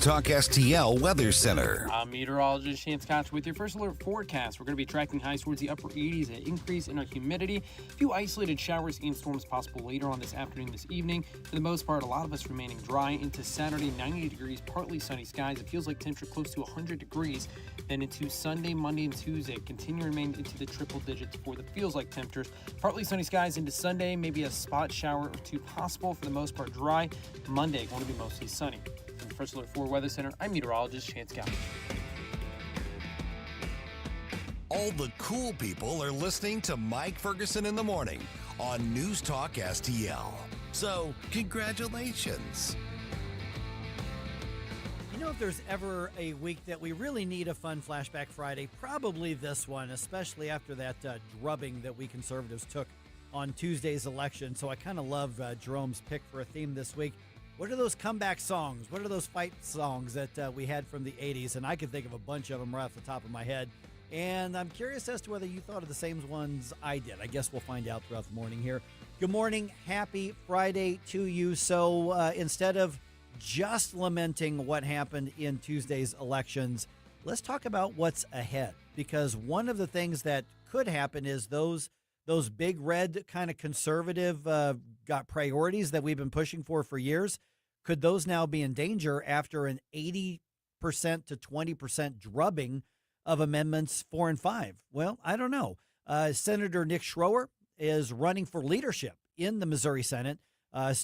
NewsTalkSTL Weather Center. I'm meteorologist Chance Koch with your first alert forecast. We're going to be tracking highs towards the upper 80s, an increase in our humidity. A few isolated showers and storms possible later on this afternoon, this evening. For the most part, a lot of us remaining dry into Saturday, 90 degrees, partly sunny skies. It feels like temperature close to 100 degrees. Then into Sunday, Monday, and Tuesday, continue to remain into the triple digits for the feels like temperatures. Partly sunny skies into Sunday, maybe a spot shower or two possible. For the most part, dry. Monday, going to be mostly sunny. From the First Alert 4 Weather Center, I'm meteorologist Chance Koch. All the cool people are listening to Mike Ferguson in the morning on NewsTalkSTL. So, congratulations. You know, if there's ever a week that we really need a fun Flashback Friday, probably this one, especially after that drubbing that we conservatives took on Tuesday's election. So I kind of love Jerome's pick for a theme this week. What are those comeback songs? What are those fight songs that we had from the 80s? And I can think of a bunch of them right off the top of my head. And I'm curious as to whether you thought of the same ones I did. I guess we'll find out throughout the morning here. Good morning. Happy Friday to you. So instead of just lamenting what happened in Tuesday's elections, let's talk about what's ahead. Because one of the things that could happen is those big red kind of conservative got priorities that we've been pushing for years. Could those now be in danger after an 80% to 20% drubbing of amendments 4 and 5? Well, I don't know. Senator Nick Schroer is running for leadership in the Missouri Senate.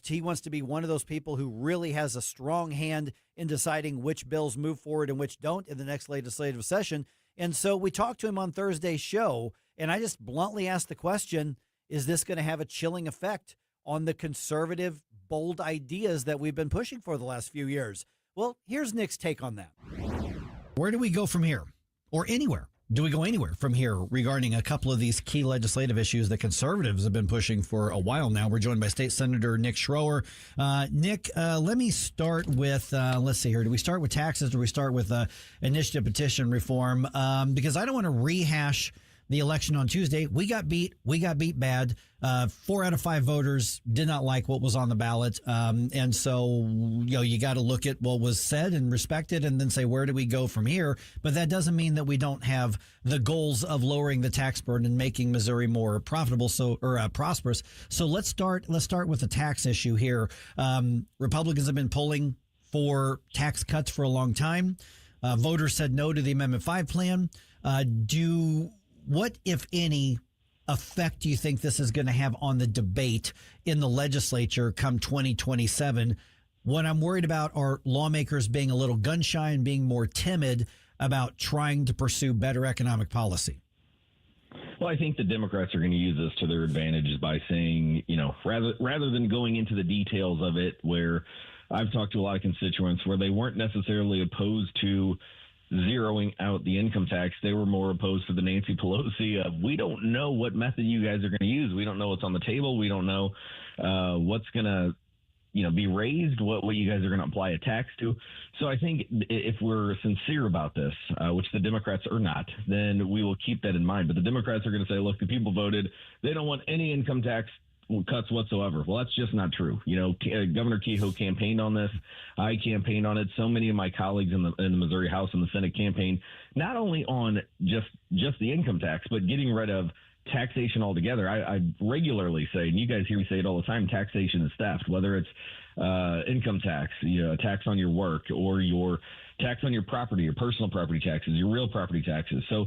He wants to be one of those people who really has a strong hand in deciding which bills move forward and which don't in the next legislative session. And so we talked to him on Thursday's show, and I just bluntly asked the question, is this going to have a chilling effect on the conservative, bold ideas that we've been pushing for the last few years? Well, here's Nick's take on that. Where do we go from here? Or anywhere? Do we go anywhere from here regarding a couple of these key legislative issues that conservatives have been pushing for a while now? We're joined by State Senator Nick Schroer. Nick, let me start with, let's see here. Do we start with taxes or do we start with initiative petition reform? Because I don't want to rehash the election on Tuesday. We got beat bad. 4 out of 5 voters did not like what was on the ballot. And so, you got to look at what was said and respected and then say, where do we go from here? But that doesn't mean that we don't have the goals of lowering the tax burden and making Missouri more profitable, or prosperous. So let's start with the tax issue here. Republicans have been pulling for tax cuts for a long time. Voters said no to the Amendment 5 plan. What, if any, effect do you think this is going to have on the debate in the legislature come 2027? What I'm worried about are lawmakers being a little gun shy and being more timid about trying to pursue better economic policy. Well, I think the Democrats are going to use this to their advantage by saying, rather than going into the details of it, where I've talked to a lot of constituents where they weren't necessarily opposed to zeroing out the income tax. They were more opposed to the Nancy Pelosi of, we don't know what method you guys are going to use. We don't know what's on the table. We don't know what's going to be raised, what you guys are going to apply a tax to. So I think if we're sincere about this, which the Democrats are not, then we will keep that in mind. But the Democrats are going to say, look, the people voted. They don't want any income tax cuts whatsoever. Well, that's just not true. Governor Kehoe campaigned on this. I campaigned on it. So many of my colleagues in the Missouri House and the Senate campaigned not only on just the income tax, but getting rid of taxation altogether. I regularly say, and you guys hear me say it all the time, taxation is theft, whether it's income tax, tax on your work, or your tax on your property, your personal property taxes, your real property taxes. So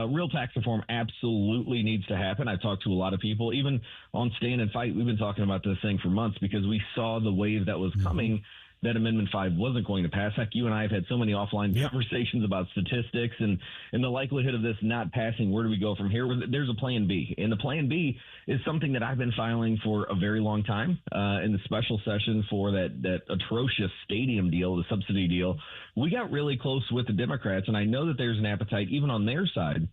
real tax reform absolutely needs to happen. I've talked to a lot of people, even on Stand and Fight. We've been talking about this thing for months because we saw the wave that was coming, that Amendment 5 wasn't going to pass. Heck, you and I have had so many offline conversations about statistics and the likelihood of this not passing. Where do we go from here? There's a plan B. And the plan B is something that I've been filing for a very long time. In the special session for that atrocious stadium deal, the subsidy deal, we got really close with the Democrats. And I know that there's an appetite, even on their side,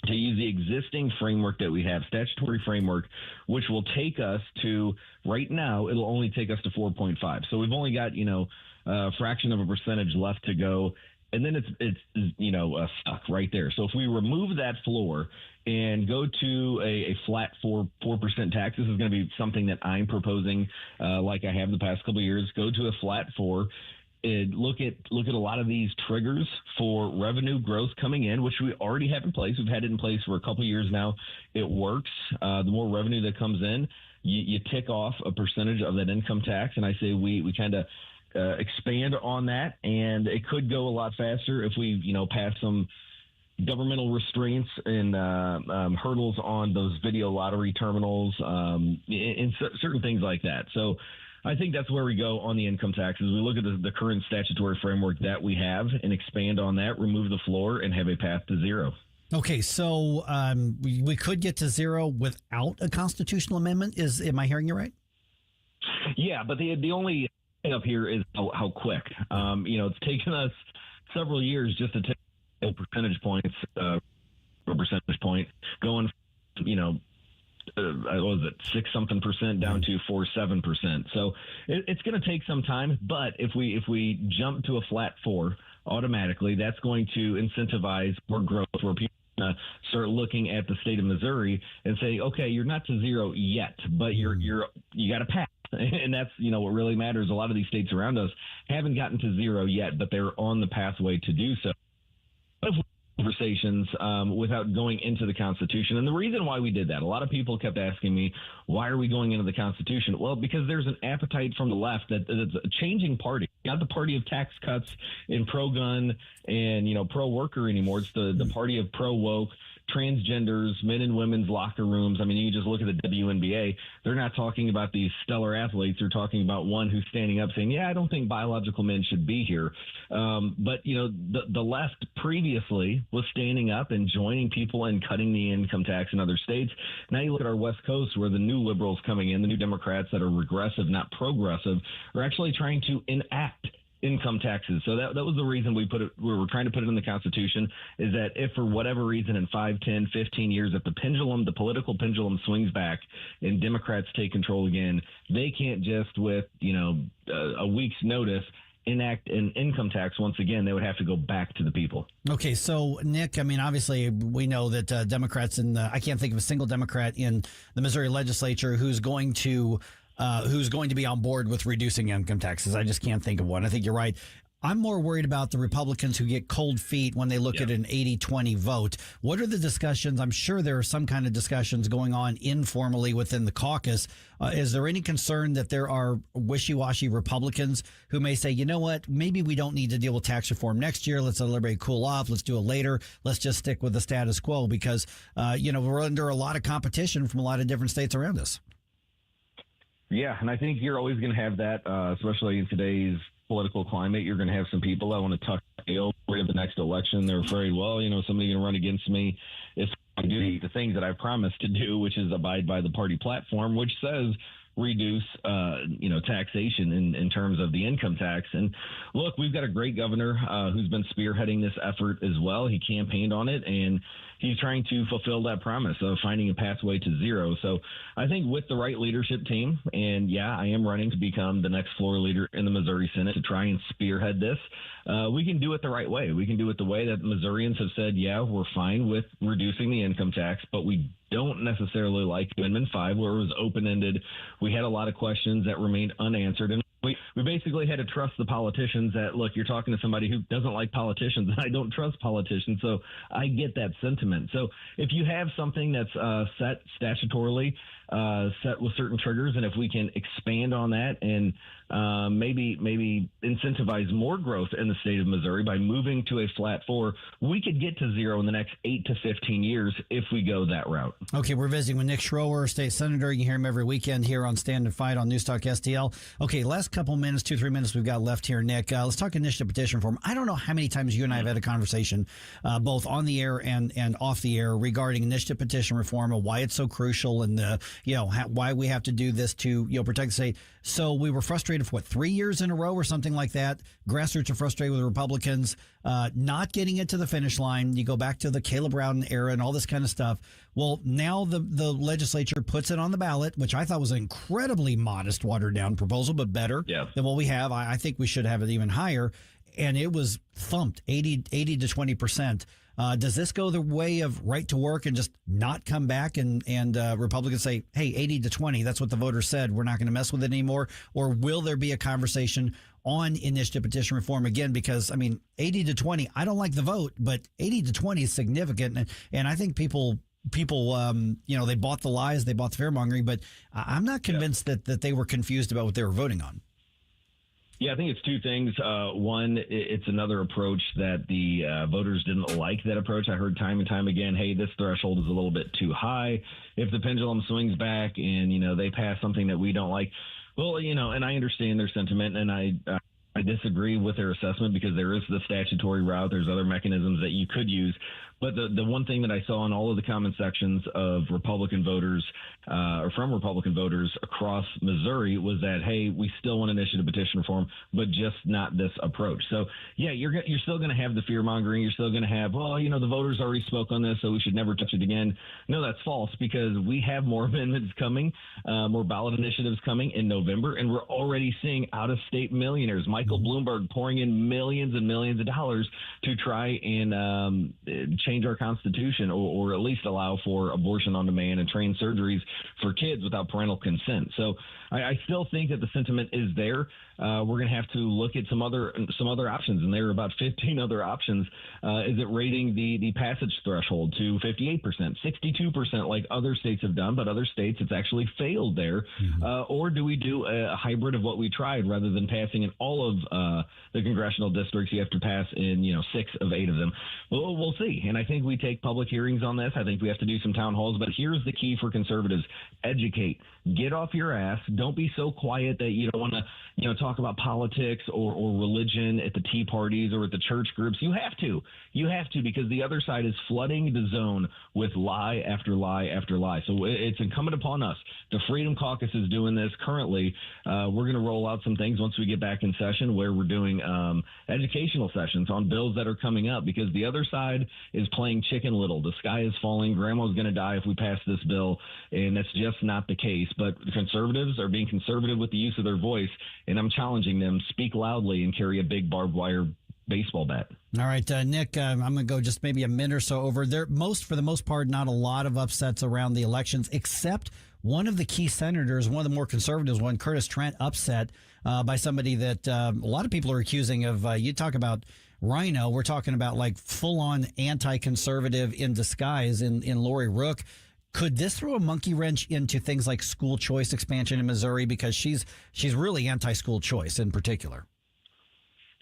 to use the existing framework that we have, statutory framework, which will take us to, right now, it'll only take us to 4.5. So we've only got, a fraction of a percentage left to go. And then it's stuck right there. So if we remove that floor and go to a flat 4% tax, this is going to be something that I'm proposing, like I have the past couple of years, go to a flat 4. look at a lot of these triggers for revenue growth coming in, which we already have in place. We've had it in place for a couple of years now. It works. The more revenue that comes in, you tick off a percentage of that income tax, and I say we kind of expand on that, and it could go a lot faster if we pass some governmental restraints and hurdles on those video lottery terminals and certain things like that. So I think that's where we go on the income taxes. We look at the current statutory framework that we have and expand on that, remove the floor, and have a path to zero. Okay, so we could get to zero without a constitutional amendment. Am I hearing you right? Yeah, but the only thing up here is how quick. It's taken us several years just to take percentage points, going, what was it, 6-something% down to 4.7%. So it's going to take some time, but if we jump to a flat 4 automatically, that's going to incentivize more growth, where people start looking at the state of Missouri and say, okay, you're not to zero yet, but you got to pass. And that's, what really matters. A lot of these states around us haven't gotten to zero yet, but they're on the pathway to do so. Conversations without going into the Constitution. And the reason why we did that, a lot of people kept asking me, why are we going into the Constitution? Well, because there's an appetite from the left that it's a changing party. Not the party of tax cuts and pro-gun and, pro-worker anymore. It's the party of pro-woke, transgenders, men and women's locker rooms. I mean, you just look at the WNBA. They're not talking about these stellar athletes. They're talking about one who's standing up saying, yeah, I don't think biological men should be here. But, the left previously was standing up and joining people and cutting the income tax in other states. Now you look at our West Coast, where the new liberals coming in, the new Democrats that are regressive, not progressive, are actually trying to enact income taxes. So that was the reason we were trying to put it in the Constitution, is that if for whatever reason in 5, 10, 15 years, if the political pendulum swings back and Democrats take control again, they can't just with, a week's notice enact an income tax. Once again, they would have to go back to the people. Okay, so Nick, I mean, obviously we know that Democrats I can't think of a single Democrat in the Missouri legislature who's going to be on board with reducing income taxes. I just can't think of one. I think you're right. I'm more worried about the Republicans who get cold feet when they look at an 80-20 vote. What are the discussions? I'm sure there are some kind of discussions going on informally within the caucus. Is there any concern that there are wishy-washy Republicans who may say, you know what, maybe we don't need to deal with tax reform next year. Let's let everybody cool off. Let's do it later. Let's just stick with the status quo because, we're under a lot of competition from a lot of different states around us. Yeah, and I think you're always going to have that, especially in today's political climate. You're going to have some people that want to tuck tail for the next election. They're afraid, somebody's going to run against me if I do the things that I promised to do, which is abide by the party platform, which says reduce, taxation in terms of the income tax. And look, we've got a great governor who's been spearheading this effort as well. He campaigned on it, and he's trying to fulfill that promise of finding a pathway to zero. So I think with the right leadership team, and I am running to become the next floor leader in the Missouri Senate to try and spearhead this, we can do it the right way. We can do it the way that Missourians have said, we're fine with reducing the income tax, but we don't necessarily like Amendment 5, where it was open-ended. We had a lot of questions that remained unanswered. And we basically had to trust the politicians that, look, you're talking to somebody who doesn't like politicians, and I don't trust politicians. So I get that sentiment. So if you have something that's set statutorily, set with certain triggers, and if we can expand on that and maybe incentivize more growth in the state of Missouri by moving to a flat 4, we could get to zero in the next 8 to 15 years if we go that route. Okay, we're visiting with Nick Schroer, state senator. You hear him every weekend here on Stand and Fight on News Talk STL. Okay, last couple minutes, 2-3 minutes we've got left here, Nick. Let's talk initiative petition reform. I don't know how many times you and I have had a conversation, both on the air and off the air, regarding initiative petition reform and why it's so crucial and why we have to do this to protect the state. So we were frustrated for 3 years in a row or something like that. Grassroots are frustrated with the Republicans not getting it to the finish line. You go back to the Caleb Rowden era and all this kind of stuff. Well, now the legislature puts it on the ballot, which I thought was an incredibly modest, watered down proposal, but better than what we have. I think we should have it even higher. And it was thumped 80 to 20%. Does this go the way of right to work and just not come back and Republicans say, hey, 80 to 20, that's what the voters said, we're not going to mess with it anymore? Or will there be a conversation on initiative petition reform again, because, 80 to 20, I don't like the vote, but 80 to 20 is significant. And I think people, they bought the lies, they bought the fear-mongering, but I'm not convinced that they were confused about what they were voting on. Yeah, I think it's two things. One, it's another approach that the voters didn't like that approach. I heard time and time again, hey, this threshold is a little bit too high. If the pendulum swings back and, they pass something that we don't like, well, and I understand their sentiment, and I disagree with their assessment because there is the statutory route. There's other mechanisms that you could use. But the one thing that I saw in all of the comment sections of Republican voters or from Republican voters across Missouri was that, hey, we still want initiative petition reform, but just not this approach. So, yeah, you're still going to have the fear mongering. You're still going to have, the voters already spoke on this, so we should never touch it again. No, that's false, because we have more amendments coming, more ballot initiatives coming in November, and we're already seeing out-of-state millionaires. Michael Bloomberg pouring in millions and millions of dollars to try and change our Constitution, or at least allow for abortion on demand and trained surgeries for kids without parental consent. So I still think that the sentiment is there. We're going to have to look at some other options, and there are about 15 other options. Is it rating the passage threshold to 58%, 62% like other states have done, but other states it's actually failed there? Or do we do a hybrid of what we tried, rather than passing in all of the congressional districts? You have to pass in 6 of 8 of them. Well, we'll see. And I think we take public hearings on this. I think we have to do some town halls. But here's the key for conservatives: educate. Get off your ass. Don't be so quiet that you don't want to, talk about politics or religion at the tea parties or at the church groups. You have to, because the other side is flooding the zone with lie after lie after lie. So it's incumbent upon us. The Freedom Caucus is doing this currently. We're going to roll out some things once we get back in session, where we're doing educational sessions on bills that are coming up, because the other side is playing Chicken Little. The sky is falling. Grandma's going to die if we pass this bill, and that's just not the case. But the conservatives are being conservative with the use of their voice, and I'm challenging them: speak loudly and carry a big barbed wire baseball bat. All right, Nick, I'm going to go just maybe a minute or so over there. For the most part, not a lot of upsets around the elections, except one of the key senators, one of the more conservatives, Curtis Trent, upset by somebody that a lot of people are accusing of, you talk about Rhino, we're talking about like full-on anti-conservative in disguise in Lori Rook. Could this throw a monkey wrench into things like school choice expansion in Missouri? Because she's really anti-school choice in particular.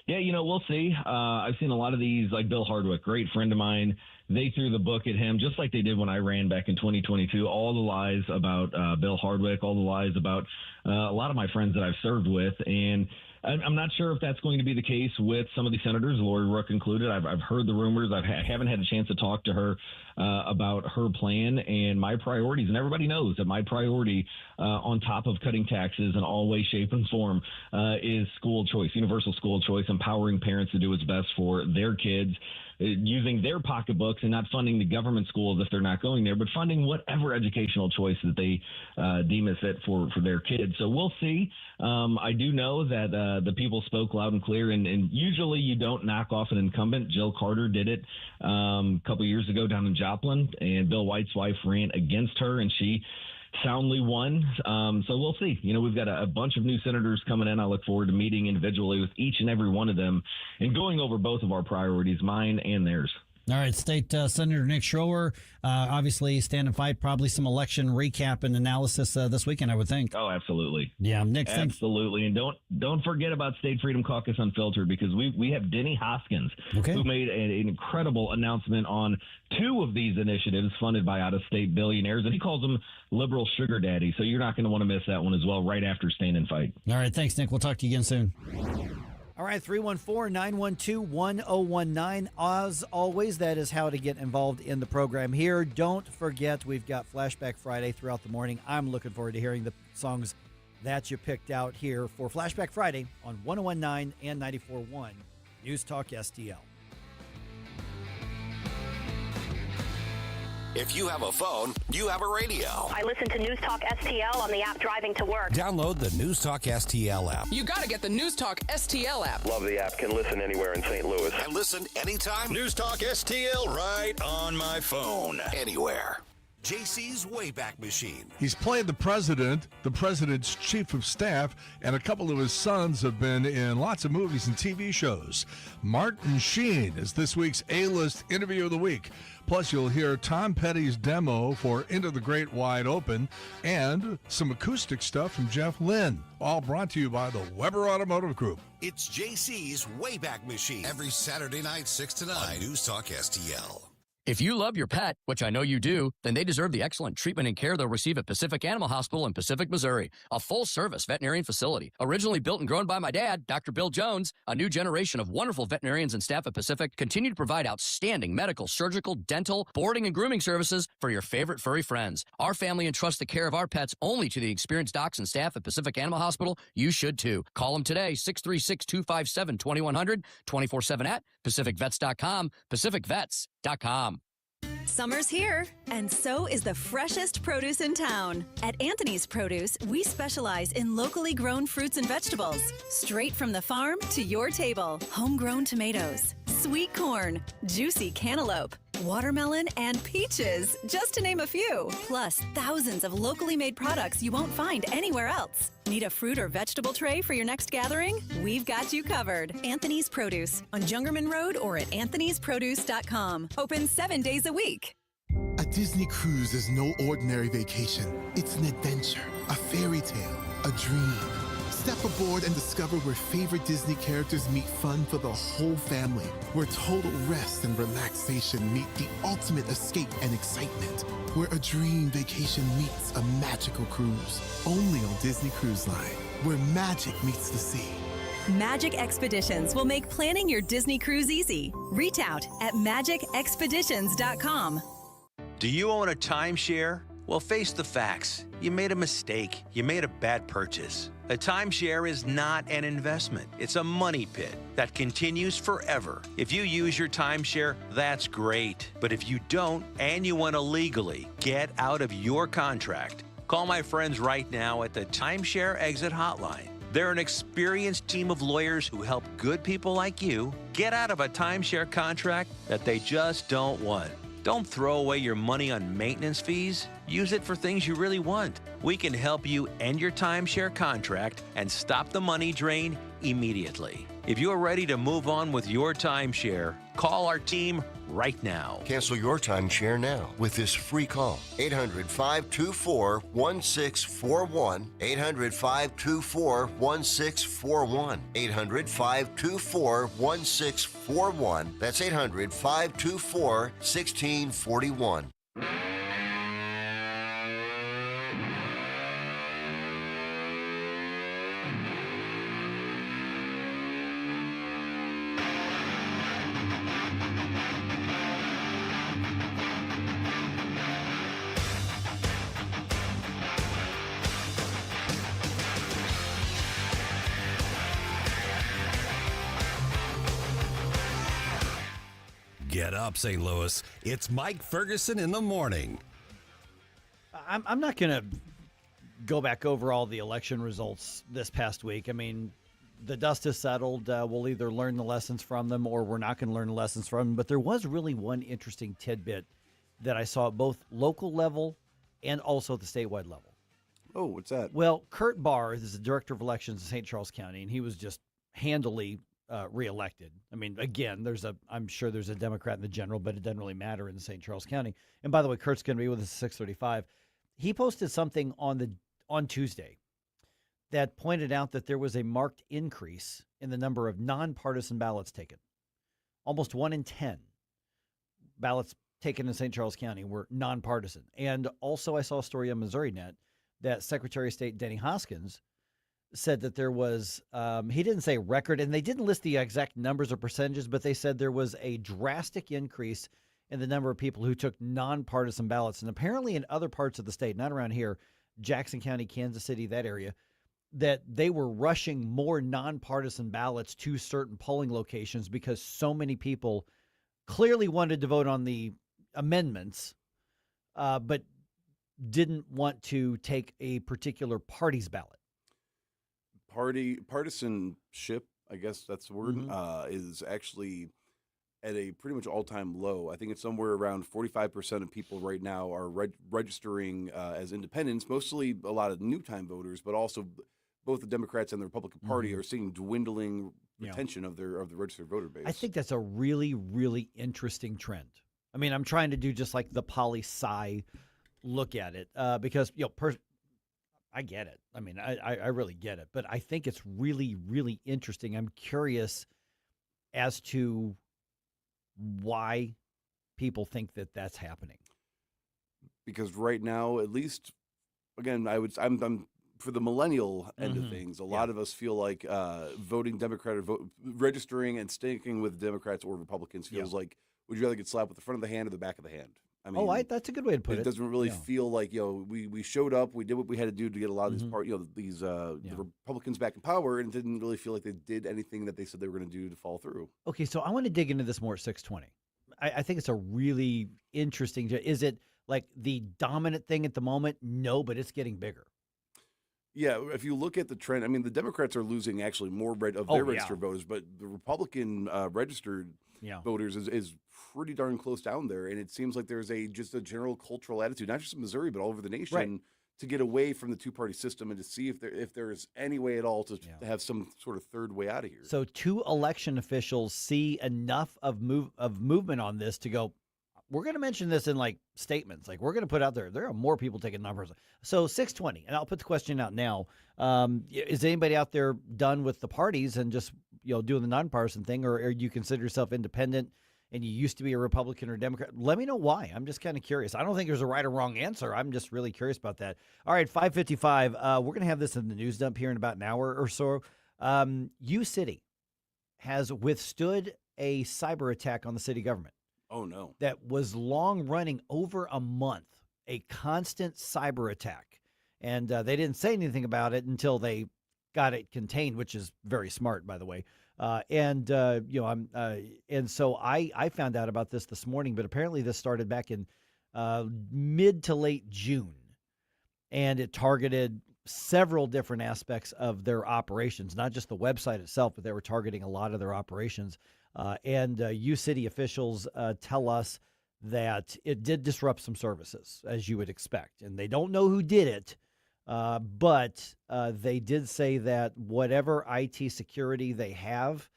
Yeah, we'll see. I've seen a lot of these, like Bill Hardwick, great friend of mine. They threw the book at him, just like they did when I ran back in 2022. All the lies about Bill Hardwick, all the lies about a lot of my friends that I've served with. And I'm not sure if that's going to be the case with some of the senators, Lori Rook included. I've heard the rumors. I haven't had a chance to talk to her about her plan and my priorities. And everybody knows that my priority, on top of cutting taxes in all way, shape, and form, is school choice, universal school choice, empowering parents to do what's best for their kids, using their pocketbooks and not funding the government schools if they're not going there, but funding whatever educational choice that they deem as fit for their kids. So we'll see. I do know that the people spoke loud and clear, and usually you don't knock off an incumbent. Jill Carter did it a couple years ago down in Joplin, and Bill White's wife ran against her, and she soundly won. So we'll see. We've got a bunch of new senators coming in. I look forward to meeting individually with each and every one of them and going over both of our priorities, mine and theirs. All right, State Senator Nick Schroer, obviously stand and fight, probably some election recap and analysis this weekend, I would think. Oh, absolutely. Yeah, Nick, absolutely. And don't forget about State Freedom Caucus Unfiltered, because we have Denny Hoskins, who made an incredible announcement on 2 of these initiatives funded by out-of-state billionaires, and he calls them liberal sugar daddy. So you're not going to want to miss that one as well, right after Stand and Fight. All right, thanks, Nick. We'll talk to you again soon. All right, 314-912-1019. As always, that is how to get involved in the program here. Don't forget, we've got Flashback Friday throughout the morning. I'm looking forward to hearing the songs that you picked out here for Flashback Friday on 101.9 and 94.1 News Talk STL. If you have a phone, you have a radio. I listen to News Talk STL on the app driving to work. Download the News Talk STL app. You got to get the News Talk STL app. Love the app. Can listen anywhere in St. Louis. And listen anytime. News Talk STL right on my phone. Anywhere. JC's Wayback Machine. He's played the president, the president's chief of staff, and a couple of his sons have been in lots of movies and TV shows. Martin Sheen is this week's A-List Interview of the Week. Plus, you'll hear Tom Petty's demo for Into the Great Wide Open and some acoustic stuff from Jeff Lynne, all brought to you by the Weber Automotive Group. It's JC's Wayback Machine. Every Saturday night, 6 to 9 on News Talk STL. If you love your pet, which I know you do, then they deserve the excellent treatment and care they'll receive at Pacific Animal Hospital in Pacific, Missouri. A full-service veterinarian facility. Originally built and grown by my dad, Dr. Bill Jones, a new generation of wonderful veterinarians and staff at Pacific continue to provide outstanding medical, surgical, dental, boarding, and grooming services for your favorite furry friends. Our family entrusts the care of our pets only to the experienced docs and staff at Pacific Animal Hospital. You should too. Call them today, 636-257-2100, 24/7 at PacificVets.com, PacificVets.com. Summer's here, and so is the freshest produce in town. At Anthony's Produce, we specialize in locally grown fruits and vegetables, straight from the farm to your table. Homegrown tomatoes, sweet corn, juicy cantaloupe, watermelon, and peaches, just to name a few. Plus, thousands of locally made products you won't find anywhere else. Need a fruit or vegetable tray for your next gathering? We've got you covered. Anthony's Produce on Jungerman Road or at anthonysproduce.com. Open 7 days a week. A Disney cruise is no ordinary vacation. It's an adventure, a fairy tale, a dream. Step aboard and discover where favorite Disney characters meet fun for the whole family, where total rest and relaxation meet the ultimate escape and excitement, where a dream vacation meets a magical cruise. Only on Disney Cruise Line, where magic meets the sea. Magic Expeditions will make planning your Disney cruise easy. Reach out at magicexpeditions.com. Do you own a timeshare? Well, face the facts. You made a mistake. You made a bad purchase. A timeshare is not an investment. It's a money pit that continues forever. If you use your timeshare, that's great. But if you don't, and you want to legally get out of your contract, call my friends right now at the Timeshare Exit Hotline. They're an experienced team of lawyers who help good people like you get out of a timeshare contract that they just don't want. Don't throw away your money on maintenance fees. Use it for things you really want. We can help you end your timeshare contract and stop the money drain immediately. If you're ready to move on with your timeshare, call our team right now. Cancel your timeshare now with this free call. 800-524-1641. 800-524-1641. 800-524-1641. That's 800-524-1641. Get up, St. Louis. It's Mike Ferguson in the morning. I'm not going to go back over all the election results this past week. I mean, the dust has settled. We'll either learn the lessons from them or we're not going to learn the lessons from them. But there was really one interesting tidbit that I saw at both local level and also at the statewide level. Oh, what's that? Well, Kurt Bahr is the director of elections in St. Charles County, and he was just handily reelected. I mean, again, I'm sure there's a Democrat in the general, but it doesn't really matter in St. Charles County. And by the way, Kurt's going to be with us at 6:35. He posted something on Tuesday that pointed out that there was a marked increase in the number of nonpartisan ballots taken. Almost 1 in 10 ballots taken in St. Charles County were nonpartisan. And also I saw a story on MissouriNet that Secretary of State Denny Hoskins said that there was, he didn't say record, and they didn't list the exact numbers or percentages, but they said there was a drastic increase in the number of people who took nonpartisan ballots. And apparently in other parts of the state, not around here, Jackson County, Kansas City, that area, that they were rushing more nonpartisan ballots to certain polling locations because so many people clearly wanted to vote on the amendments, but didn't want to take a particular party's ballot. Partisanship, I guess that's the word, is actually at a pretty much all-time low. I think it's somewhere around 45% of people right now are registering as independents, mostly a lot of new-time voters, but also both the Democrats and the Republican Party are seeing dwindling retention of the registered voter base. I think that's a really, really interesting trend. I mean, I'm trying to do just like the poli-sci look at it because, I get it. I mean, I really get it. But I think it's really, really interesting. I'm curious as to why people think that that's happening. Because right now, at least, again, I'm for the millennial end of things. A lot of us feel like voting Democrat or registering and sticking with Democrats or Republicans feels like, would you rather get slapped with the front of the hand or the back of the hand? I mean, that's a good way to put it. It doesn't really feel like, we showed up, we did what we had to do to get a lot of these the Republicans back in power, and it didn't really feel like they did anything that they said they were going to do to fall through. Okay, so I want to dig into this more at 620. I think it's a really interesting. Is it like the dominant thing at the moment? No, but it's getting bigger. Yeah, if you look at the trend, I mean, the Democrats are losing actually more of their registered voters, but the Republican registered voters is pretty darn close down there. And it seems like there's just a general cultural attitude, not just in Missouri, but all over the nation, to get away from the two-party system and to see if there's any way at all to have some sort of third way out of here. So 2 election officials see enough of movement on this to go, we're going to mention this in like statements. Like we're going to put out there are more people taking numbers. So 620, and I'll put the question out now. Is anybody out there done with the parties and just, doing the nonpartisan thing, or you consider yourself independent and you used to be a Republican or Democrat? Let me know why. I'm just kind of curious. I don't think there's a right or wrong answer. I'm just really curious about that. All right, 5:55. We're going to have this in the news dump here in about an hour or so. U-City has withstood a cyber attack on the city government. Oh, no. That was long running over a month, a constant cyber attack. And they didn't say anything about it until they got it contained, which is very smart, by the way. And so I found out about this morning, but apparently this started back in mid to late June. And it targeted several different aspects of their operations, not just the website itself, but they were targeting a lot of their operations. And U-City officials tell us that it did disrupt some services, as you would expect. And they don't know who did it, but they did say that whatever IT security they have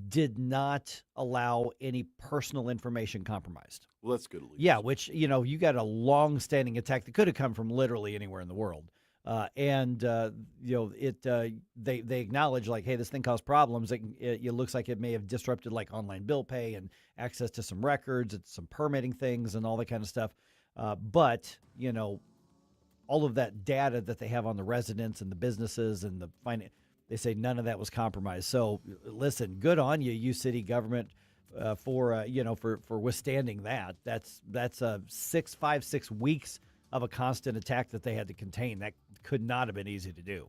did not allow any personal information compromised. Well, that's good at least. Yeah, which, you got a long-standing attack that could have come from literally anywhere in the world. They acknowledge like, hey, this thing caused problems. It looks like it may have disrupted like online bill pay and access to some records and some permitting things and all that kind of stuff. But all of that data that they have on the residents and the businesses and the finance, they say none of that was compromised. So listen, good on you, U-City government, for withstanding that. That's 6 weeks of a constant attack that they had to contain. That could not have been easy to do.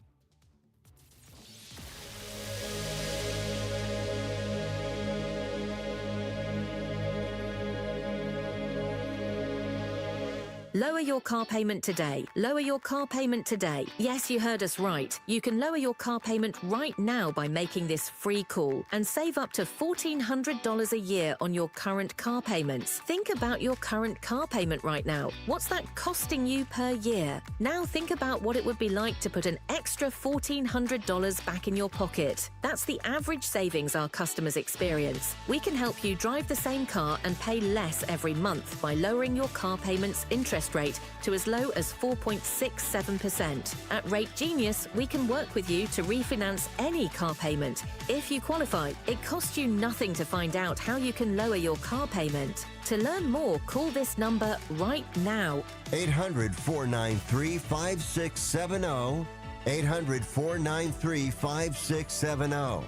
Lower your car payment today. Lower your car payment today. Yes, you heard us right. You can lower your car payment right now by making this free call and save up to $1,400 a year on your current car payments. Think about your current car payment right now. What's that costing you per year? Now think about what it would be like to put an extra $1,400 back in your pocket. That's the average savings our customers experience. We can help you drive the same car and pay less every month by lowering your car payment's interest rate to as low as 4.67%. At Rate Genius, we can work with you to refinance any car payment. If you qualify, it costs you nothing to find out how you can lower your car payment. To learn more, call this number right now. 800-493-5670. 800-493-5670.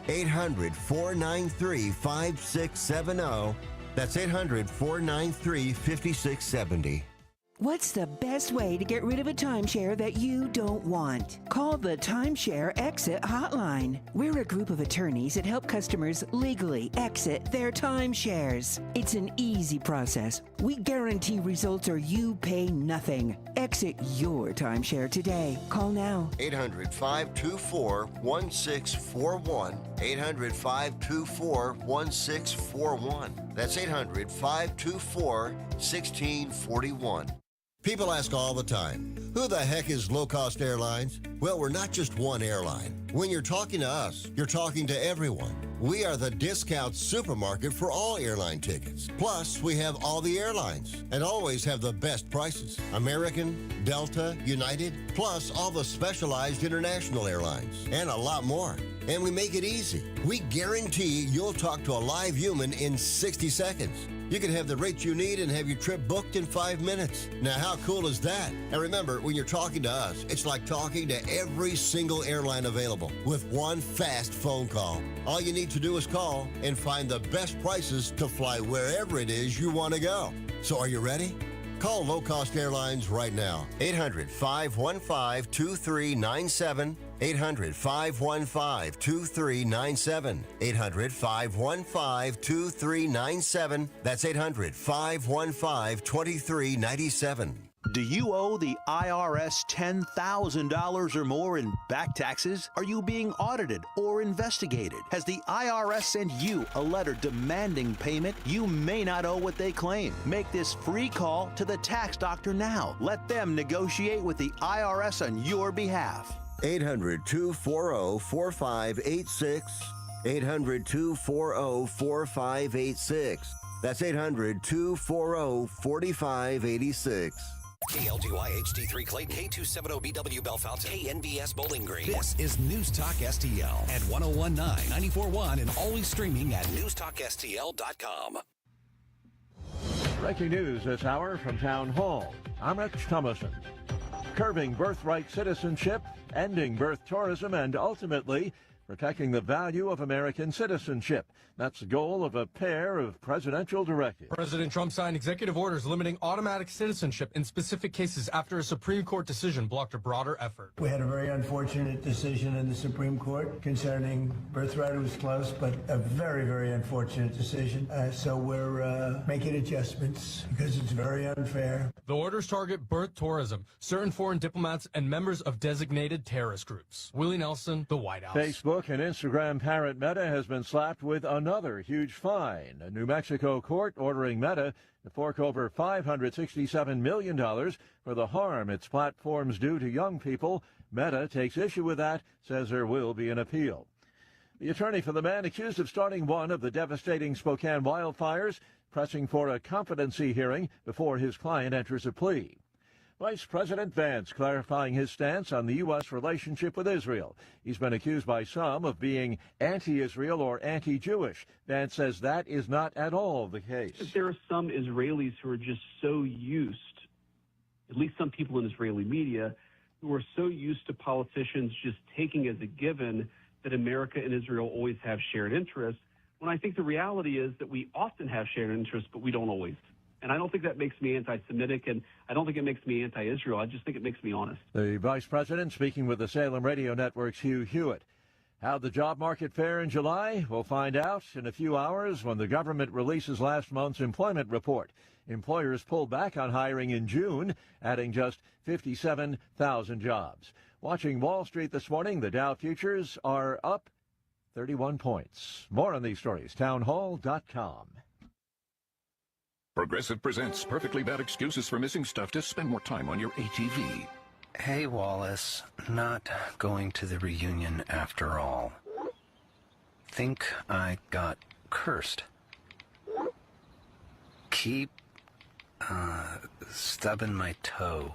800-493-5670. That's 800-493-5670. What's the best way to get rid of a timeshare that you don't want? Call the Timeshare Exit Hotline. We're a group of attorneys that help customers legally exit their timeshares. It's an easy process. We guarantee results or you pay nothing. Exit your timeshare today. Call now. 800-524-1641. 800-524-1641. That's 800-524-1641. People ask all the time, who the heck is Low Cost Airlines? Well, we're not just one airline. When you're talking to us, you're talking to everyone. We are the discount supermarket for all airline tickets. Plus, we have all the airlines and always have the best prices. American, Delta, United, plus all the specialized international airlines and a lot more. And we make it easy. We guarantee you'll talk to a live human in 60 seconds. You can have the rates you need and have your trip booked in 5 minutes. Now, how cool is that? And remember, when you're talking to us, it's like talking to every single airline available with one fast phone call. All you need to do is call and find the best prices to fly wherever it is you want to go. So are you ready? Call Low Cost Airlines right now. 800-515-2397. 800-515-2397. 800-515-2397. That's 800-515-2397. Do you owe the IRS $10,000 or more in back taxes? Are you being audited or investigated? Has the IRS sent you a letter demanding payment? You may not owe what they claim. Make this free call to the tax doctor now. Let them negotiate with the IRS on your behalf. 800-240-4586. 800-240-4586. That's 800-240-4586. KLGY HD3 Clayton, K270BW Bellefonte, KNBS Bowling Green. This is News Talk STL at 1019, 94.1, and always streaming at NewsTalkSTL.com. Breaking news this hour from Town Hall. I'm Rich Thomason. Curbing birthright citizenship, ending birth tourism, and ultimately protecting the value of American citizenship. That's the goal of a pair of presidential directives. President Trump signed executive orders limiting automatic citizenship in specific cases after a Supreme Court decision blocked a broader effort. We had a very unfortunate decision in the Supreme Court concerning birthright. It was close, but a very, very unfortunate decision. So we're making adjustments because it's very unfair. The orders target birth tourism, certain foreign diplomats, and members of designated terrorist groups. Willie Nelson, the White House. Facebook and Instagram parent Meta has been slapped with another huge fine. A New Mexico court ordering Meta to fork over $567 million for the harm its platforms do to young people. Meta takes issue with that, says there will be an appeal. The attorney for the man accused of starting one of the devastating Spokane wildfires, pressing for a competency hearing before his client enters a plea. Vice President Vance clarifying his stance on the U.S. relationship with Israel. He's been accused by some of being anti-Israel or anti-Jewish. Vance says that is not at all the case. There are some Israelis who are just so used, at least some people in Israeli media, who are so used to politicians just taking as a given that America and Israel always have shared interests, when I think the reality is that we often have shared interests, but we don't always. And I don't think that makes me anti-Semitic, and I don't think it makes me anti-Israel. I just think it makes me honest. The vice president speaking with the Salem Radio Network's Hugh Hewitt. How'd the job market fare in July? We'll find out in a few hours when the government releases last month's employment report. Employers pulled back on hiring in June, adding just 57,000 jobs. Watching Wall Street this morning, the Dow futures are up 31 points. More on these stories, townhall.com. Progressive presents Perfectly Bad Excuses for Missing Stuff to spend more time on your ATV. Hey, Wallace. Not going to the reunion after all. Think I got cursed. Keep, stubbing my toe.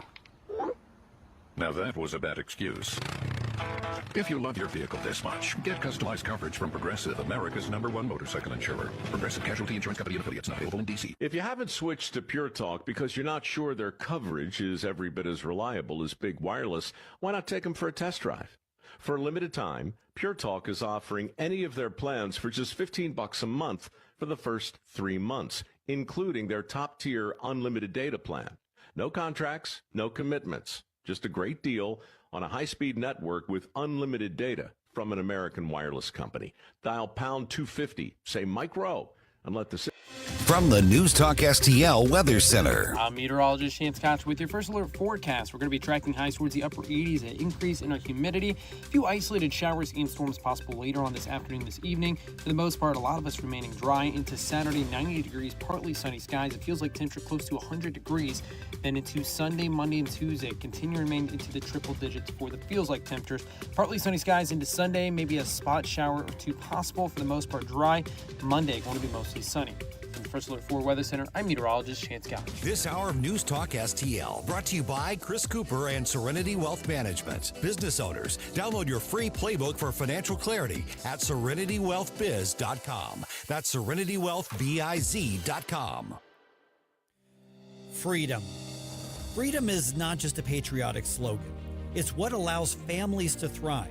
Now that was a bad excuse. If you love your vehicle this much, get customized coverage from Progressive, America's #1 motorcycle insurer. Progressive Casualty Insurance Company and affiliates, not available in D.C. If you haven't switched to Pure Talk because you're not sure their coverage is every bit as reliable as Big Wireless, why not take them for a test drive? For a limited time, Pure Talk is offering any of their plans for just $15 a month for the first 3 months, including their top-tier unlimited data plan. No contracts, no commitments. Just a great deal on a high-speed network with unlimited data from an American wireless company. Dial pound 250, say Mike Rowe, and let the... From the News Talk STL Weather Center. I'm meteorologist Chance Koch with your first alert forecast. We're going to be tracking highs towards the upper 80s, an increase in our humidity. A few isolated showers and storms possible later on this afternoon, this evening. For the most part, a lot of us remaining dry into Saturday, 90 degrees, partly sunny skies. It feels like temperature close to 100 degrees. Then into Sunday, Monday, and Tuesday, continue to remain into the triple digits for the feels like temperatures. Partly sunny skies into Sunday, maybe a spot shower or two possible. For the most part, dry. Monday, going to be mostly sunny. From the First Alert 4 Weather Center, I'm meteorologist Chance Koch. This hour of News Talk STL brought to you by Chris Cooper and Serenity Wealth Management. Business owners, download your free playbook for financial clarity at SerenityWealthBiz.com. That's SerenityWealthBiz.com. Freedom. Freedom is not just a patriotic slogan. It's what allows families to thrive,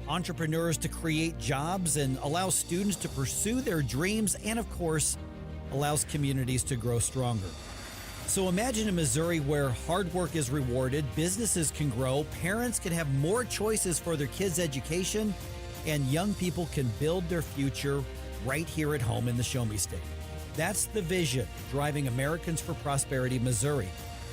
entrepreneurs to create jobs, and allows students to pursue their dreams, and of course, allows communities to grow stronger. So imagine a Missouri where hard work is rewarded, businesses can grow, parents can have more choices for their kids' education, and young people can build their future right here at home in the Show Me State. That's the vision driving Americans for Prosperity Missouri.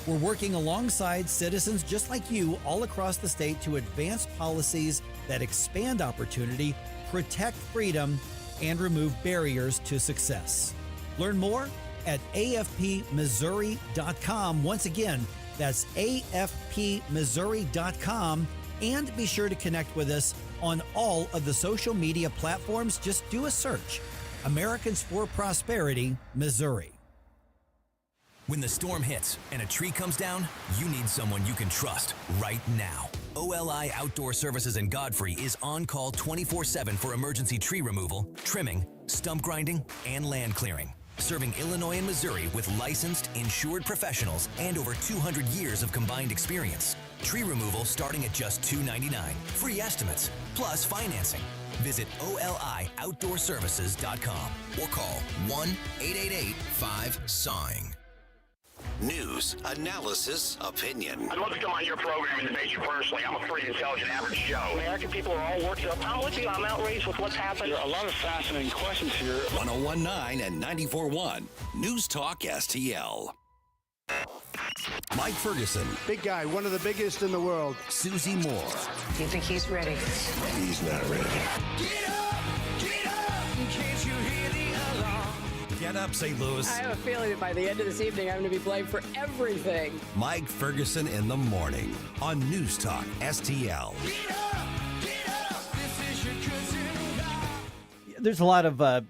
We're working alongside citizens just like you all across the state to advance policies that expand opportunity, protect freedom, and remove barriers to success. Learn more at afpmissouri.com. Once again, that's afpmissouri.com. And be sure to connect with us on all of the social media platforms. Just do a search. Americans for Prosperity, Missouri. When the storm hits and a tree comes down, you need someone you can trust right now. OLI Outdoor Services in Godfrey is on call 24/7 for emergency tree removal, trimming, stump grinding, and land clearing. Serving Illinois and Missouri with licensed, insured professionals and over 200 years of combined experience. Tree removal starting at just $2.99. Free estimates, plus financing. Visit OLIOutdoorServices.com or call 1-888-5-SAWING. News, analysis, opinion. I'd love to come on your program and debate you personally. I'm a pretty intelligent, average Joe. American people are all worked up. I'm with you. I'm outraged with what's happened. There are a lot of fascinating questions here. 101.9 and 94.1. News Talk STL. Mike Ferguson. Big guy, one of the biggest in the world. Susie Moore. Do you think he's ready? He's not ready. Get up! Can't you hear the alarm? Get up, St. Louis. I have a feeling that by the end of this evening, I'm going to be blamed for everything. Mike Ferguson in the morning on News Talk STL. Get up! This is your cousin. There's a lot of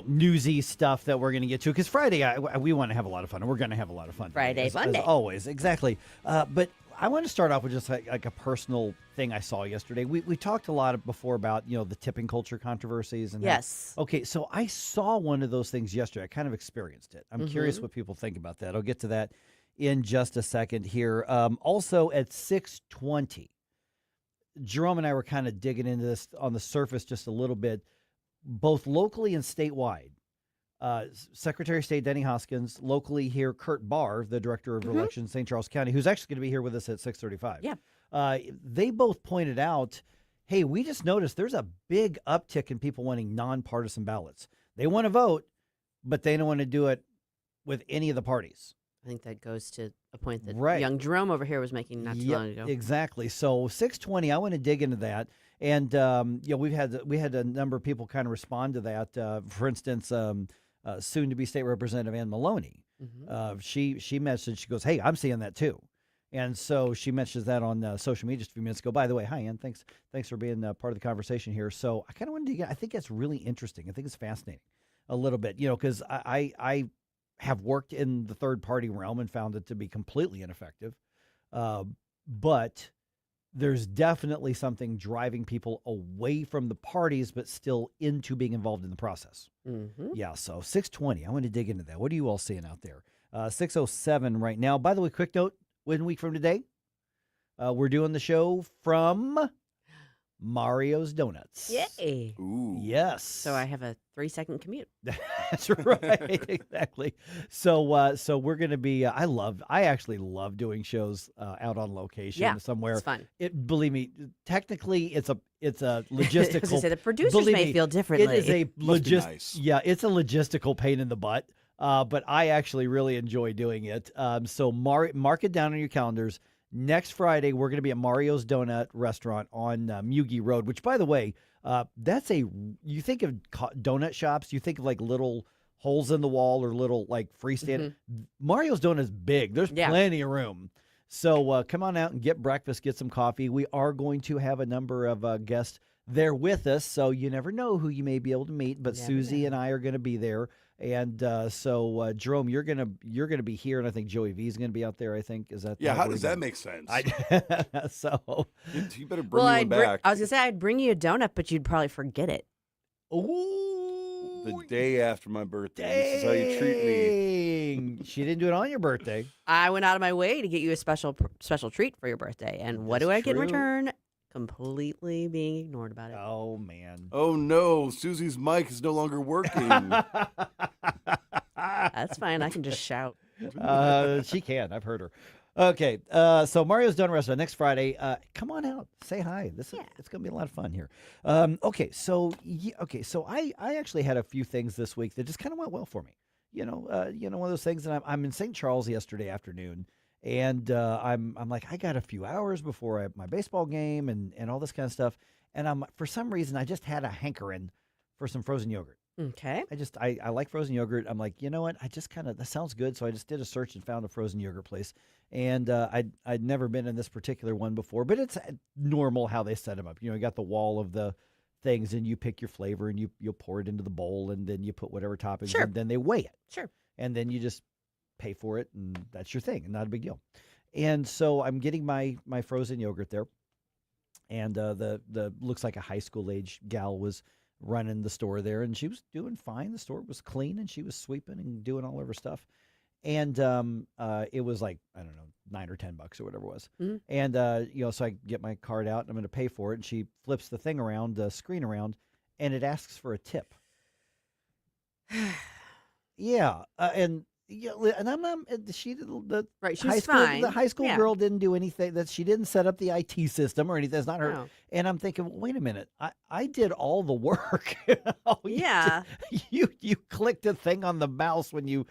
newsy stuff that we're going to get to because Friday we want to have a lot of fun, and we're going to have a lot of fun. Friday, as Monday. As always, exactly. But I want to start off with just like a personal thing I saw yesterday. We talked a lot before about the tipping culture controversies and yes. Okay, so I saw one of those things yesterday. I kind of experienced it. I'm curious what people think about that. I'll get to that in just a second here. Also at 6:20, Jerome and I were kind of digging into this on the surface just a little bit, both locally and statewide. Secretary of State Denny Hoskins, locally here, Kurt Bahr, the Director of Elections, St. Charles County, who's actually going to be here with us at 6:35. Yeah. They both pointed out, hey, we just noticed there's a big uptick in people wanting nonpartisan ballots. They want to vote, but they don't want to do it with any of the parties. I think that goes to a point that Right. young Jerome over here was making not too long ago. Exactly. So 6:20, I want to dig into that. And we had a number of people kind of respond to that. For instance, soon to be State Representative Ann Maloney. She messaged. She goes, "Hey, I'm seeing that too," and so she mentions that on social media just a few minutes ago. By the way, hi Ann, thanks for being part of the conversation here. So I kind of wanted to get. I think it's really interesting. I think it's fascinating a little bit, because I have worked in the third party realm and found it to be completely ineffective, but there's definitely something driving people away from the parties, but still into being involved in the process. Yeah, so 6:20, I want to dig into that. What are you all seeing out there? 6:07 right now. By the way, quick note, 1 week from today, we're doing the show from Mario's Donuts. Yay. Ooh. Yes. So I have a 3-second commute. That's right. Exactly. So we're going to be, I actually love doing shows out on location somewhere. It's fun. Believe me, technically it's a logistical. I was gonna say, the producers may feel differently. It is a nice. Yeah, it's a logistical pain in the butt. But I actually really enjoy doing it. So mark it down on your calendars. Next Friday, we're going to be at Mario's Donut Restaurant on Mugi Road, which, by the way, you think of donut shops, you think of like little holes in the wall or little like freestanding. Mario's Donut is big. There's plenty of room. So come on out and get breakfast, get some coffee. We are going to have a number of guests there with us, so you never know who you may be able to meet. But Susie and I are going to be there. And so, Jerome, you're gonna be here, and I think Joey V is gonna be out there. I think is that. Yeah, how does that make sense? So you better bring me one back. I was gonna say I'd bring you a donut, but you'd probably forget it. Ooh, the day after my birthday. This is how you treat me. She didn't do it on your birthday. I went out of my way to get you a special treat for your birthday, and what do I get in return? Completely being ignored about it. Oh, man. Oh, no. Susie's mic is no longer working. That's fine. I can just shout. She can. I've heard her. Okay. So Mario's Donut Restaurant next Friday. Come on out. Say hi. It's going to be a lot of fun here. Okay. So I actually had a few things this week that just kind of went well for me. One of those things that I'm in St. Charles yesterday afternoon. And I'm like, I got a few hours before my baseball game and all this kind of stuff. And for some reason, I just had a hankering for some frozen yogurt. Okay. I like frozen yogurt. I'm like, you know what? That sounds good. So I just did a search and found a frozen yogurt place. And I'd never been in this particular one before, but it's normal how they set them up. You got the wall of the things, and you pick your flavor, and you'll pour it into the bowl, and then you put whatever toppings, and then they weigh it. Sure. And then you just pay for it, and that's your thing, and not a big deal. And so I'm getting my frozen yogurt there, and the looks like a high school age gal was running the store there, and she was doing fine. The store was clean, and she was sweeping and doing all of her stuff. And it was like, I don't know, $9 or $10 or whatever it was. Mm-hmm. And so I get my card out, and I'm going to pay for it, and she flips the thing around, the screen around, and it asks for a tip. Yeah, and I'm not. She the right. She high was school, fine. The high school girl didn't do anything. That she didn't set up the IT system or anything. That's not her. No. And I'm thinking, wait a minute. I did all the work. You clicked a thing on the mouse when you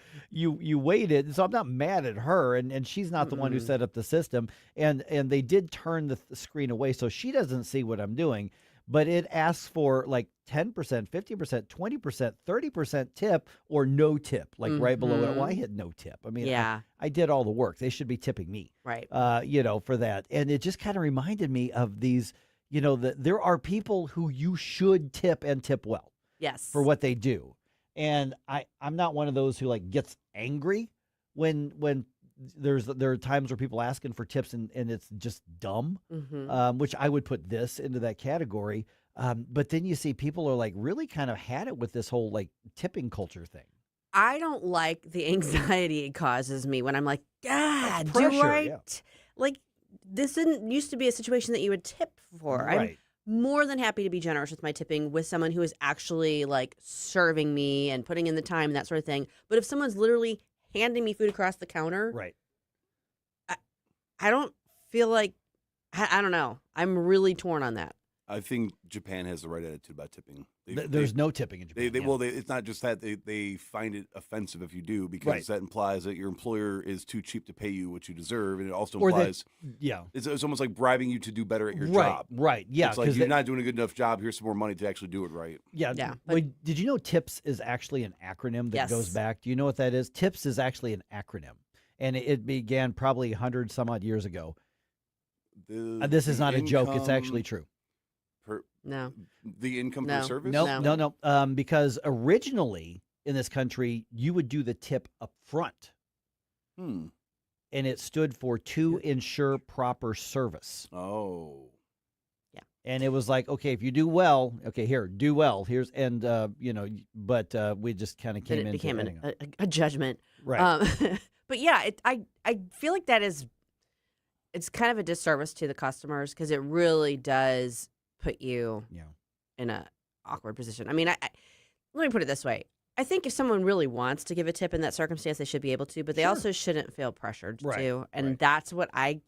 waited. So I'm not mad at her, and she's not the one who set up the system. And they did turn the screen away, so she doesn't see what I'm doing. But it asks for like 10%, 50%, 20%, 30% tip or no tip, like right below it. Well, I hit no tip. I mean, I did all the work. They should be tipping me, right? For that. And it just kind of reminded me of these, that there are people who you should tip and tip well. Yes. For what they do. And I'm not one of those who like gets angry when there are times where people asking for tips and it's just dumb, which I would put this into that category. But then you see people are like really kind of had it with this whole like tipping culture thing. I don't like the anxiety it causes me when I'm like, God, pressure, do right. Yeah. Like this didn't used to be a situation that you would tip for. Right. I'm more than happy to be generous with my tipping with someone who is actually like serving me and putting in the time and that sort of thing. But if someone's literally handing me food across the counter, right? I don't feel like I don't know. I'm really torn on that. I think Japan has the right attitude about tipping. There's no tipping in Japan. Well, it's not just that. They find it offensive if you do, because that implies that your employer is too cheap to pay you what you deserve. And it also implies, it's almost like bribing you to do better at your job. Right, yeah. It's like you're not doing a good enough job. Here's some more money to actually do it right. Yeah. Wait, did you know TIPS is actually an acronym that goes back? Do you know what that is? TIPS is actually an acronym. And it began probably 100 some odd years ago. This is not a joke. It's actually true. No. The income per service? No. Because originally in this country, you would do the tip up front. And it stood for to ensure proper service. Oh. Yeah. And it was like, okay, if you do well, okay, here, do well. Here's, and, but we just kind of came into it. It became a judgment. Right. But yeah, I feel like it's kind of a disservice to the customers because it really does put you in a awkward position. I mean, let me put it this way. I think if someone really wants to give a tip in that circumstance, they should be able to, but they also shouldn't feel pressured to. And that's what I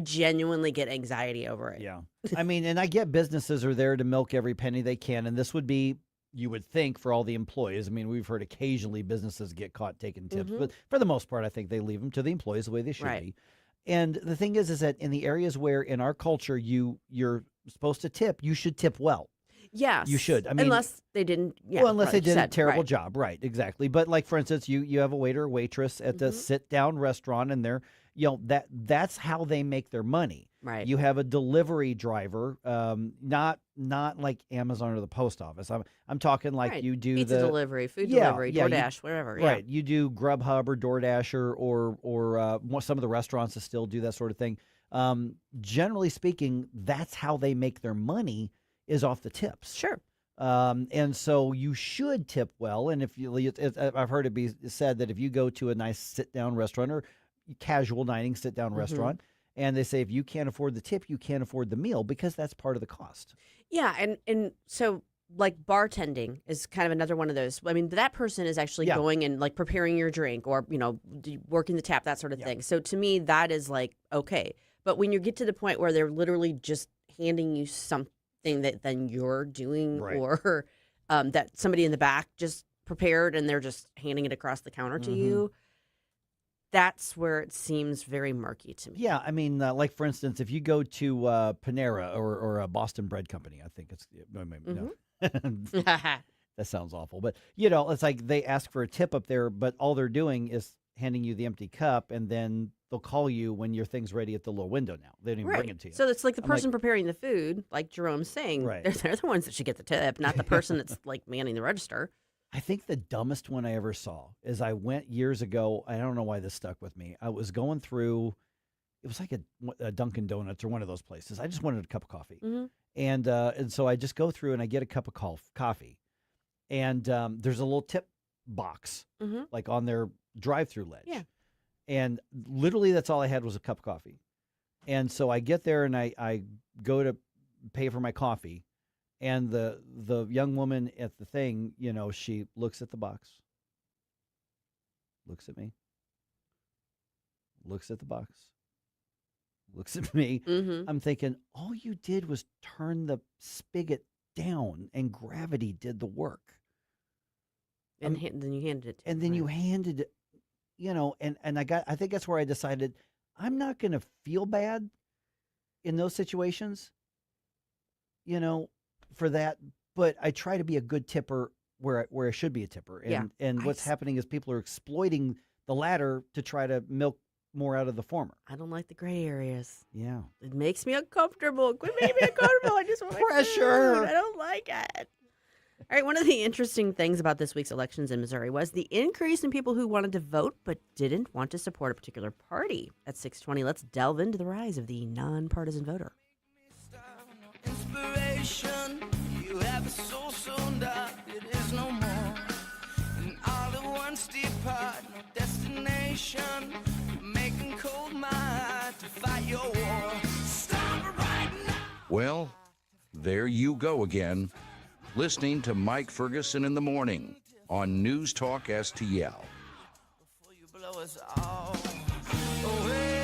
genuinely get anxiety over it. Yeah. I mean, and I get businesses are there to milk every penny they can. And this would be, you would think, for all the employees. I mean, we've heard occasionally businesses get caught taking tips, but for the most part, I think they leave them to the employees the way they should be. And the thing is that in the areas where in our culture you're supposed to tip, you should tip well. Yes. You should. I mean, unless they didn't. Yeah, well, unless they did a terrible right. job. Right. Exactly. But like, for instance, you have a waiter or waitress at the sit down restaurant and they're, that's how they make their money. Right. You have a delivery driver, not like Amazon or the post office. I'm talking like you do pizza delivery, food delivery, DoorDash, whatever. Yeah. Right. You do Grubhub or DoorDash or some of the restaurants that still do that sort of thing. Generally speaking, that's how they make their money is off the tips. Sure. And so you should tip well. And if I've heard it be said that if you go to a nice sit-down restaurant or casual dining sit-down restaurant, and they say if you can't afford the tip, you can't afford the meal because that's part of the cost. Yeah, and so like bartending is kind of another one of those. I mean, that person is actually going and like preparing your drink or working the tap, that sort of thing. So to me, that is like okay. But when you get to the point where they're literally just handing you something that then you're doing or that somebody in the back just prepared and they're just handing it across the counter to you, that's where it seems very murky to me. Yeah, I mean, like for instance, if you go to Panera or a Boston Bread Company, I think it's no. That sounds awful, but it's like they ask for a tip up there, but all they're doing is handing you the empty cup, and then they'll call you when your thing's ready at the little window. Now they don't even bring it to you. So it's like the person preparing the food, like Jerome's saying, they're the ones that should get the tip, not the person that's like manning the register. I think the dumbest one I ever saw is I went years ago. I don't know why this stuck with me. I was going through, it was like a Dunkin' Donuts or one of those places. I just wanted a cup of coffee. And so I just go through and I get a cup of coffee. And there's a little tip box like on their drive-through ledge. Yeah. And literally that's all I had was a cup of coffee. And so I get there and I go to pay for my coffee. And the young woman at the thing, she looks at the box, looks at me, looks at the box, looks at me. I'm thinking, all you did was turn the spigot down and gravity did the work. And then you handed it to And then you handed it, and I think that's where I decided I'm not going to feel bad in those situations, for that, but I try to be a good tipper where I should be a tipper. And what's happening is people are exploiting the latter to try to milk more out of the former. I don't like the gray areas. Yeah. It makes me uncomfortable. Quit making me uncomfortable. I just want pressure. I don't like it. All right, one of the interesting things about this week's elections in Missouri was the increase in people who wanted to vote but didn't want to support a particular party. At 6:20, let's delve into the rise of the nonpartisan voter. Inspiration, you have a soul so dark, it is no more. And all at once depart, no destination, making cold my heart to fight your war. Stop right now. Well, there you go again, listening to Mike Ferguson in the morning on News Talk STL. Before you blow us all away.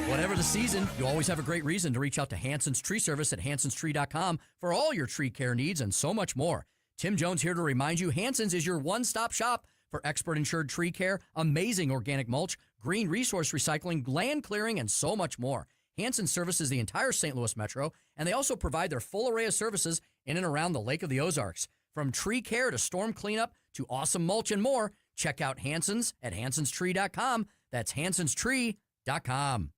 Whatever the season, you always have a great reason to reach out to Hanson's Tree Service at hansonstree.com for all your tree care needs and so much more. Tim Jones here to remind you, Hanson's is your one-stop shop for expert insured tree care, amazing organic mulch, green resource recycling, land clearing, and so much more. Hanson services the entire St. Louis metro, and they also provide their full array of services in and around the Lake of the Ozarks. From tree care to storm cleanup to awesome mulch and more, check out Hanson's at hansonstree.com. That's hansonstree.com.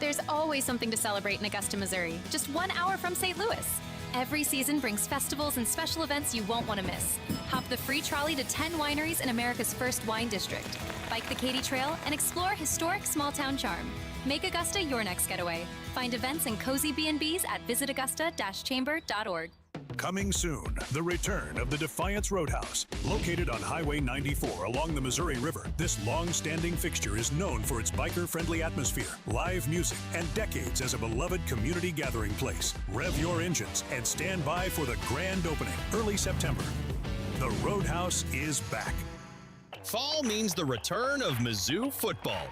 There's always something to celebrate in Augusta, Missouri, just 1 hour from St. Louis. Every season brings festivals and special events you won't want to miss. Hop the free trolley to 10 wineries in America's first wine district. Bike the Katy Trail and explore historic small-town charm. Make Augusta your next getaway. Find events and cozy B&Bs at visitaugusta-chamber.org. Coming soon, the return of the Defiance Roadhouse. Located on Highway 94 along the Missouri River, this long-standing fixture is known for its biker-friendly atmosphere, live music, and decades as a beloved community gathering place. Rev your engines and stand by for the grand opening, early September. The Roadhouse is back. Fall means the return of Mizzou football.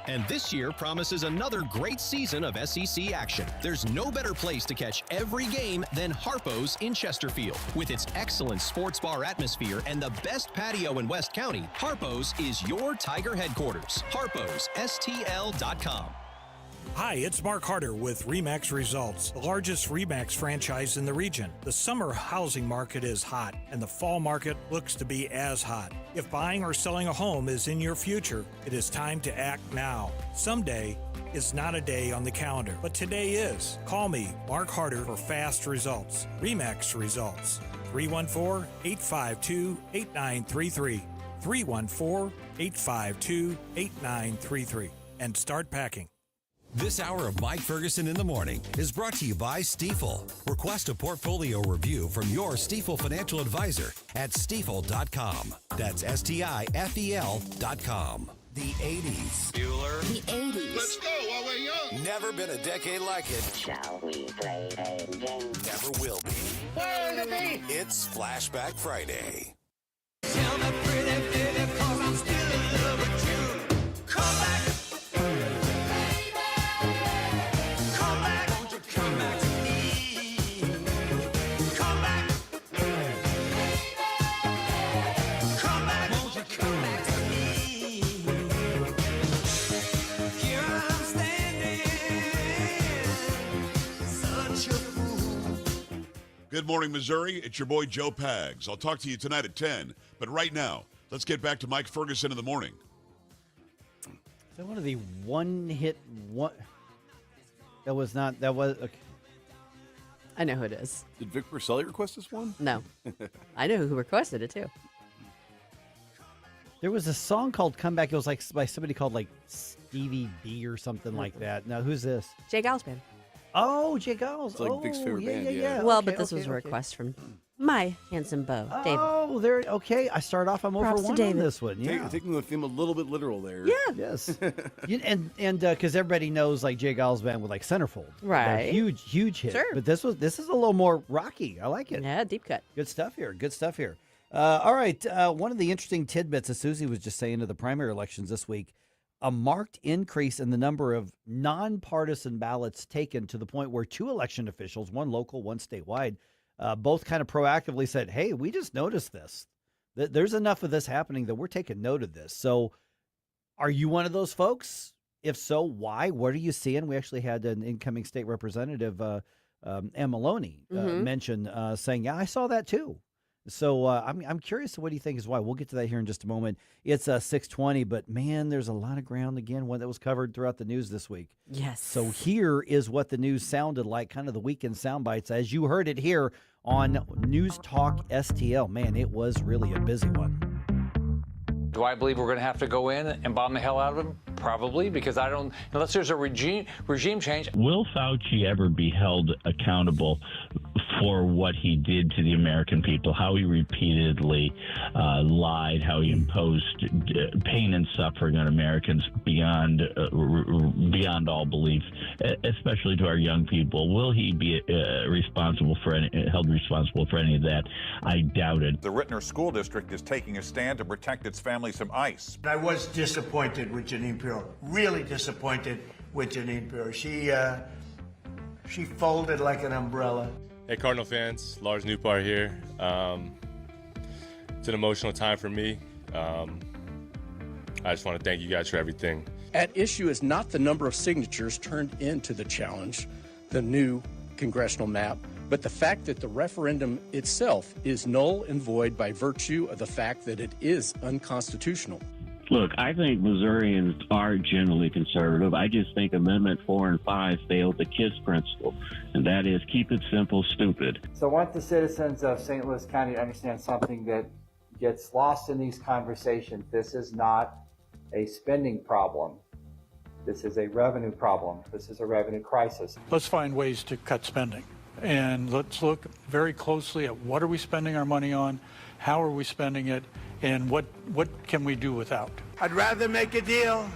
And this year promises another great season of SEC action. There's no better place to catch every game than Harpo's in Chesterfield. With its excellent sports bar atmosphere and the best patio in West County, Harpo's is your Tiger headquarters. Harpo'sSTL.com. Hi, it's Mark Harder with RE/MAX Results, the largest RE/MAX franchise in the region. The summer housing market is hot, and the fall market looks to be as hot. If buying or selling a home is in your future, it is time to act now. Someday is not a day on the calendar, but today is. Call me, Mark Harder, for fast results. RE/MAX Results, 314-852-8933, 314-852-8933, and start packing. This hour of Mike Ferguson in the Morning is brought to you by Stifel. Request a portfolio review from your Stifel financial advisor at stifel.com. That's STIFEL.com. The 80s. Bueller. The 80s. Let's go while we're young. Never been a decade like it. Shall we play a game? Never will be. Where to be? It's Flashback Friday. Tell me pretty baby, 'cause I'm still in love with you. Come back. Good morning, Missouri. It's your boy, Joe Pags. I'll talk to you tonight at 10. But right now, let's get back to Mike Ferguson in the morning. Is that one of the one-hit... That was... Okay. I know who it is. Did Vic Verselli request this one? No. I know who requested it, too. There was a song called Comeback. It was like by somebody called like Stevie B or something like that. Now, who's this? Jay Gall's band. Oh, Jay Gall's. It's like Vic's favorite band, yeah. Well, but this was a request from my handsome beau, David. Oh, there. Okay, I start off. I'm Props over to one David. on this one. Yeah, Taking the theme a little bit literal there. Yeah. Yes. And because everybody knows like Jay Gall's band with like Centerfold, Right. They're huge hit. Sure. But this is a little more rocky. I like it. Yeah, deep cut. Good stuff here. All right. One of the interesting tidbits, as Susie was just saying, of the primary elections this week, a marked increase in the number of nonpartisan ballots taken to the point where two election officials, one local, one statewide, both kind of proactively said, hey, we just noticed this. There's enough of this happening that we're taking note of this. So are you one of those folks? If so, why? What are you seeing? We actually had an incoming state representative, Em Maloney, mention saying, yeah, I saw that too. So I'm curious what do you think is why. We'll get to that here in just a moment. It's 6:20, but man, there's a lot of ground again, one that was covered throughout the news this week. Yes. So here is what the news sounded like, kind of the weekend sound bites, as you heard it here on News Talk STL. Man, it was really a busy one. Do I believe we're going to have to go in and bomb the hell out of him? Probably, because I don't, unless there's a regime change. Will Fauci ever be held accountable for what he did to the American people, how he repeatedly lied, how he imposed pain and suffering on Americans beyond all belief, especially to our young people? Will he be held responsible for any of that? I doubt it. The Rittner School District is taking a stand to protect its families from ICE. I was disappointed with Janine Pirro, really disappointed with Janine Pirro. She folded like an umbrella. Hey, Cardinal fans, Lars Newpart here. It's an emotional time for me. I just want to thank you guys for everything. At issue is not the number of signatures turned into the challenge, the new congressional map, but the fact that the referendum itself is null and void by virtue of the fact that it is unconstitutional. Look, I think Missourians are generally conservative. I just think Amendment 4 and 5 failed the KISS principle, and that is keep it simple, stupid. So I want the citizens of St. Louis County to understand something that gets lost in these conversations. This is not a spending problem. This is a revenue problem. This is a revenue crisis. Let's find ways to cut spending. and let's look very closely at what are we spending our money on, how are we spending it, and what can we do without. I'd rather make a deal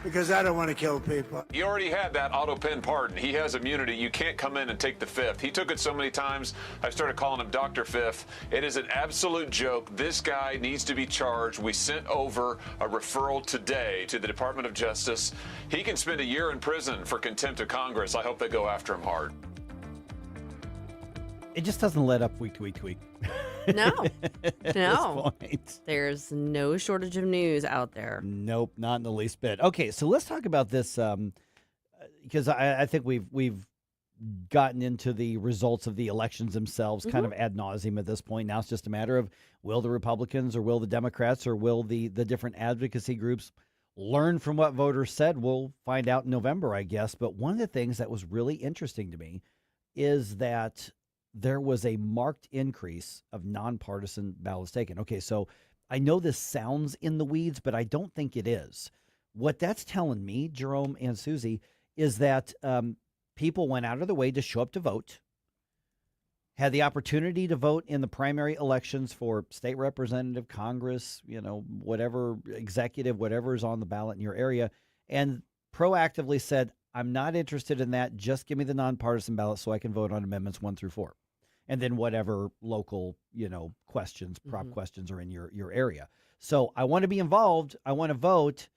because I don't want to kill people. He already had that auto pen pardon. He has immunity. You can't come in and take the fifth. He took it so many times, I started calling him Dr. Fifth. It is an absolute joke. This guy needs to be charged. We sent over a referral today to the Department of Justice. He can spend a year in prison for contempt of Congress. I hope they go after him hard. It just doesn't let up week to week to week. No. At No. this point. There's no shortage of news out there. Nope, not in the least bit. Okay, so let's talk about this because I think we've gotten into the results of the elections themselves kind of ad nauseum at this point. Now it's just a matter of will the Republicans or will the Democrats or will the different advocacy groups learn from what voters said? We'll find out in November, I guess. But one of the things that was really interesting to me is that there was a marked increase of nonpartisan ballots taken. Okay, so I know this sounds in the weeds, but I don't think it is. What that's telling me, Jerome and Susie, is that people went out of their way to show up to vote, had the opportunity to vote in the primary elections for state representative, Congress, whatever, executive, whatever is on the ballot in your area, and proactively said, I'm not interested in that. Just give me the nonpartisan ballot so I can vote on amendments 1 through 4. And then whatever local, questions, prop questions are in your area. So I want to be involved. I want to vote,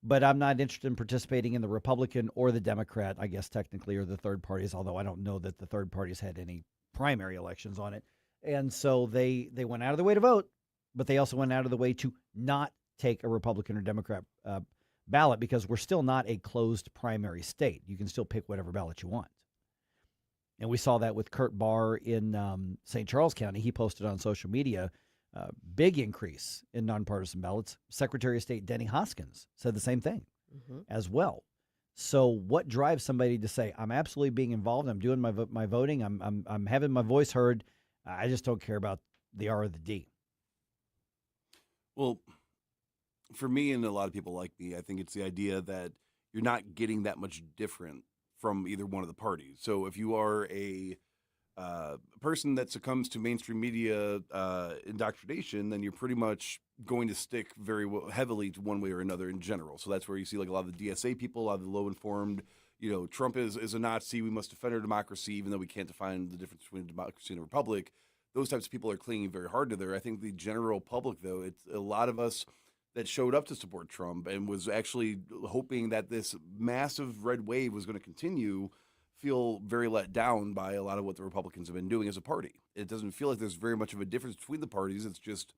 but I'm not interested in participating in the Republican or the Democrat, I guess technically, or the third parties, although I don't know that the third parties had any primary elections on it. And so they went out of their way to vote, but they also went out of the way to not take a Republican or Democrat ballot because we're still not a closed primary state. You can still pick whatever ballot you want. And we saw that with Kurt Bahr in St. Charles County. He posted on social media, big increase in nonpartisan ballots. Secretary of State Denny Hoskins said the same thing as well. So what drives somebody to say, I'm absolutely being involved, I'm doing my voting, I'm having my voice heard, I just don't care about the R or the D? Well, for me and a lot of people like me, I think it's the idea that you're not getting that much different from either one of the parties. So if you are a person that succumbs to mainstream media indoctrination, then you're pretty much going to stick very heavily to one way or another in general. So that's where you see like a lot of the DSA people, a lot of the low-informed, Trump is a Nazi, we must defend our democracy, even though we can't define the difference between a democracy and a republic. Those types of people are clinging very hard to there. I think the general public, though, it's a lot of us that showed up to support Trump and was actually hoping that this massive red wave was going to continue, feel very let down by a lot of what the Republicans have been doing as a party. It doesn't feel like there's very much of a difference between the parties. It's just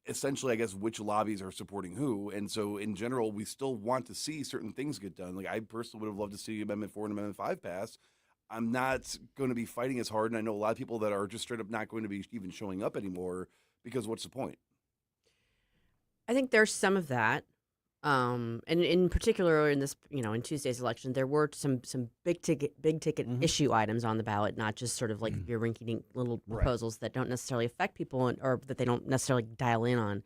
essentially, I guess, which lobbies are supporting who. And so in general, we still want to see certain things get done. Like I personally would have loved to see Amendment 4 and Amendment 5 pass. I'm not going to be fighting as hard. And I know a lot of people that are just straight up not going to be even showing up anymore because what's the point? I think there's some of that. And in particular in this, in Tuesday's election, there were some big ticket issue items on the ballot, not just sort of like your rinky-dink little proposals that don't necessarily affect people or that they don't necessarily dial in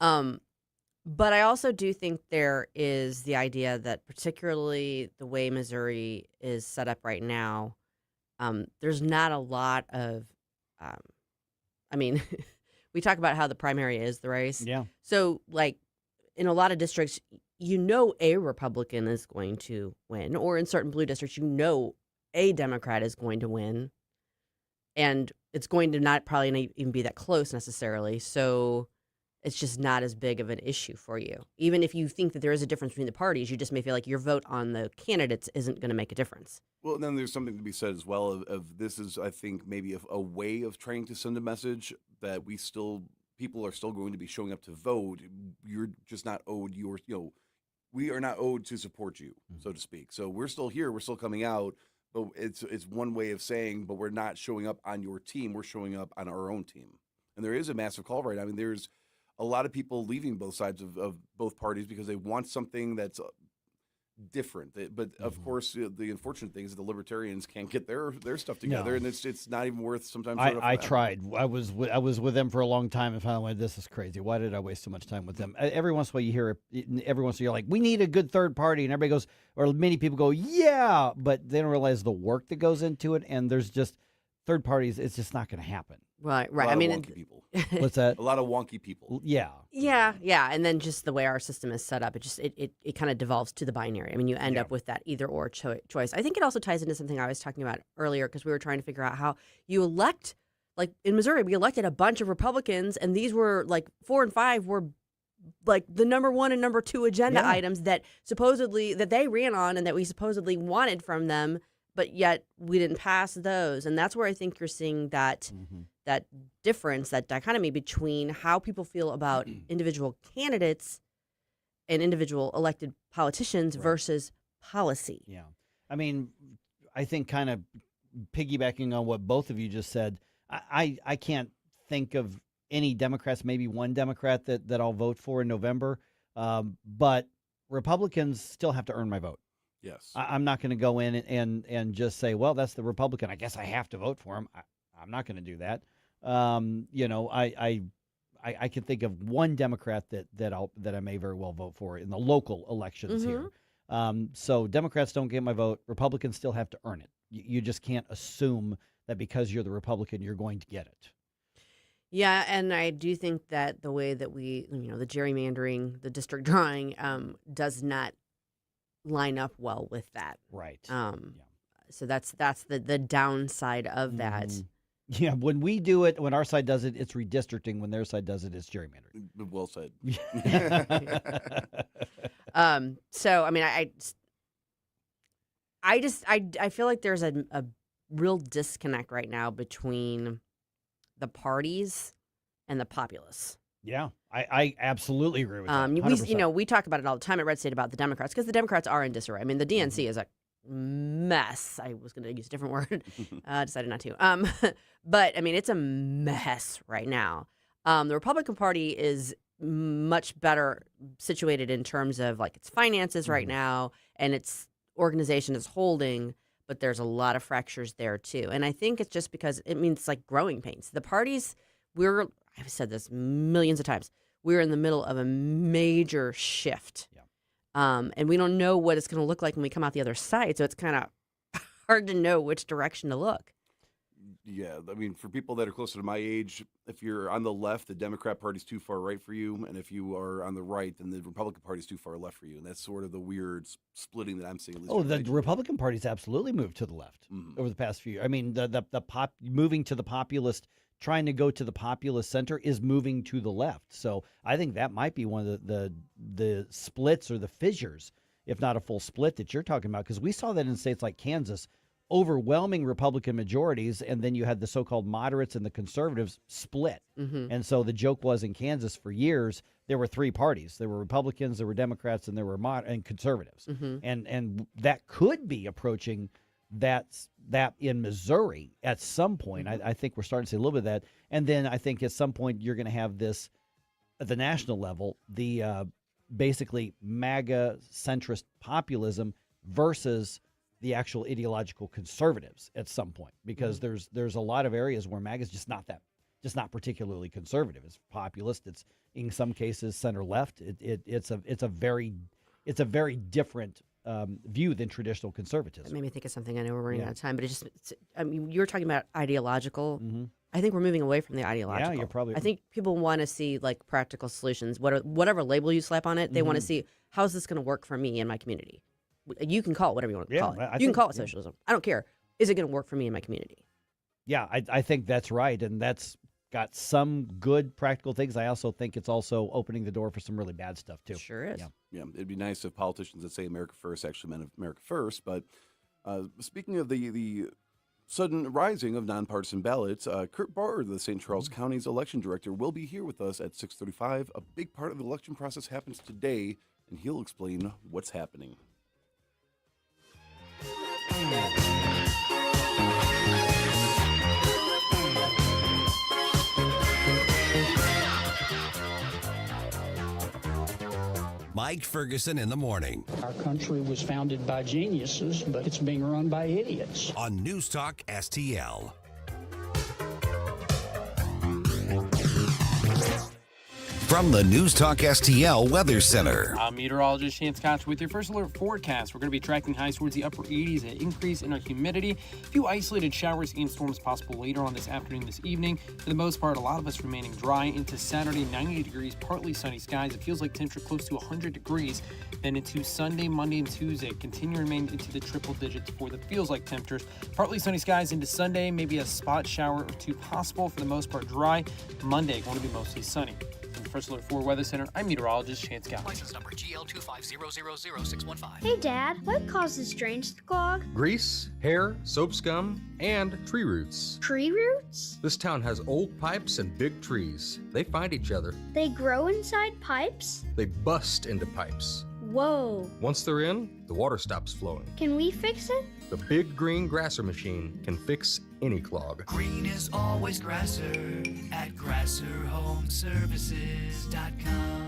on. But I also do think there is the idea that particularly the way Missouri is set up right now, there's not a lot of, we talk about how the primary is the race. Yeah. So like in a lot of districts, a Republican is going to win, or in certain blue districts, a Democrat is going to win, and it's going to not probably even be that close necessarily. So it's just not as big of an issue for you. Even if you think that there is a difference between the parties, you just may feel like your vote on the candidates isn't going to make a difference. Well, then there's something to be said as well of this is, I think, maybe a way of trying to send a message that people are still going to be showing up to vote. You're just not owed we are not owed to support you, so to speak. So we're still here. We're still coming out. But it's one way of saying, but we're not showing up on your team. We're showing up on our own team. And there is a massive call right now. I mean, there's a lot of people leaving both sides of both parties because they want something that's different. But of course, the unfortunate thing is the libertarians can't get their stuff together, and it's not even worth sometimes. I tried. I was with them for a long time, and finally went, "This is crazy. Why did I waste so much time with them?" Every once in a while, you hear every once in a while, you're like, "We need a good third party," and everybody goes, or many people go, "Yeah," but they don't realize the work that goes into it, and there's just third parties. It's just not going to happen. Right. I mean, wonky people. What's that? A lot of wonky people. Yeah. And then just the way our system is set up, it kind of devolves to the binary. I mean, you end up with that either or choice. I think it also ties into something I was talking about earlier, because we were trying to figure out how you elect. Like in Missouri, we elected a bunch of Republicans, and these were like 4 and 5 were like the number 1 and number 2 agenda items that supposedly that they ran on and that we supposedly wanted from them, but yet we didn't pass those. And that's where I think you're seeing that that difference, that dichotomy between how people feel about individual candidates and individual elected politicians versus policy. Yeah. I mean, I think kind of piggybacking on what both of you just said, I can't think of any Democrats, maybe one Democrat that I'll vote for in November, but Republicans still have to earn my vote. Yes. I'm not going to go in and just say, well, that's the Republican, I guess I have to vote for him. I'm not going to do that. I can think of one Democrat that I may very well vote for in the local elections here. So Democrats don't get my vote. Republicans still have to earn it. You just can't assume that because you're the Republican, you're going to get it. Yeah, and I do think that the way that we, the gerrymandering, the district drawing, does not line up well with that. Right. So that's the downside of that. Yeah, when we do it, when our side does it, it's redistricting. When their side does it, it's gerrymandering. Well said. So I mean, I feel like there's a real disconnect right now between the parties and the populace. Yeah, I absolutely agree with that. 100%. We talk about it all the time at Red State about the Democrats, because the Democrats are in disarray. I mean, the DNC is a mess. I was going to use a different word, decided not to. But I mean, it's a mess right now. The Republican Party is much better situated in terms of like its finances right now, and its organization is holding. But there's a lot of fractures there too, and I think it's just because it means like growing pains. The parties, I've said this millions of times, we're in the middle of a major shift. And we don't know what it's going to look like when we come out the other side. So it's kind of hard to know which direction to look. Yeah, I mean, for people that are closer to my age, if you're on the left, the Democrat Party's too far right for you, and if you are on the right, then the Republican Party's too far left for you, and that's sort of the weird splitting that I'm seeing. The Republican Party's absolutely moved to the left over the past few years. I mean, moving to the populist, trying to go to the populist center is moving to the left. So I think that might be one of the splits or the fissures, if not a full split that you're talking about, because we saw that in states like Kansas. Overwhelming Republican majorities, and then you had the so-called moderates and the conservatives split. And so the joke was in Kansas for years, there were 3 parties. There were Republicans, there were Democrats, and there were and conservatives. And that could be approaching that in Missouri at some point. I think we're starting to see a little bit of that. And then I think at some point you're going to have this, at the national level, the basically MAGA centrist populism versus the actual ideological conservatives at some point, because there's a lot of areas where MAGA is just not particularly conservative. It's populist. It's in some cases center left. It's a very different view than traditional conservatism. That made me think of something. I know we're running out of time, but you were talking about ideological. I think we're moving away from the ideological. Yeah, you're probably. I think people want to see like practical solutions. Whatever label you slap on it, they want to see, how's this going to work for me in my community. You can call it whatever you want to call it. You can call it socialism. I don't care. Is it going to work for me in my community? Yeah, I think that's right. And that's got some good practical things. I also think it's also opening the door for some really bad stuff, too. Sure is. Yeah, it'd be nice if politicians that say America First actually meant America First. But speaking of the sudden rising of nonpartisan ballots, Kurt Bahr, the St. Charles County's election director, will be here with us at 6:35. A big part of the election process happens today, and he'll explain what's happening. Mike Ferguson in the morning. Our country was founded by geniuses, but it's being run by idiots. On News Talk STL. From the News Talk STL Weather Center. I'm meteorologist Chance Koch with your first alert forecast. We're going to be tracking highs towards the upper 80s, an increase in our humidity. A few isolated showers and storms possible later on this afternoon, this evening. For the most part, a lot of us remaining dry into Saturday, 90 degrees, partly sunny skies. It feels like temperature close to 100 degrees. Then into Sunday, Monday, and Tuesday, continue to remain into the triple digits for the feels like temperatures. Partly sunny skies into Sunday, maybe a spot shower or two possible. For the most part, dry. Monday, going to be mostly sunny. First Alert 4 Weather Center, I'm meteorologist Chance Koch. License number GL250000615. Hey, Dad, what causes drains to clog? Grease, hair, soap scum, and tree roots. Tree roots? This town has old pipes and big trees. They find each other. They grow inside pipes? They bust into pipes. Whoa. Once they're in, the water stops flowing. Can we fix it? The big green grasser machine can fix any clog. Green is always grasser at grasserhomeservices.com.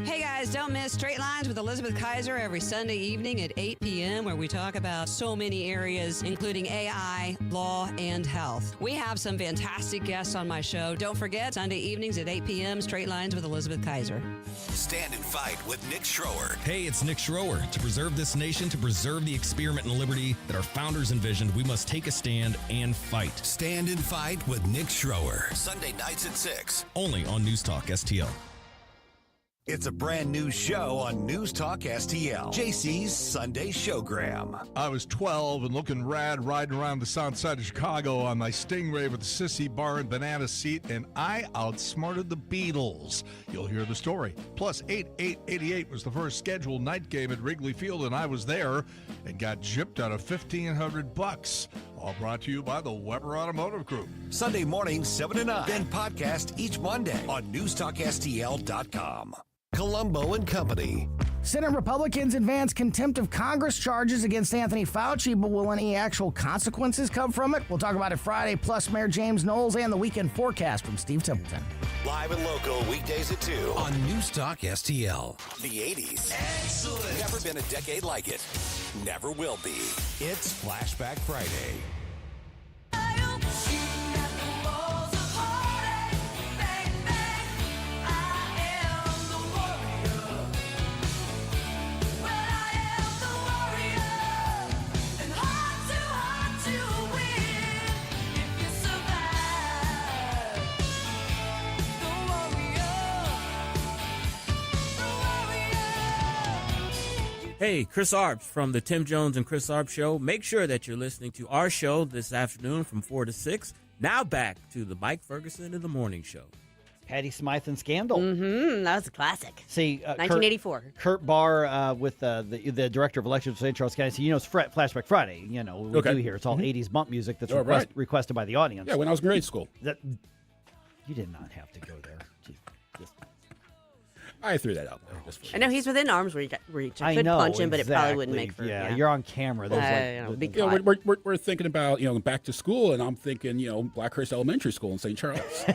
Hey guys, don't miss Straight Lines with Elizabeth Kaiser every Sunday evening at 8 p.m. where we talk about so many areas, including AI, law, and health. We have some fantastic guests on my show. Don't forget, Sunday evenings at 8 p.m., Straight Lines with Elizabeth Kaiser. Stand and fight with Nick Schroer. Hey, it's Nick Schroer. To preserve this nation, to preserve the experiment in liberty that our founders envisioned, we must take a stand and fight. Stand and fight with Nick Schroer. Sunday nights at 6. Only on News Talk STL. It's a brand new show on News Talk STL. JC's Sunday Showgram. I was 12 and looking rad riding around the south side of Chicago on my Stingray with the Sissy Bar and banana seat, and I outsmarted the Beatles. You'll hear the story. Plus, 8/8/88 was the first scheduled night game at Wrigley Field, and I was there and got gypped out of $1,500. All brought to you by the Weber Automotive Group. Sunday morning, 7 to 9. Then podcast each Monday on NewsTalkSTL.com. Colombo and Company. Senate Republicans advance contempt of Congress charges against Anthony Fauci, but will any actual consequences come from it? We'll talk about it Friday, plus Mayor James Knowles and the weekend forecast from Steve Templeton. Live and local, weekdays at 2 on News Talk STL. The 80s. Excellent. Never been a decade like it. Never will be. It's Flashback Friday. Hey, Chris Arps from the Tim Jones and Chris Arps Show. Make sure that you're listening to our show this afternoon from 4 to 6. Now back to the Mike Ferguson in the Morning Show. Patty Smyth and Scandal. Mm-hmm. That was a classic. See, 1984. Kurt Bahr with the director of elections of St. Charles County. So, it's Flashback Friday. We do here. It's all 80s bump music that's requested by the audience. Yeah, when I was in grade school. You did not have to go there. I threw that out there. I know he's within arm's reach. I could punch him, but it probably wouldn't make for. Yeah, you're on camera. We're thinking about back to school, and I'm thinking Blackhurst Elementary School in St. Charles.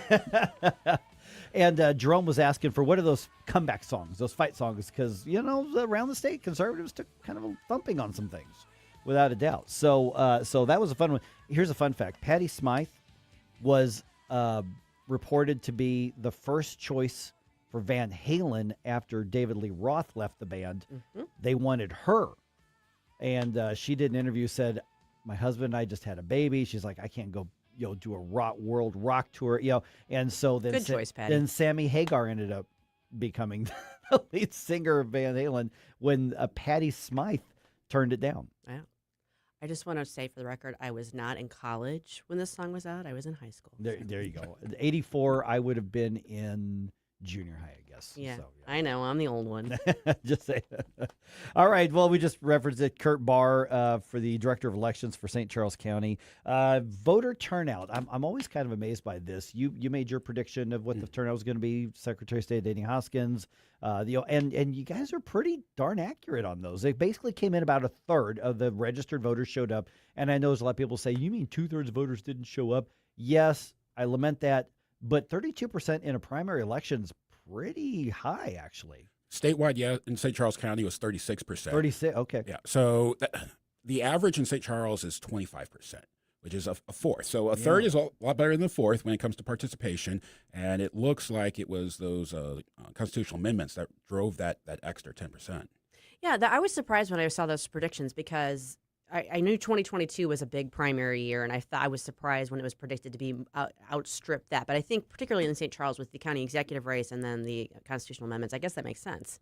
And Jerome was asking for what are those comeback songs, those fight songs, because around the state, conservatives took kind of a thumping on some things, without a doubt. So that was a fun one. Here's a fun fact: Patty Smyth was reported to be the first choice for Van Halen after David Lee Roth left the band. Mm-hmm. They wanted her. And she did an interview, said, my husband and I just had a baby. She's like, I can't go, do a world rock tour, And so then, good choice, Patty. Then Sammy Hagar ended up becoming the lead singer of Van Halen when Patty Smyth turned it down. Yeah. I just want to say for the record, I was not in college when this song was out. I was in high school. There you go. 84, I would have been in junior high, I guess. Yeah, so, I know. I'm the old one. Just say All right. Well, we just referenced it. Kurt Bahr for the director of elections for St. Charles County. Voter turnout. I'm always kind of amazed by this. You made your prediction of what the turnout was going to be. Secretary of State Danny Hoskins. And you guys are pretty darn accurate on those. They basically came in about a third of the registered voters showed up. And I know there's a lot of people say, you mean 2/3 of voters didn't show up? Yes, I lament that. But 32% in a primary election is pretty high, actually. statewide, yeah, in St. Charles County was 36%. 36, okay. Yeah. So the average in St. Charles is 25%, which is a fourth. So a third is a lot better than a fourth when it comes to participation. And it looks like it was those constitutional amendments that drove that extra 10%. Yeah, I was surprised when I saw those predictions because I knew 2022 was a big primary year, and I was surprised when it was predicted to be outstrip that. But I think particularly in St. Charles with the county executive race and then the constitutional amendments, I guess that makes sense.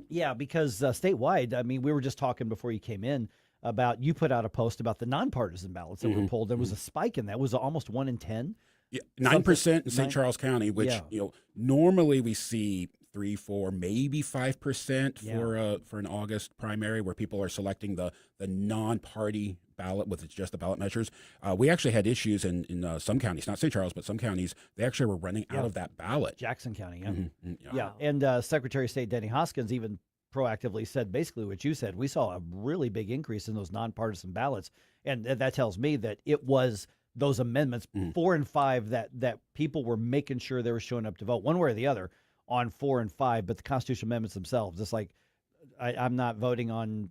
Yeah, because statewide, I mean, we were just talking before you came in about, you put out a post about the nonpartisan ballots that were pulled. There was a spike in that. Was it almost 1 in 10? Yeah, 9% in St. Charles County, which normally we see 3, 4, maybe 5% for an August primary where people are selecting the non-party ballot with just the ballot measures. We actually had issues in some counties, not St. Charles, but some counties. They actually were running out of that ballot. Jackson County, yeah. And Secretary of State Denny Hoskins even proactively said basically what you said. We saw a really big increase in those nonpartisan ballots, and that tells me that it was those amendments 4 and 5 that people were making sure they were showing up to vote one way or the other on 4 and 5. But the constitutional amendments themselves, it's like I'm not voting on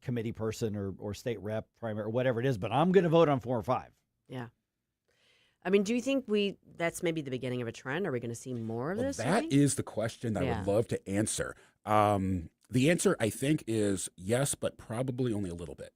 committee person or state rep primary or whatever it is, but I'm going to vote on 4 or 5. Yeah. I mean, do you think that's maybe the beginning of a trend? Are we going to see more of this? That is the question I would love to answer. The answer, I think, is yes, but probably only a little bit.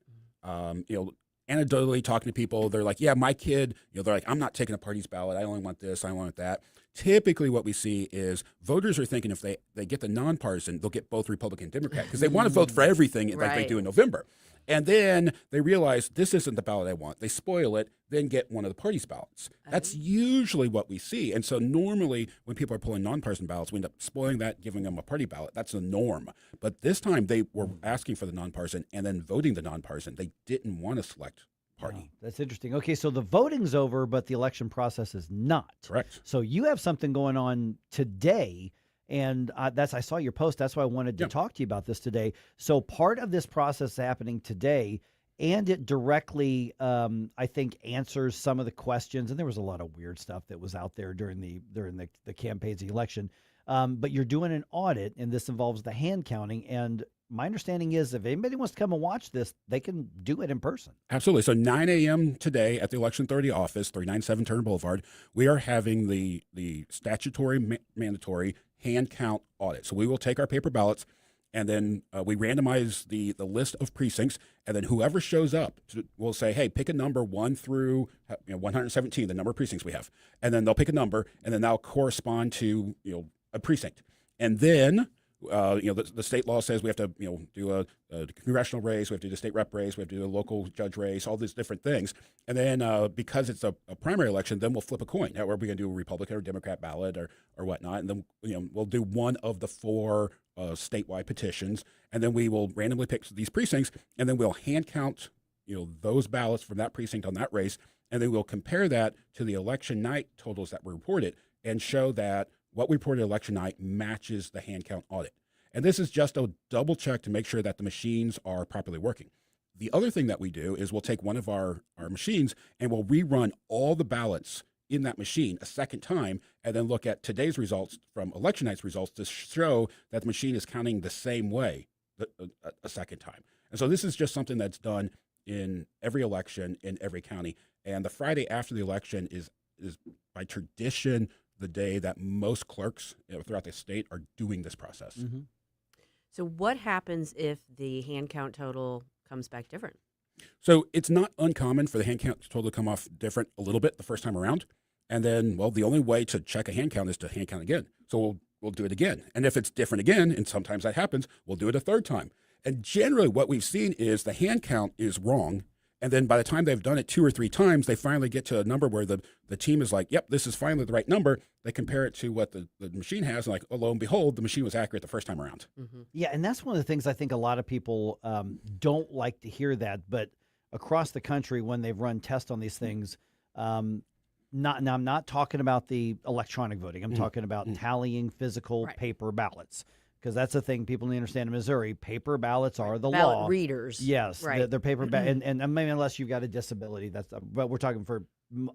Anecdotally talking to people, they're like, yeah, my kid, they're like, I'm not taking a party's ballot. I only want this. I want that. Typically what we see is voters are thinking if they get the nonpartisan, they'll get both Republican and Democrat because they want to vote for everything like they do in November. And then they realize this isn't the ballot I want. They spoil it, then get one of the party's ballots. That's usually what we see. And so normally when people are pulling nonpartisan ballots, we end up spoiling that, giving them a party ballot. That's the norm. But this time they were asking for the nonpartisan and then voting the nonpartisan. They didn't want to select party. Wow, that's interesting. Okay, so the voting's over, but the election process is not. Correct. So you have something going on today. And I saw your post. That's why I wanted to talk to you about this today. So part of this process is happening today, and it directly, I think, answers some of the questions. And there was a lot of weird stuff that was out there during the campaign's election. But you're doing an audit, and this involves the hand counting. And my understanding is if anybody wants to come and watch this, they can do it in person. Absolutely. So 9 a.m. today at the Election Authority office, 397 Turner Boulevard, we are having the statutory mandatory hand count audit. So we will take our paper ballots and then we randomize the list of precincts, and then whoever shows up, we'll say, hey, pick a number 1 through 117, the number of precincts we have. And then they'll pick a number, and then that'll correspond to a precinct. And then the state law says we have to do a congressional race, we have to do a state rep race, we have to do a local judge race, all these different things. And then because it's a primary election, then we'll flip a coin. Now, are we going to do a Republican or Democrat ballot or whatnot? And then we'll do one of the 4 statewide petitions, and then we will randomly pick these precincts, and then we'll hand count those ballots from that precinct on that race, and then we'll compare that to the election night totals that were reported and show that what we reported election night matches the hand count audit. And this is just a double check to make sure that the machines are properly working. The other thing that we do is we'll take one of our machines and we'll rerun all the ballots in that machine a second time, and then look at today's results from election night's results to show that the machine is counting the same way a second time. And so this is just something that's done in every election in every county. And the Friday after the election is by tradition the day that most clerks throughout the state are doing this process. Mm-hmm. So what happens if the hand count total comes back different? So it's not uncommon for the hand count total to come off different a little bit the first time around. And then, the only way to check a hand count is to hand count again. So we'll do it again. And if it's different again, and sometimes that happens, we'll do it a third time. And generally what we've seen is the hand count is wrong. And then by the time they've done it 2 or 3 times, they finally get to a number where the team is like, yep, this is finally the right number. They compare it to what the machine has, and lo and behold, the machine was accurate the first time around. Mm-hmm. Yeah, and that's one of the things I think a lot of people don't like to hear that. But across the country, when they've run tests on these things, I'm not talking about the electronic voting. I'm talking about tallying physical paper ballots. Because that's the thing people need to understand in Missouri. Paper ballots are the ballot law. Readers. Yes, right. they're paper ballots. And maybe unless you've got a disability, but we're talking for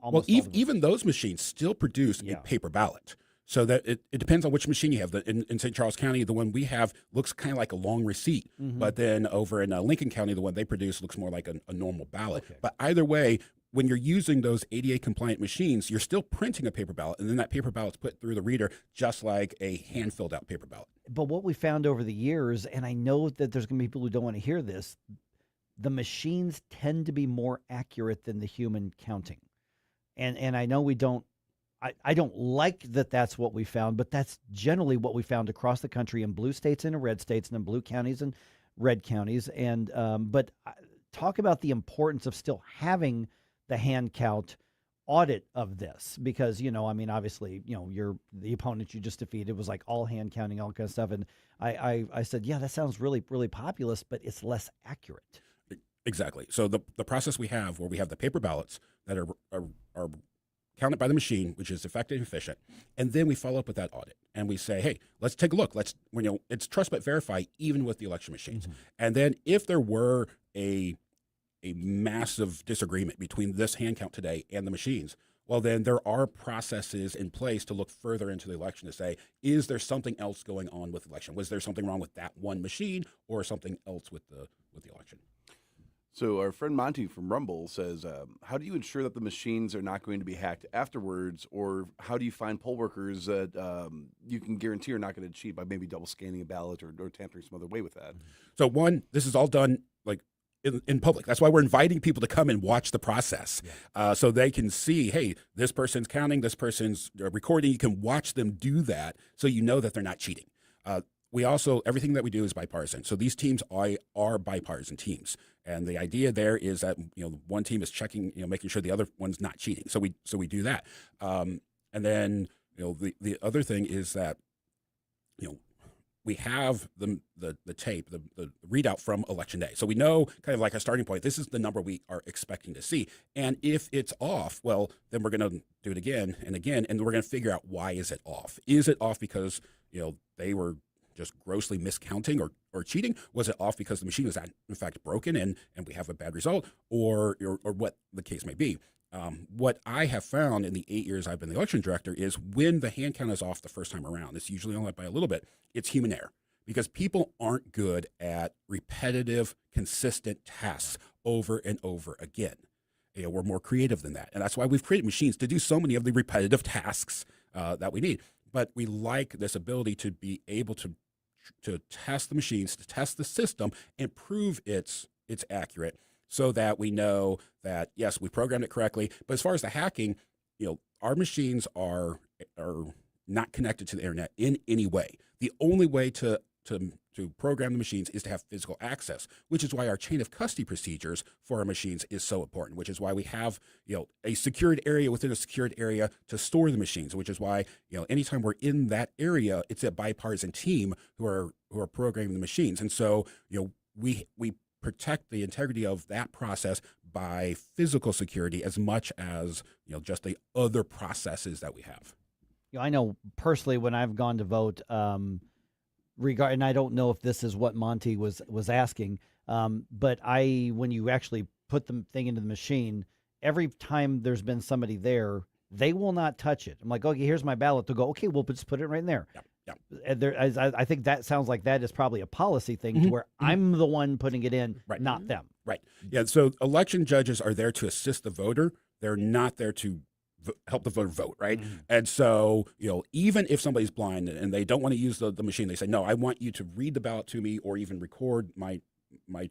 almost even those machines still produce a paper ballot. So that it depends on which machine you have. In St. Charles County, the one we have looks kind of like a long receipt, but then over in Lincoln County, the one they produce looks more like a normal ballot. Okay. But either way, when you're using those ADA compliant machines, you're still printing a paper ballot, and then that paper ballot's put through the reader just like a hand filled out paper ballot. But what we found over the years, and I know that there's going to be people who don't want to hear this, the machines tend to be more accurate than the human counting. And I know we don't, I don't like that that's what we found, but that's generally what we found across the country in blue states and in red states and in blue counties and red counties. And but talk about the importance of still having the hand count audit of this, because, I mean, obviously, the opponent you just defeated was like all hand counting, all kind of stuff. And I said, yeah, that sounds really, really populist, but it's less accurate. Exactly. So the process we have where we have the paper ballots that are counted by the machine, which is effective and efficient, and then we follow up with that audit and we say, hey, let's take a look. It's trust but verify even with the election machines. And then if there were a massive disagreement between this hand count today and the machines, well, then there are processes in place to look further into the election to say, is there something else going on with the election? Was there something wrong with that one machine or something else with the election? So our friend Monty from Rumble says, how do you ensure that the machines are not going to be hacked afterwards, or how do you find poll workers that you can guarantee are not going to cheat by maybe double scanning a ballot or tampering some other way with that? So one, this is all done like in public. That's why we're inviting people to come and watch the process, so they can see, hey, this person's counting, this person's recording. You can watch them do that, so you know that they're not cheating. We also, everything that we do is bipartisan. So these teams are bipartisan teams. And the idea there is that, one team is checking, making sure the other one's not cheating. So we do that. And then, the other thing is that, we have the tape, the readout from Election Day. So we know kind of like a starting point, this is the number we are expecting to see. And if it's off, well, then we're going to do it again, and we're going to figure out why is it off. Is it off because, they were just grossly miscounting or cheating? Was it off because the machine was in fact broken and we have a bad result, or what the case may be? What I have found in the 8 years I've been the election director is when the hand count is off the first time around, it's usually only by a little bit, it's human error, because people aren't good at repetitive, consistent tasks over and over again. We're more creative than that. And that's why we've created machines to do so many of the repetitive tasks that we need. But we like this ability to be able to test the machines, to test the system, and prove it's accurate, so that we know that, yes, we programmed it correctly. But as far as the hacking, our machines are not connected to the internet in any way. The only way to program the machines is to have physical access, which is why our chain of custody procedures for our machines is so important, which is why we have, a secured area within a secured area to store the machines, which is why, anytime we're in that area, it's a bipartisan team who are programming the machines. And so, we protect the integrity of that process by physical security as much as, just the other processes that we have. I know personally when I've gone to vote, and I don't know if this is what Monty was asking, but when you actually put the thing into the machine, every time there's been somebody there, they will not touch it. I'm like, okay, here's my ballot. They'll go, okay, we'll just put it right in there. Yeah. I think that sounds like that is probably a policy thing to where I'm the one putting it in, not them. Right. Yeah. So election judges are there to assist the voter. They're not there to help the voter vote, right? And so, even if somebody's blind and they don't want to use the machine, they say, no, I want you to read the ballot to me or even record my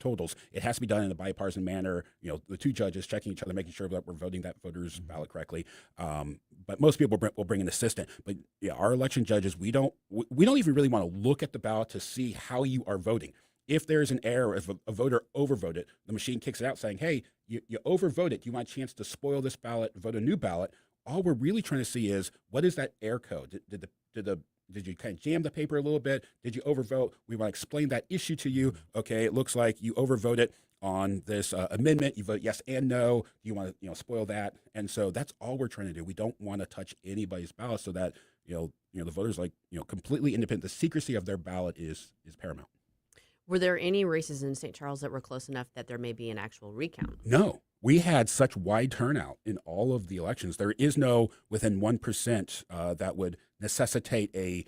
totals. It has to be done in a bipartisan manner. The two judges checking each other, making sure that we're voting that voter's ballot correctly. But most people will bring an assistant. But our election judges, we don't even really want to look at the ballot to see how you are voting. If there's an error, if a voter overvoted, the machine kicks it out saying, hey, you overvoted. You want a chance to spoil this ballot, vote a new ballot. All we're really trying to see is, what is that error code? Did you kind of jam the paper a little bit? Did you overvote? We want to explain that issue to you. Okay, it looks like you overvoted on this amendment. You vote yes and no. You want to spoil that. And so that's all we're trying to do. We don't want to touch anybody's ballot so that the voters completely independent. The secrecy of their ballot is paramount. Were there any races in St. Charles that were close enough that there may be an actual recount? No. we had such wide turnout in all of the elections. There is no within 1% that would necessitate a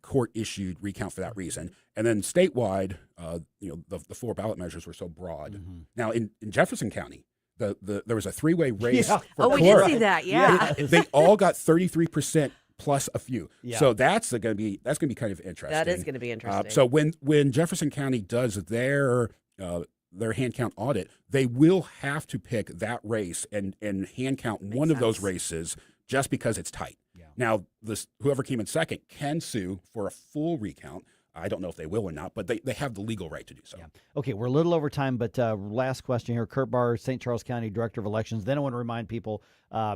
court-issued recount for that reason. And then statewide, the 4 ballot measures were so broad. Now, in Jefferson County, there was a 3-way race for we clerk. did see that, yeah. They all got 33% plus a few. Yeah. So that's going to be kind of interesting. That is going to be interesting. So when Jefferson County does their hand count audit, they will have to pick that race and hand count one of those races just because it's tight. Yeah. Now, whoever came in second can sue for a full recount. I don't know if they will or not, but they have the legal right to do so. Yeah. Okay, we're a little over time, but last question here. Kurt Bahr, St. Charles County Director of Elections. Then I want to remind people,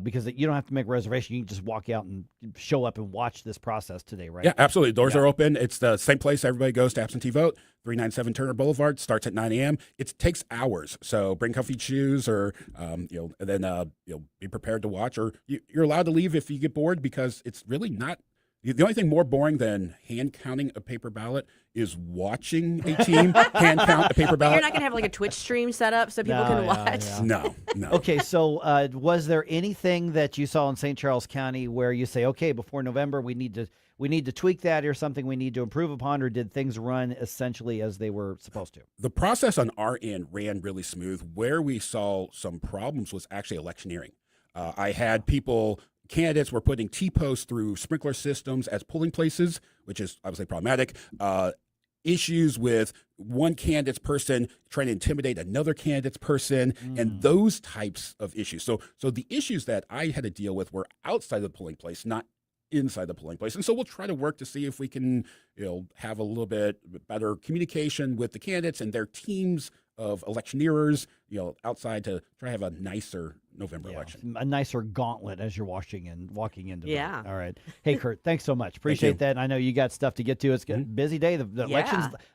because you don't have to make a reservation. You can just walk out and show up and watch this process today, right? Yeah, absolutely. Doors are open. It's the same place everybody goes to absentee vote, 397 Turner Boulevard. Starts at 9 a.m. It takes hours, so bring comfy shoes or, and then be prepared to watch. Or you're allowed to leave if you get bored because it's really not. The only thing more boring than hand counting a paper ballot is watching a team hand count a paper ballot. You're not going to have like a Twitch stream set up so people can watch? No. Okay, so was there anything that you saw in St. Charles County where you say, okay, before November we need to tweak that or something we need to improve upon, or did things run essentially as they were supposed to? The process on our end ran really smooth. Where we saw some problems was actually electioneering. I had candidates were putting T-posts through sprinkler systems as polling places, which is obviously problematic. Issues with one candidate's person trying to intimidate another candidate's person, and those types of issues. So the issues that I had to deal with were outside the polling place, not inside the polling place. And so we'll try to work to see if we can, have a little bit better communication with the candidates and their teams of electioneerers, outside to try to have a nicer November election. A nicer gauntlet as you're walking into Yeah. vote. All right. Hey, Kurt, thanks so much. Appreciate that. And I know you got stuff to get to. It's a busy day. The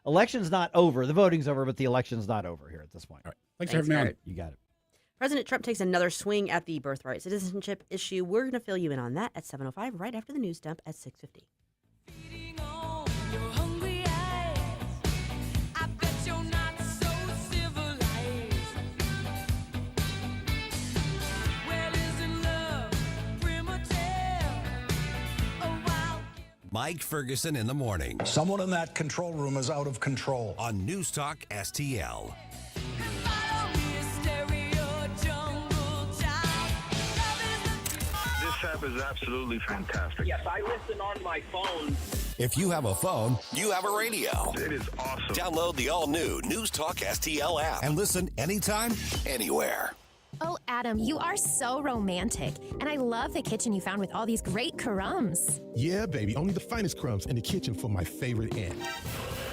election's not over. The voting's over, but the election's not over here at this point. All right. Thanks for having me on. You got it. President Trump takes another swing at the birthright citizenship issue. We're going to fill you in on that at 7:05, right after the news dump at 6:50. Mike Ferguson in the morning. Someone in that control room is out of control. On NewsTalkSTL. This app is absolutely fantastic. Yes, I listen on my phone. If you have a phone, you have a radio. It is awesome. Download the all-new NewsTalkSTL app and listen anytime, anywhere. Oh, Adam, you are so romantic. And I love the kitchen you found with all these great crumbs. Yeah, baby. Only the finest crumbs in the kitchen for my favorite aunt.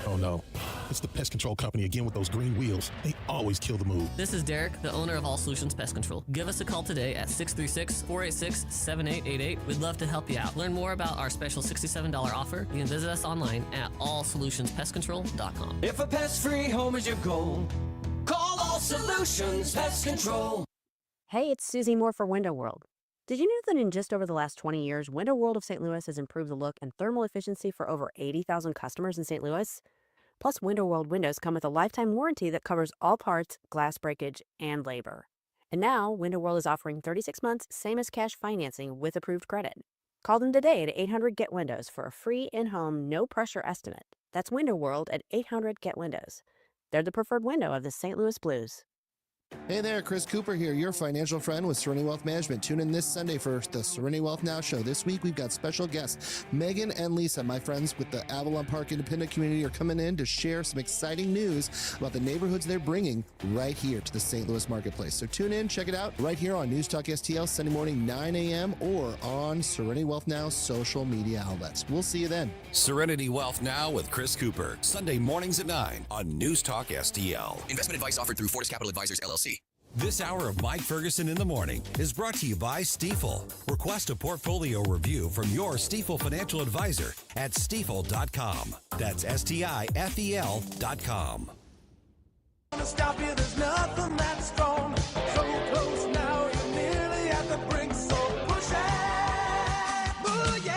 Oh, no. It's the pest control company again with those green wheels. They always kill the mood. This is Derek, the owner of All Solutions Pest Control. Give us a call today at 636-486-7888. We'd love to help you out. Learn more about our special $67 offer. You can visit us online at allsolutionspestcontrol.com. If a pest-free home is your goal, call All Solutions Pest Control. Hey, it's Susie Moore for Window World. Did you know that in just over the last 20 years, Window World of St. Louis has improved the look and thermal efficiency for over 80,000 customers in St. Louis? Plus, Window World windows come with a lifetime warranty that covers all parts, glass breakage, and labor. And now, Window World is offering 36 months, same as cash financing with approved credit. Call them today at 800-GET-WINDOWS for a free in-home, no-pressure estimate. That's Window World at 800-GET-WINDOWS. They're the preferred window of the St. Louis Blues. Hey there, Chris Cooper here, your financial friend with Serenity Wealth Management. Tune in this Sunday for the Serenity Wealth Now show. This week we've got special guests. Megan and Lisa, my friends with the Avalon Park Independent Community, are coming in to share some exciting news about the neighborhoods they're bringing right here to the St. Louis marketplace. So tune in, check it out right here on News Talk STL Sunday morning 9 a.m. or on Serenity Wealth Now social media outlets. We'll see you then. Serenity Wealth Now with Chris Cooper, Sunday mornings at 9 on News Talk STL. Investment advice offered through Fortis Capital Advisors, LLC. This hour of Mike Ferguson in the Morning is brought to you by Stigall. Request a portfolio review from your Stigall financial advisor at Stigall.com. That's STIFEL.com. Stop you, there's nothing that's strong. So close now, you're nearly at the brink. So push it. Ooh, yeah.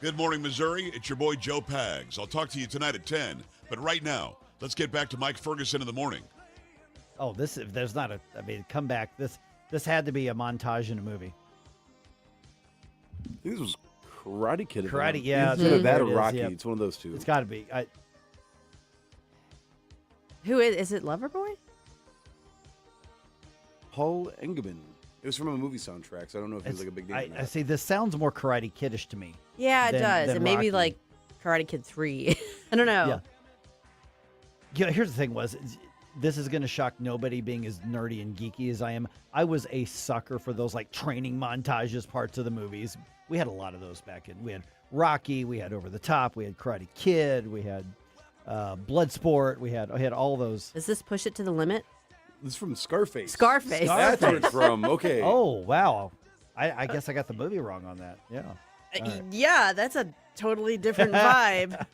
Good morning, Missouri. It's your boy Joe Pags. I'll talk to you tonight at 10. But right now, let's get back to Mike Ferguson in the morning. Oh, there's not comeback. This had to be a montage in a movie. I think this was Karate Kid. Karate, yeah. It's either that or it is, Rocky. yeah. It's one of those two. It's got to be. Who is it? Loverboy? Paul Engelman. It was from a movie soundtrack, so I don't know if he was like a big name. I see. This sounds more Karate Kiddish to me. Yeah, it does. than And maybe Rocky. like Karate Kid 3. I don't know. Yeah. Here's the thing: this is going to shock nobody, being as nerdy and geeky as I am. I was a sucker for those like training montages parts of the movies. We had a lot of those back in. We had Rocky, we had Over the Top, we had Karate Kid, we had Bloodsport, we had all those. Does this push it to the limit? This is from Scarface. Scarface. That's where it's from. Okay. Oh wow, I guess I got the movie wrong on that. Yeah. All right. Yeah, that's a totally different vibe.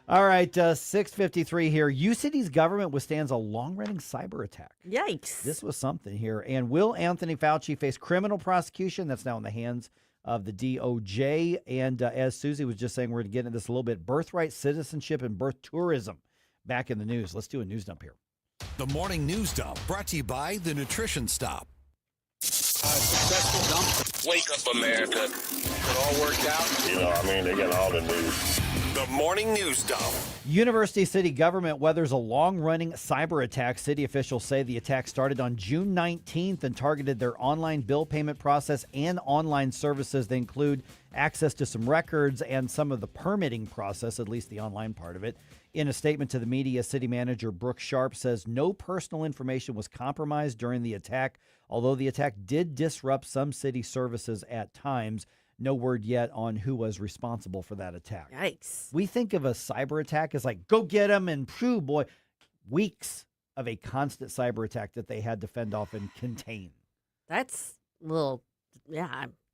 All right, 6:53 here. U-City's government withstands a long-running cyber attack. Yikes. This was something here. And will Anthony Fauci face criminal prosecution? That's now in the hands of the DOJ. And as Susie was just saying, we're going to get into this a little bit. Birthright citizenship and birth tourism back in the news. Let's do a news dump here. The Morning News Dump, brought to you by the Nutrition Stop. Successful dump. Wake up, America. It all worked out. They got all the news. The Morning News Dump. University City government weathers a long-running cyber attack. City officials say the attack started on June 19th and targeted their online bill payment process and online services. They include access to some records and some of the permitting process, at least the online part of it. In a statement to the media, City Manager Brooke Sharp says no personal information was compromised during the attack, although the attack did disrupt some city services at times. No word yet on who was responsible for that attack. Yikes. We think of a cyber attack as like, go get them and phew, boy. Weeks of a constant cyber attack that they had to fend off and contain. That's a little,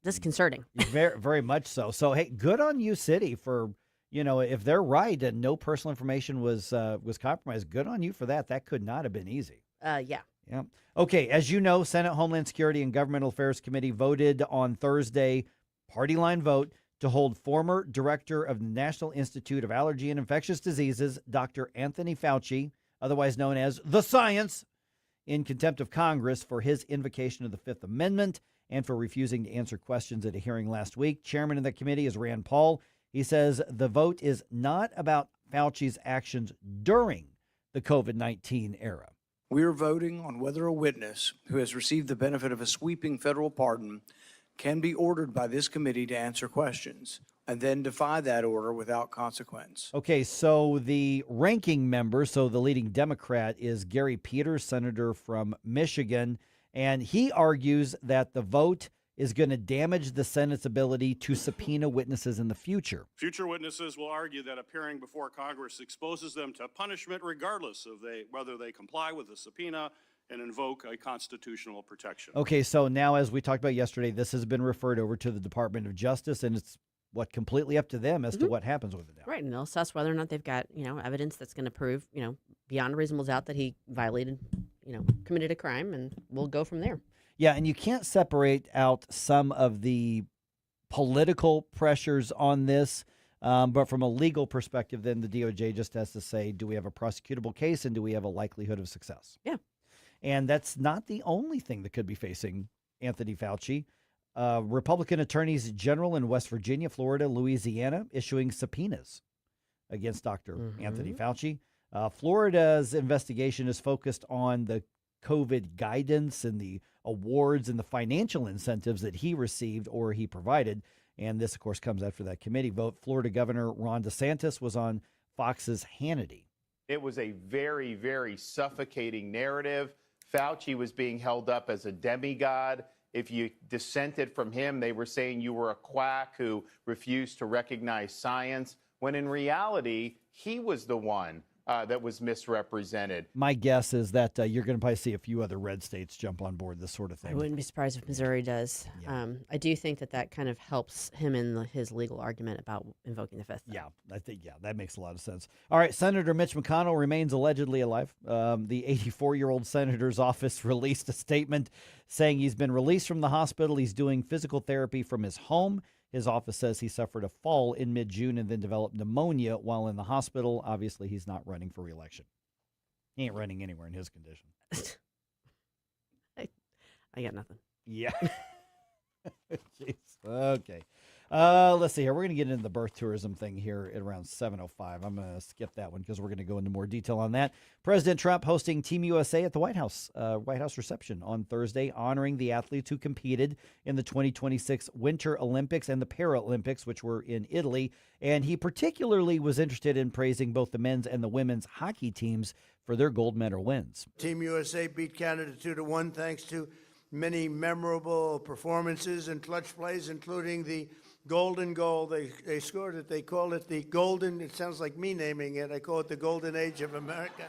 disconcerting. Very, very much so. So, hey, good on you, City, for, if they're right and no personal information was compromised, good on you for that. That could not have been easy. Yeah. Yeah. Okay, as you know, Senate Homeland Security and Governmental Affairs Committee voted on Thursday, party line vote, to hold former director of the National Institute of Allergy and Infectious Diseases, Dr. Anthony Fauci, otherwise known as the Science, in contempt of Congress for his invocation of the Fifth Amendment and for refusing to answer questions at a hearing last week. Chairman of the committee is Rand Paul. He says the vote is not about Fauci's actions during the COVID-19 era. We are voting on whether a witness who has received the benefit of a sweeping federal pardon can be ordered by this committee to answer questions and then defy that order without consequence. Okay, so the ranking member, so the leading Democrat, is Gary Peters, senator from Michigan, and he argues that the vote is going to damage the Senate's ability to subpoena witnesses in the future. Future witnesses will argue that appearing before Congress exposes them to punishment regardless of whether they comply with the subpoena and invoke a constitutional protection. Okay, so now, as we talked about yesterday, this has been referred over to the Department of Justice, and it's completely up to them as to what happens with it now. Right, and they'll assess whether or not they've got, evidence that's going to prove, beyond a reasonable doubt that he violated, committed a crime, and we'll go from there. Yeah, and you can't separate out some of the political pressures on this, but from a legal perspective, then the DOJ just has to say, do we have a prosecutable case and do we have a likelihood of success? Yeah. And that's not the only thing that could be facing Anthony Fauci. Republican attorneys general in West Virginia, Florida, Louisiana, issuing subpoenas against Dr. Anthony Fauci. Florida's investigation is focused on the COVID guidance and the awards and the financial incentives that he received or he provided. And this, of course, comes after that committee vote. Florida Governor Ron DeSantis was on Fox's Hannity. It was a very, very suffocating narrative. Fauci was being held up as a demigod. If you dissented from him, they were saying you were a quack who refused to recognize science, when in reality, he was the one that was misrepresented. My guess is that you're going to probably see a few other red states jump on board this sort of thing. I wouldn't be surprised if Missouri does. Yeah. I do think that kind of helps him in his legal argument about invoking the Fifth. Yeah, I think, that makes a lot of sense. All right, Senator Mitch McConnell remains allegedly alive. The 84-year-old senator's office released a statement saying he's been released from the hospital. He's doing physical therapy from his home. His office says he suffered a fall in mid-June and then developed pneumonia while in the hospital. Obviously, he's not running for re-election. He ain't running anywhere in his condition. I got nothing. Yeah. Jeez. Okay. Let's see here. We're going to get into the birth tourism thing here at around 7:05. I'm going to skip that one because we're going to go into more detail on that. President Trump hosting Team USA at the White House reception on Thursday, honoring the athletes who competed in the 2026 Winter Olympics and the Paralympics, which were in Italy. And he particularly was interested in praising both the men's and the women's hockey teams for their gold medal wins. Team USA beat Canada 2-1 thanks to many memorable performances and clutch plays, including the golden goal they scored it. They called it the golden, it sounds like me naming it. I call it the golden age of America.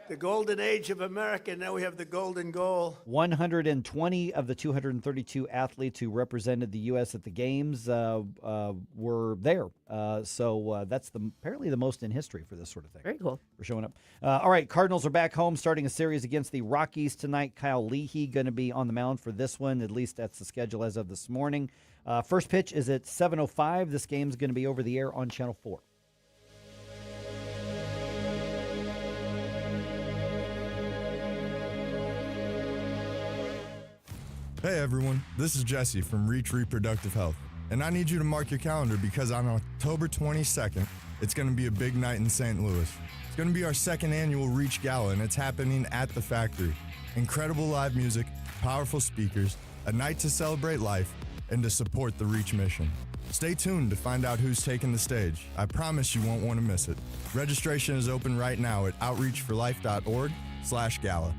The golden age of America. Now we have the golden goal. 120 of the 232 athletes who represented the U.S. at the games were there. So that's apparently the most in history for this sort of thing. Very cool. For showing up. All right, Cardinals are back home starting a series against the Rockies tonight. Kyle Leahy going to be on the mound for this one. At least that's the schedule as of this morning. First pitch is at 7:05. This game's going to be over the air on Channel 4. Hey everyone, this is Jesse from Reach Reproductive Health, and I need you to mark your calendar because on October 22nd, it's going to be a big night in St. Louis. It's going to be our second annual Reach Gala, and it's happening at the factory. Incredible live music, powerful speakers, a night to celebrate life, and to support the Reach mission. Stay tuned to find out who's taking the stage. I promise you won't want to miss it. Registration is open right now at outreachforlife.org/gala.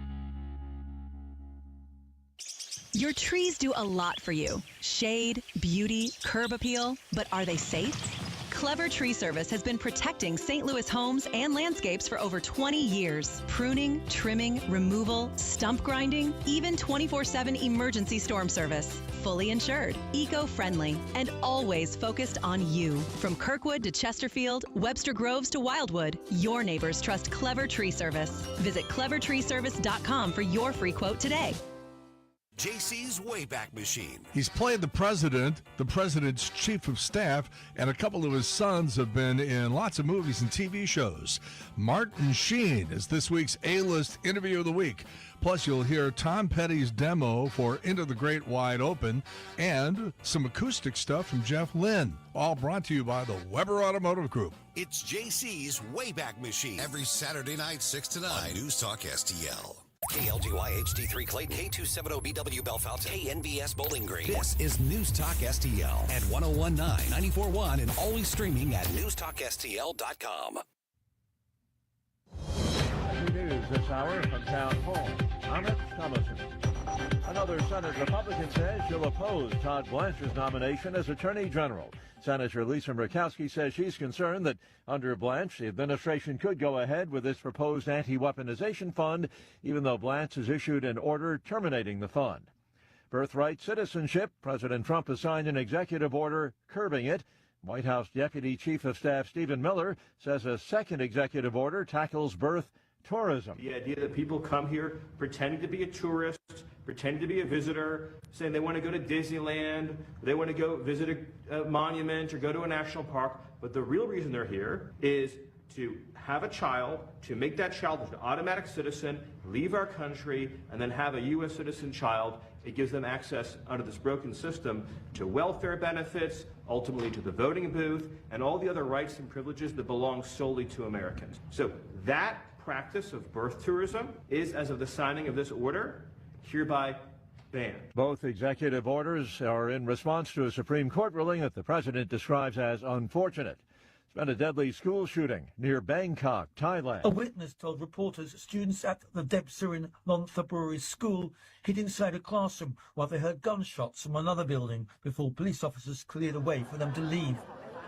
Your trees do a lot for you. Shade, beauty, curb appeal, but are they safe? Clever Tree Service has been protecting St. Louis homes and landscapes for over 20 years. Pruning, trimming, removal, stump grinding, even 24/7 emergency storm service. Fully insured, eco-friendly, and always focused on you. From Kirkwood to Chesterfield, Webster Groves to Wildwood, your neighbors trust Clever Tree Service. Visit clevertreeservice.com for your free quote today. JC's Wayback Machine. He's played the president's chief of staff, and a couple of his sons have been in lots of movies and TV shows. Martin Sheen is this week's A-List Interview of the Week. Plus, you'll hear Tom Petty's demo for Into the Great Wide Open and some acoustic stuff from Jeff Lynne. All brought to you by the Weber Automotive Group. It's JC's Wayback Machine. Every Saturday night, 6 to 9. On News Talk STL. KLGY HD3 Clayton, K270BW Bellefontaine, KNBS Bowling Green. This is News Talk STL at 1019, 94.1, and always streaming at NewsTalkSTL.com. News this hour from Town Hall. Amit Thomason. Another Senate Republican says she'll oppose Todd Blanchard's nomination as Attorney General. Senator Lisa Murkowski says she's concerned that under Blanche, the administration could go ahead with this proposed anti-weaponization fund, even though Blanche has issued an order terminating the fund. Birthright citizenship, President Trump has signed an executive order curbing it. White House Deputy Chief of Staff Stephen Miller says a second executive order tackles birth tourism. The idea that people come here pretending to be a tourist, pretending to be a visitor, saying they want to go to Disneyland, they want to go visit a monument or go to a national park, but the real reason they're here is to have a child, to make that child an automatic citizen, leave our country, and then have a U.S. citizen child. It gives them access under this broken system to welfare benefits, ultimately to the voting booth, and all the other rights and privileges that belong solely to Americans. So that practice of birth tourism is, as of the signing of this order, hereby banned. Both executive orders are in response to a Supreme Court ruling that the president describes as unfortunate. It's been a deadly school shooting near Bangkok, Thailand. A witness told reporters students at the Debsurin Nonthaburi school hid inside a classroom while they heard gunshots from another building before police officers cleared a way for them to leave.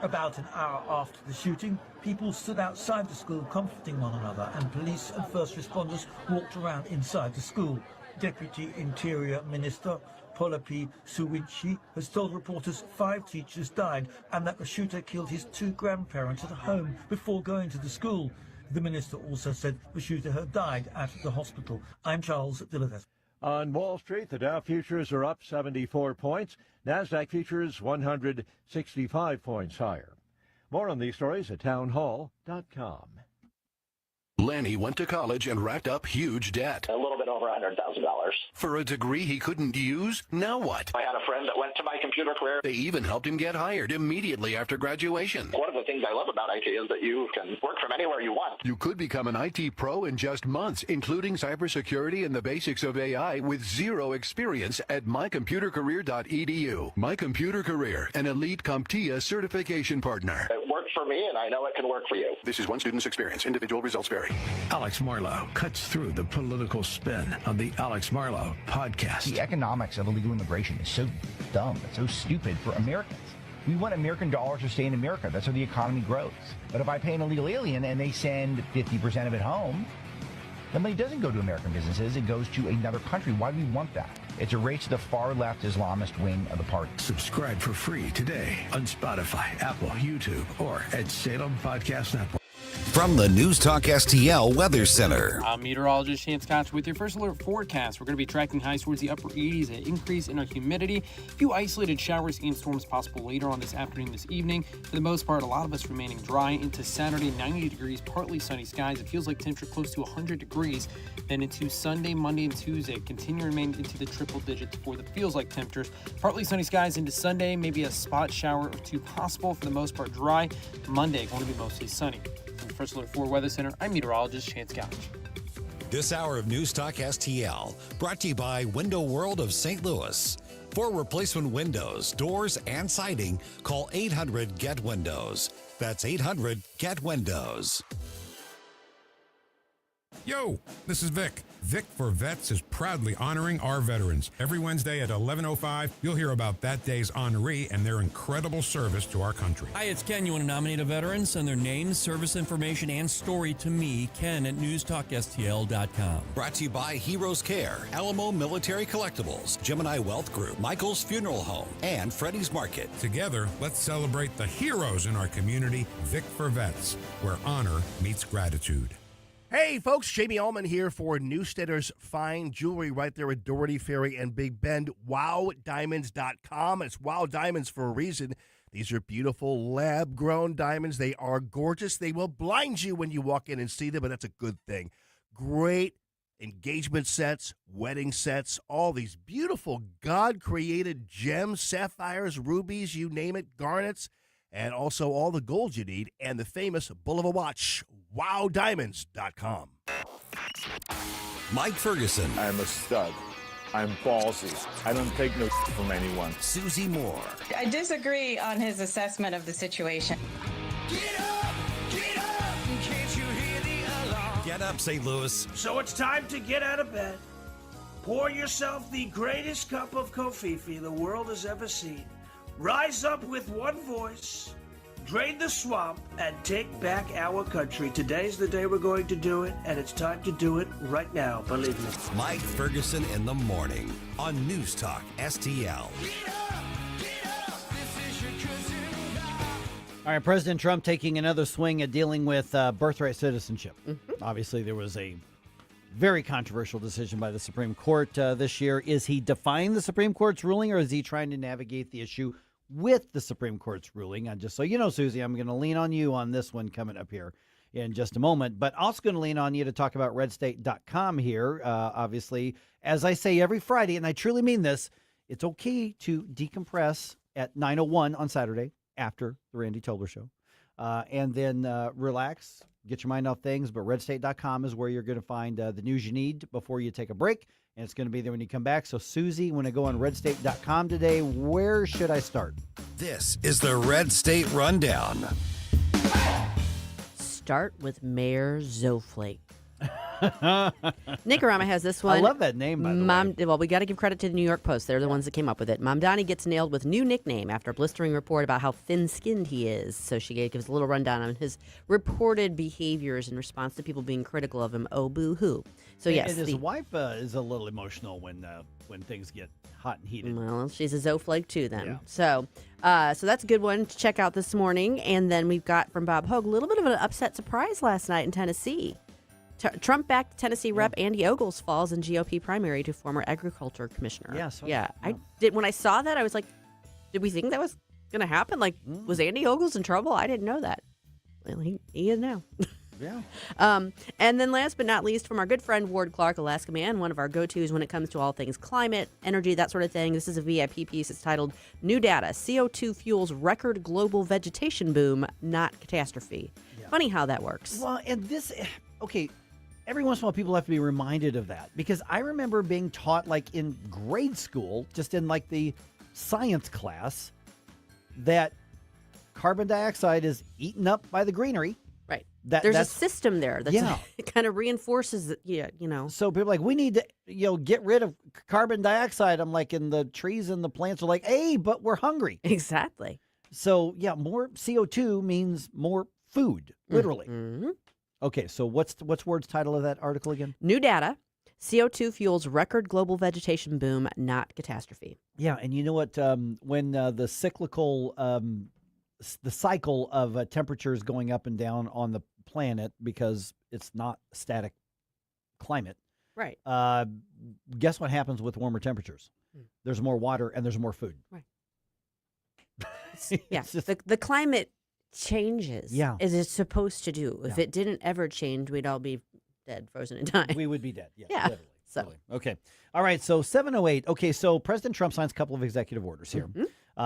About an hour after the shooting, people stood outside the school comforting one another, and police and first responders walked around inside the school. Deputy Interior Minister Polapi Suwichi has told reporters 5 teachers died and that the shooter killed his 2 grandparents at home before going to the school. The minister also said the shooter had died at the hospital. I'm Charles Dillard. On Wall Street, the Dow futures are up 74 points. NASDAQ futures 165 points higher. More on these stories at townhall.com. Lanny went to college and racked up huge debt. A little bit over $100,000. For a degree he couldn't use? Now what? I had a friend that went to my computer career. They even helped him get hired immediately after graduation. One of the things I love about IT is that you can work from anywhere you want. You could become an IT pro in just months, including cybersecurity and the basics of AI with zero experience at mycomputercareer.edu. My Computer Career, an elite CompTIA certification partner. It worked for me, and I know it can work for you. This is one student's experience. Individual results vary. Alex Marlowe cuts through the political spin on the Alex Marlowe podcast. The economics of illegal immigration is so dumb. It's so stupid for Americans. We want American dollars to stay in America. That's how the economy grows. But if I pay an illegal alien and they send 50% of it home, the money doesn't go to American businesses. It goes to another country. Why do we want that? It's a race to the far left Islamist wing of the party. Subscribe for free today on Spotify, Apple, YouTube, or at Salem Podcast Network. From the News Talk STL Weather Center. I'm meteorologist Chance Koch with your first alert forecast. We're going to be tracking highs towards the upper 80s, an increase in our humidity. A few isolated showers and storms possible later on this afternoon, this evening. For the most part, a lot of us remaining dry into Saturday, 90 degrees, partly sunny skies. It feels like temperature close to 100 degrees. Then into Sunday, Monday, and Tuesday, continue to remain into the triple digits for the feels like temperatures. Partly sunny skies into Sunday, maybe a spot shower or two possible. For the most part, dry. Monday, going to be mostly sunny. From the First Alert 4 Weather Center, I'm meteorologist Chance Koch. This hour of News Talk STL brought to you by Window World of St. Louis. For replacement windows, doors, and siding, call 800-GET-WINDOWS. That's 800-GET-WINDOWS. Yo, this is Vic. Vic for Vets is proudly honoring our veterans. Every Wednesday at 11:05, you'll hear about that day's honoree and their incredible service to our country. Hi, it's Ken. You want to nominate a veteran? Send their name, service information, and story to me, Ken, at NewsTalkSTL.com. Brought to you by Heroes Care, Alamo Military Collectibles, Gemini Wealth Group, Michael's Funeral Home, and Freddy's Market. Together, let's celebrate the heroes in our community, Vic for Vets, where honor meets gratitude. Hey, folks, Jamie Allman here for Newstedter's Fine Jewelry right there at Doherty Ferry and Big Bend, wowdiamonds.com. It's Wow Diamonds for a reason. These are beautiful lab-grown diamonds. They are gorgeous. They will blind you when you walk in and see them, but that's a good thing. Great engagement sets, wedding sets, all these beautiful God-created gems, sapphires, rubies, you name it, garnets, and also all the gold you need, and the famous bull of a watch, wowdiamonds.com. Mike Ferguson. I'm a stud. I'm ballsy. I don't take no from anyone. Susie Moore. I disagree on his assessment of the situation. Get up, can't you hear the alarm? Get up, St. Louis. So it's time to get out of bed. Pour yourself the greatest cup of Kofifi the world has ever seen. Rise up with one voice, drain the swamp, and take back our country. Today's the day we're going to do it, and it's time to do it right now, believe me. Mike Ferguson in the morning on News Talk STL. All right, President Trump taking another swing at dealing with birthright citizenship. Obviously, there was a very controversial decision by the Supreme Court this year. Is he defying the Supreme Court's ruling, or is he trying to navigate the issue with the Supreme Court's ruling? And just so you know, Susie, I'm going to lean on you on this one coming up here in just a moment, but also going to lean on you to talk about redstate.com here. Obviously, as I say every Friday, and I truly mean this, it's okay to decompress at 9:01 on Saturday after the Randy Tobler Show, and then relax, get your mind off things. But redstate.com is where you're going to find the news you need before you take a break. And it's going to be there when you come back. So, Susie, when I go on redstate.com today, where should I start? This is the Red State Rundown. Start with Mayor Zoflake. Nicarama has this one. I love that name, by the way. Well, we got to give credit to the New York Post. They're the ones that came up with it. Mamdani gets nailed with new nickname after a blistering report about how thin-skinned he is. So she gives a little rundown on his reported behaviors in response to people being critical of him. Oh, boo-hoo. So, yes. And his wife is a little emotional when things get hot and heated. Well, she's a Zoflake, too, then. Yeah. So that's a good one to check out this morning. And then we've got from Bob Hogue a little bit of an upset surprise last night in Tennessee. Trump-backed Tennessee Rep Andy Ogles falls in GOP primary to former agriculture commissioner. I did. When I saw that, I was like, did we think that was going to happen? Like, was Andy Ogles in trouble? I didn't know that. Well, he is now. Yeah. And then last but not least, from our good friend Ward Clark, Alaska Man, one of our go-tos when it comes to all things climate, energy, that sort of thing. This is a VIP piece. It's titled, New Data, CO2 Fuels Record Global Vegetation Boom, Not Catastrophe. Yeah. Funny how that works. Well, and this, okay, every once in a while people have to be reminded of that, because I remember being taught, like in grade school, just in like the science class, that carbon dioxide is eaten up by the greenery. Right. There's a system there that kind of reinforces it, So people are like, we need to, get rid of carbon dioxide. I'm like, and the trees and the plants are like, hey, but we're hungry. Exactly. So, more CO2 means more food, literally. Mm-hmm. Okay, so what's Ward's title of that article again? New Data, CO2 Fuels Record Global Vegetation Boom, Not Catastrophe. Yeah, and you know what? When the cyclical, the cycle of temperatures going up and down on the planet, because it's not static climate. Right. Guess what happens with warmer temperatures? There's more water and there's more food. Right. The climate changes as it's supposed to do. If it didn't ever change, we'd all be dead, frozen in time. We would be dead. Yeah. Yeah. Literally. So okay. All right. So 708. Okay. So President Trump signs a couple of executive orders here. Mm-hmm.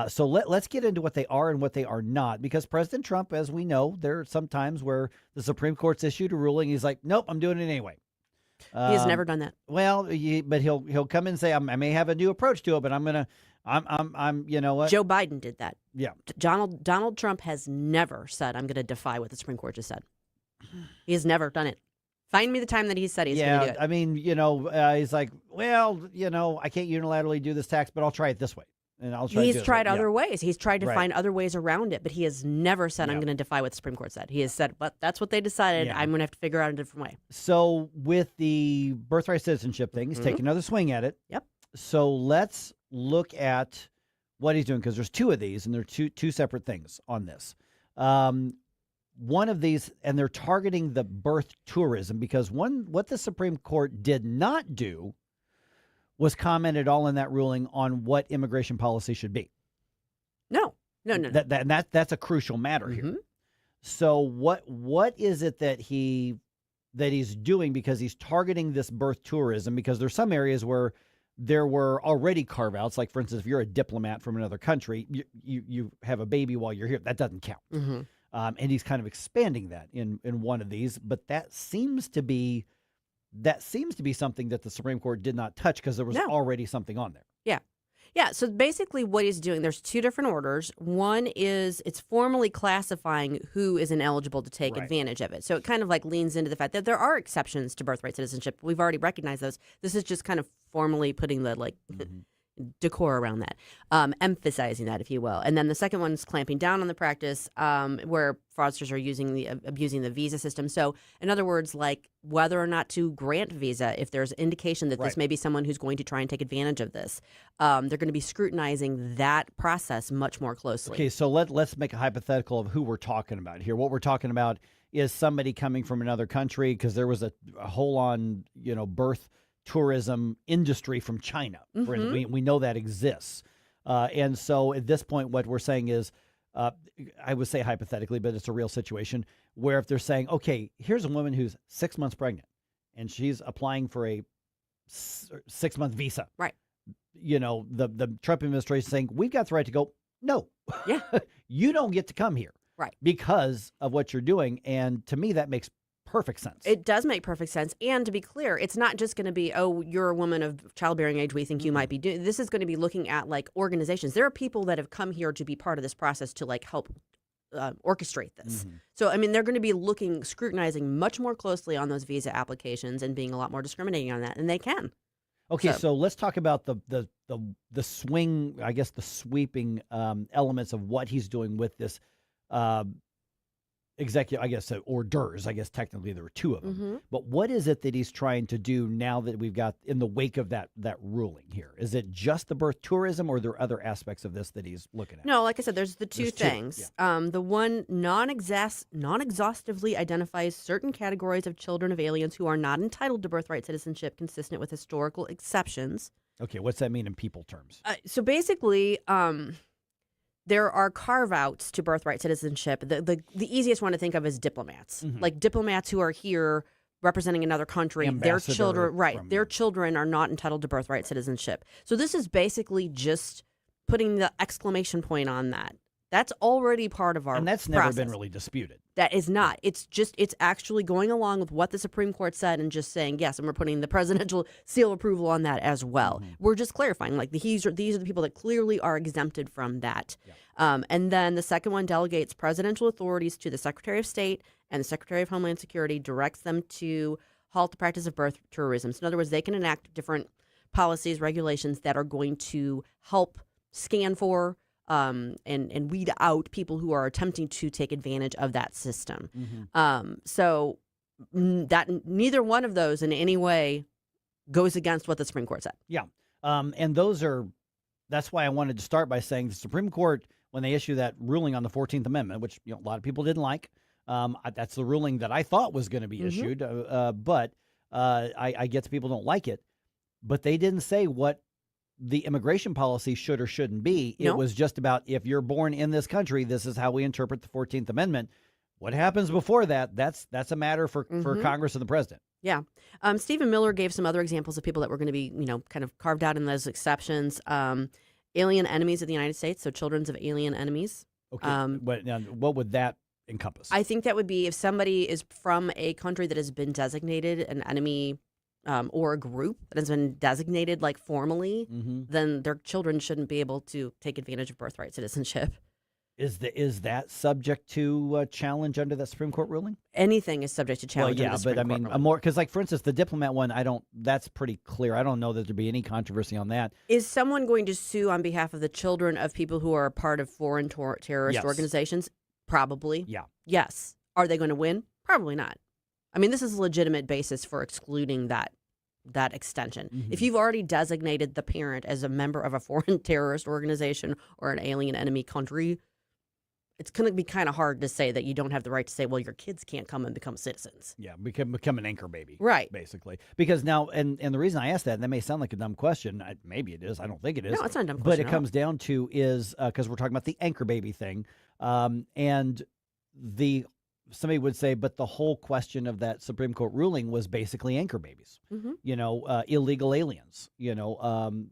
So let's get into what they are and what they are not, because President Trump, as we know, there are some times where the Supreme Court's issued a ruling. He's like, nope, I'm doing it anyway. He has never done that. Well, but he'll come in and say, I may have a new approach to it, but I'm you know what? Joe Biden did that. Yeah. Donald Trump has never said, I'm going to defy what the Supreme Court just said. He has never done it. Find me the time that he said he's going to do it. I mean, he's like, well, I can't unilaterally do this tax, but I'll try it this way. And I'll try. He's tried other ways. He's tried to Right. find other ways around it, but he has never said, I'm going to defy what the Supreme Court said. He has said, but that's what they decided. I'm going to have to figure out a different way. So with the birthright citizenship thing, he's taking another swing at it. Yep. So let's look at what he's doing, because there's two of these, and they're two separate things on this. One of these, and they're targeting the birth tourism, because what the Supreme Court did not do was comment at all in that ruling on what immigration policy should be. No. That's a crucial matter here. So what is it that he's doing, because he's targeting this birth tourism, because there's some areas where there were already carve-outs, like, for instance, if you're a diplomat from another country, you have a baby while you're here. That doesn't count. Mm-hmm. And he's kind of expanding that in one of these, but that seems to be something that the Supreme Court did not touch, because there was already something on there. Yeah. So basically what he's doing, there's two different orders. One is it's formally classifying who is ineligible to take advantage of it. So it kind of like leans into the fact that there are exceptions to birthright citizenship. We've already recognized those. This is just kind of formally putting the decor around that, emphasizing that, if you will. And then the second one is clamping down on the practice where fraudsters are abusing the visa system. So in other words, like whether or not to grant visa, if there's indication that this may be someone who's going to try and take advantage of this, they're going to be scrutinizing that process much more closely. Okay, so let's make a hypothetical of who we're talking about here. What we're talking about is somebody coming from another country, because there was a whole-on, birth tourism industry from China. For instance, we know that exists. And so at this point, what we're saying is, I would say hypothetically, but it's a real situation, where if they're saying, okay, here's a woman who's 6 months pregnant and she's applying for a 6-month visa. Right. The Trump administration is saying, we've got the right to go, no, you don't get to come here. Right. Because of what you're doing. And to me, that makes perfect sense. It does make perfect sense. And to be clear, it's not just going to be, oh, you're a woman of childbearing age, we think you might be doing. This is going to be looking at like organizations. There are people that have come here to be part of this process to like help orchestrate this. So, I mean, they're going to be scrutinizing much more closely on those visa applications and being a lot more discriminating on that, and they can. Okay, so let's talk about the swing, I guess the sweeping elements of what he's doing with this executive, I guess, orders. I guess technically there were two of them. Mm-hmm. But what is it that he's trying to do now that we've got in the wake of that ruling here? Is it just the birth tourism, or are there other aspects of this that he's looking at? No, like I said, there's the two things. Yeah. The one non-exhaustively identifies certain categories of children of aliens who are not entitled to birthright citizenship consistent with historical exceptions. Okay, what's that mean in people terms? So basically, there are carve-outs to birthright citizenship. The easiest one to think of is diplomats. Mm-hmm. Like diplomats who are here representing another country, their children, their children are not entitled to birthright citizenship. So this is basically just putting the exclamation point on that. That's already part of our And that's process. never been really disputed. That is not. It's actually going along with what the Supreme Court said and just saying, yes, and we're putting the presidential seal of approval on that as well. Mm-hmm. We're just clarifying, like, these are the people that clearly are exempted from that. Yeah. And then the second one delegates presidential authorities to the Secretary of State, and the Secretary of Homeland Security directs them to halt the practice of birth tourism. So in other words, they can enact different policies, regulations that are going to help scan for and weed out people who are attempting to take advantage of that system. Mm-hmm. So that neither one of those in any way goes against what the Supreme Court said. Yeah. And that's why I wanted to start by saying the Supreme Court, when they issued that ruling on the 14th Amendment, which a lot of people didn't like, that's the ruling that I thought was going to be issued. But I guess people don't like it. But they didn't say what the immigration policy should or shouldn't be. It was just about, if you're born in this country, this is how we interpret the 14th Amendment. What happens before that, that's a matter for Congress and the president. Yeah. Stephen Miller gave some other examples of people that were going to be, kind of carved out in those exceptions. Alien enemies of the United States, so children of alien enemies. Okay. What would that encompass? I think that would be if somebody is from a country that has been designated an enemy or a group that has been designated like formally, then their children shouldn't be able to take advantage of birthright citizenship. Is that subject to challenge under that Supreme Court ruling? Anything is subject to challenge. Well, yeah, under the Supreme but I Court mean, ruling. more because, like, for instance, the diplomat one, that's pretty clear. I don't know that there'd be any controversy on that. Is someone going to sue on behalf of the children of people who are a part of foreign terrorist Yes. organizations? Probably. Yeah. Yes. Are they going to win? Probably not. I mean, this is a legitimate basis for excluding that extension. If you've already designated the parent as a member of a foreign terrorist organization or an alien enemy country, it's going to be kind of hard to say that you don't have the right to say, well, your kids can't come and become citizens. Yeah, become an anchor baby. Right. Basically. Because now, and the reason I asked that, and that may sound like a dumb question, maybe it is, I don't think it is. No, it's not a dumb But question it at all. comes down to is, because we're talking about the anchor baby thing, and somebody would say, but the whole question of that Supreme Court ruling was basically anchor babies, illegal aliens, and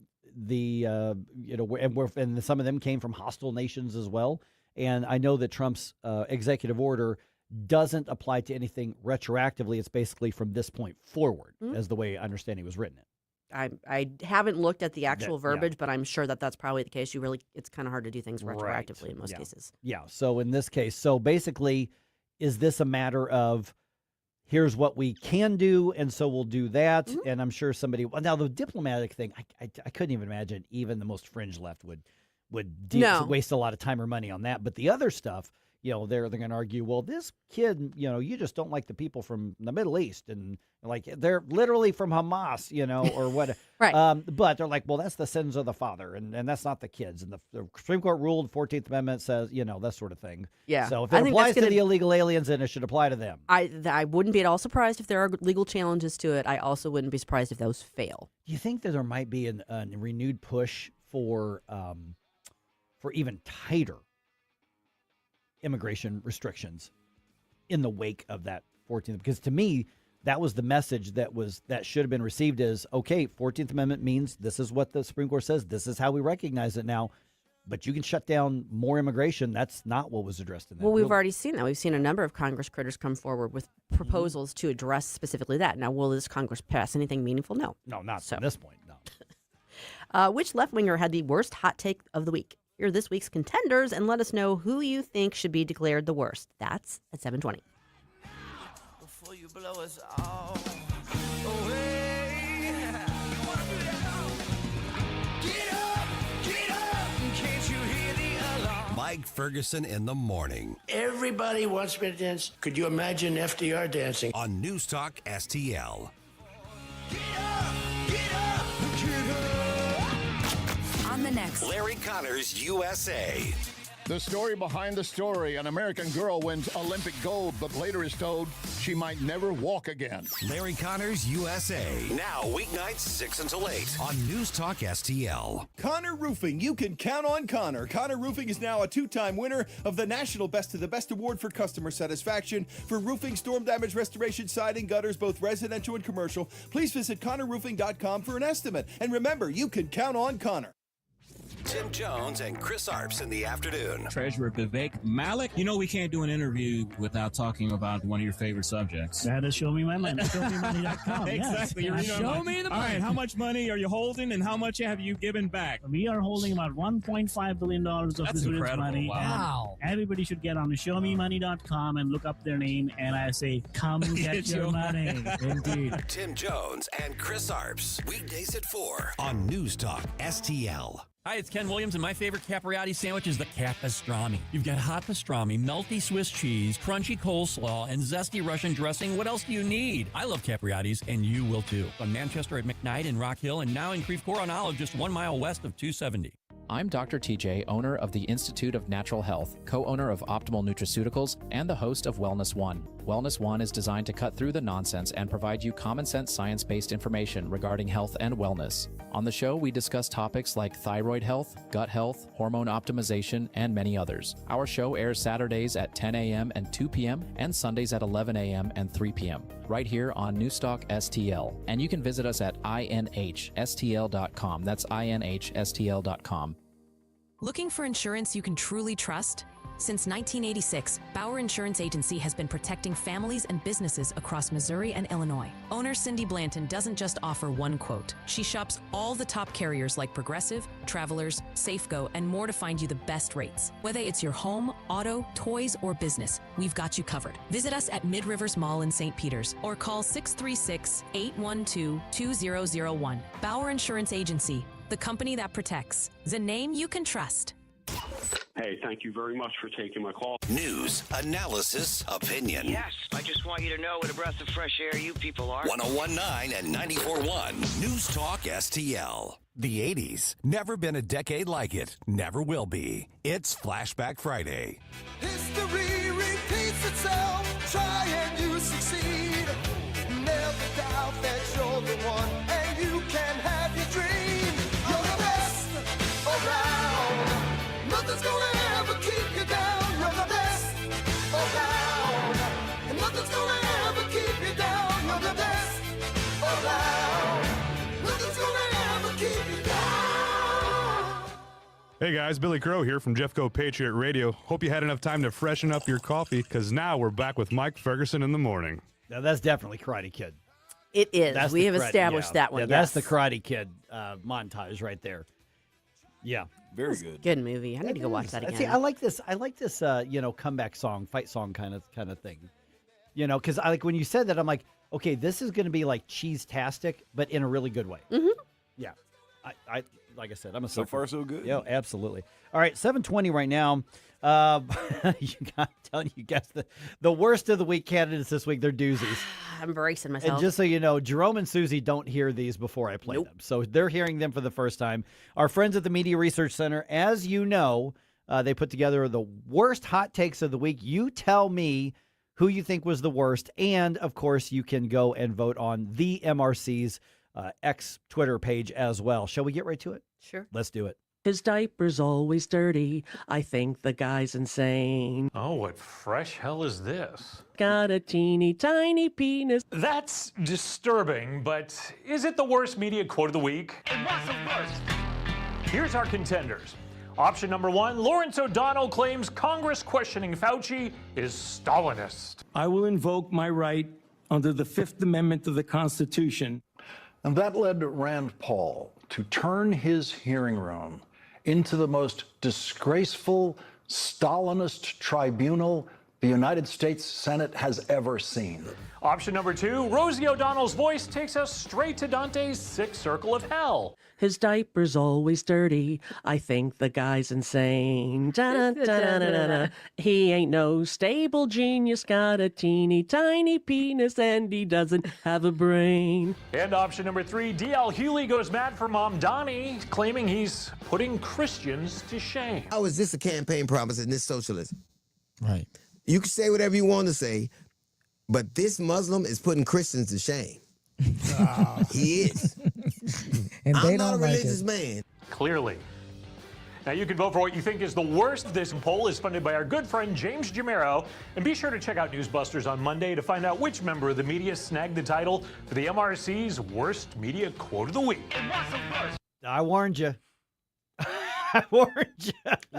some of them came from hostile nations as well. And I know that Trump's executive order doesn't apply to anything retroactively. It's basically from this point forward, as the way I understand he was written it. I haven't looked at the actual verbiage, but I'm sure that that's probably the case. It's kind of hard to do things retroactively in most cases. Yeah. So in this case, basically, is this a matter of here's what we can do, and so we'll do that? And I'm sure now the diplomatic thing, I couldn't even imagine even the most fringe left would waste a lot of time or money on that. But the other stuff, they're going to argue, well, this kid, you just don't like the people from the Middle East, and like they're literally from Hamas, or what. Right. But they're like, well, that's the sins of the father, and that's not the kids. And the Supreme Court ruled, 14th Amendment says, that sort of thing. Yeah. So if it applies to the illegal aliens, then it should apply to them. I wouldn't be at all surprised if there are legal challenges to it. I also wouldn't be surprised if those fail. Do you think that there might be a renewed push for even tighter immigration restrictions in the wake of that 14th? Because to me, that was the message that should have been received as, okay, 14th Amendment means this is what the Supreme Court says. This is how we recognize it now. But you can shut down more immigration. That's not what was addressed in that. Well, we've already seen that. We've seen a number of Congress critters come forward with proposals to address specifically that. Now, will this Congress pass anything meaningful? No. No, not at this point, no. Which left-winger had the worst hot take of the week? Here are this week's contenders, and let us know who you think should be declared the worst. That's at 7:20. Before you blow us all away. Get up, can't you hear the alarm? My Mike Ferguson in the morning. Everybody wants me to dance. Could you imagine FDR dancing? On News Talk STL. On the next, Larry Connors, USA. The story behind the story. An American girl wins Olympic gold, but later is told she might never walk again. Larry Connors, USA. Now, weeknights 6 until 8 on News Talk STL. Connor Roofing. You can count on Connor. Connor Roofing is now a 2-time winner of the National Best of the Best Award for customer satisfaction for roofing, storm damage restoration, siding, gutters, both residential and commercial. Please visit ConnorRoofing.com for an estimate. And remember, you can count on Connor. Tim Jones and Chris Arps in the afternoon. Treasurer Vivek Malik. You know we can't do an interview without talking about one of your favorite subjects. That is Show Me My Money. ShowMeMoney.com. Exactly. Yes. Show me the money. All right, how much money are you holding and how much have you given back? We are holding about $1.5 billion of That's this incredible. money. Wow. And everybody should get on to ShowMeMoney.com and look up their name, and I say, come get your money. Indeed. Tim Jones and Chris Arps. Weekdays at 4 on News Talk STL. Hi, it's Ken Williams, and my favorite Capriati sandwich is the Capistrami. You've got hot pastrami, melty Swiss cheese, crunchy coleslaw, and zesty Russian dressing. What else do you need? I love Capriati's, and you will too. On Manchester at McKnight and Rock Hill, and now in Creve Coeur on Olive, just 1 mile west of 270. I'm Dr. TJ, owner of the Institute of Natural Health, co-owner of Optimal Nutraceuticals, and the host of Wellness One. Wellness One is designed to cut through the nonsense and provide you common sense science-based information regarding health and wellness. On the show, we discuss topics like thyroid health, gut health, hormone optimization, and many others. Our show airs Saturdays at 10 a.m. and 2 p.m. and Sundays at 11 a.m. and 3 p.m. right here on Newstalk STL. And you can visit us at inhstl.com. That's inhstl.com. Looking for insurance you can truly trust? Since 1986, Bahr Insurance Agency has been protecting families and businesses across Missouri and Illinois. Owner Cindy Blanton doesn't just offer one quote. She shops all the top carriers like Progressive, Travelers, Safeco, and more to find you the best rates. Whether it's your home, auto, toys, or business, we've got you covered. Visit us at Mid-Rivers Mall in St. Peters or call 636-812-2001. Bahr Insurance Agency, the company that protects, the name you can trust. Hey, thank you very much for taking my call. News, analysis, opinion. Yes, I just want you to know what a breath of fresh air you people are. 101.9 and 94.1 News Talk STL. The 80s. Never been a decade like it. Never will be. It's Flashback Friday. History repeats itself. Try and you succeed. Never doubt that you're the one, and you can have your dream. You're the best around. Nothing's gonna ever keep you down. You're the best around. And nothing's gonna ever keep you down. You're the best around. Nothing's gonna ever keep you down. Hey guys, Billy Crow here from Jeffco Patriot Radio. Hope you had enough time to freshen up your coffee, because now we're back with Mike Ferguson in the morning. Now, that's definitely Karate Kid. It is. That's We the have Karate- established yeah. that one. Yeah, yes. that's the Karate Kid montage right there. Yeah, very good. Good movie. I need to go watch that again. See, I like this. Comeback song, fight song kind of thing. Because I like when you said that, I'm like, okay, this is going to be like cheese-tastic, but in a really good way. Mm-hmm. Yeah, I like I said, I'm a So sucker. far, so good. Yeah, absolutely. All right, 7:20 right now. I'm telling you guys, the worst of the week candidates this week, they're doozies. I'm bracing myself. And just so you know, Jerome and Susie don't hear these before I play them. So they're hearing them for the first time. Our friends at the Media Research Center, as you know, they put together the worst hot takes of the week. You tell me who you think was the worst. And, of course, you can go and vote on the MRC's X Twitter page as well. Shall we get right to it? Sure. Let's do it. His diaper's always dirty. I think the guy's insane. Oh, what fresh hell is this? Got a teeny tiny penis. That's disturbing, but is it the worst media quote of the week? It was the worst. Here's our contenders. Option number 1, Lawrence O'Donnell claims Congress questioning Fauci is Stalinist. I will invoke my right under the Fifth Amendment of the Constitution. And that led Rand Paul to turn his hearing room into the most disgraceful Stalinist tribunal the United States Senate has ever seen. Option number 2, Rosie O'Donnell's voice takes us straight to Dante's Sixth Circle of Hell. His diaper's always dirty. I think the guy's insane. Da-da-da-da-da-da. He ain't no stable genius, got a teeny tiny penis, and he doesn't have a brain. And option number 3, D.L. Hughley goes mad for Mom Donnie, claiming he's putting Christians to shame. How is this a campaign promise and this socialism? Right. You can say whatever you want to say, but this Muslim is putting Christians to shame. He is. And I'm not a religious man. Clearly. Now you can vote for what you think is the worst. This poll is funded by our good friend James Jamero. And be sure to check out Newsbusters on Monday to find out which member of the media snagged the title for the MRC's Worst Media Quote of the Week. I warned you. I warned you.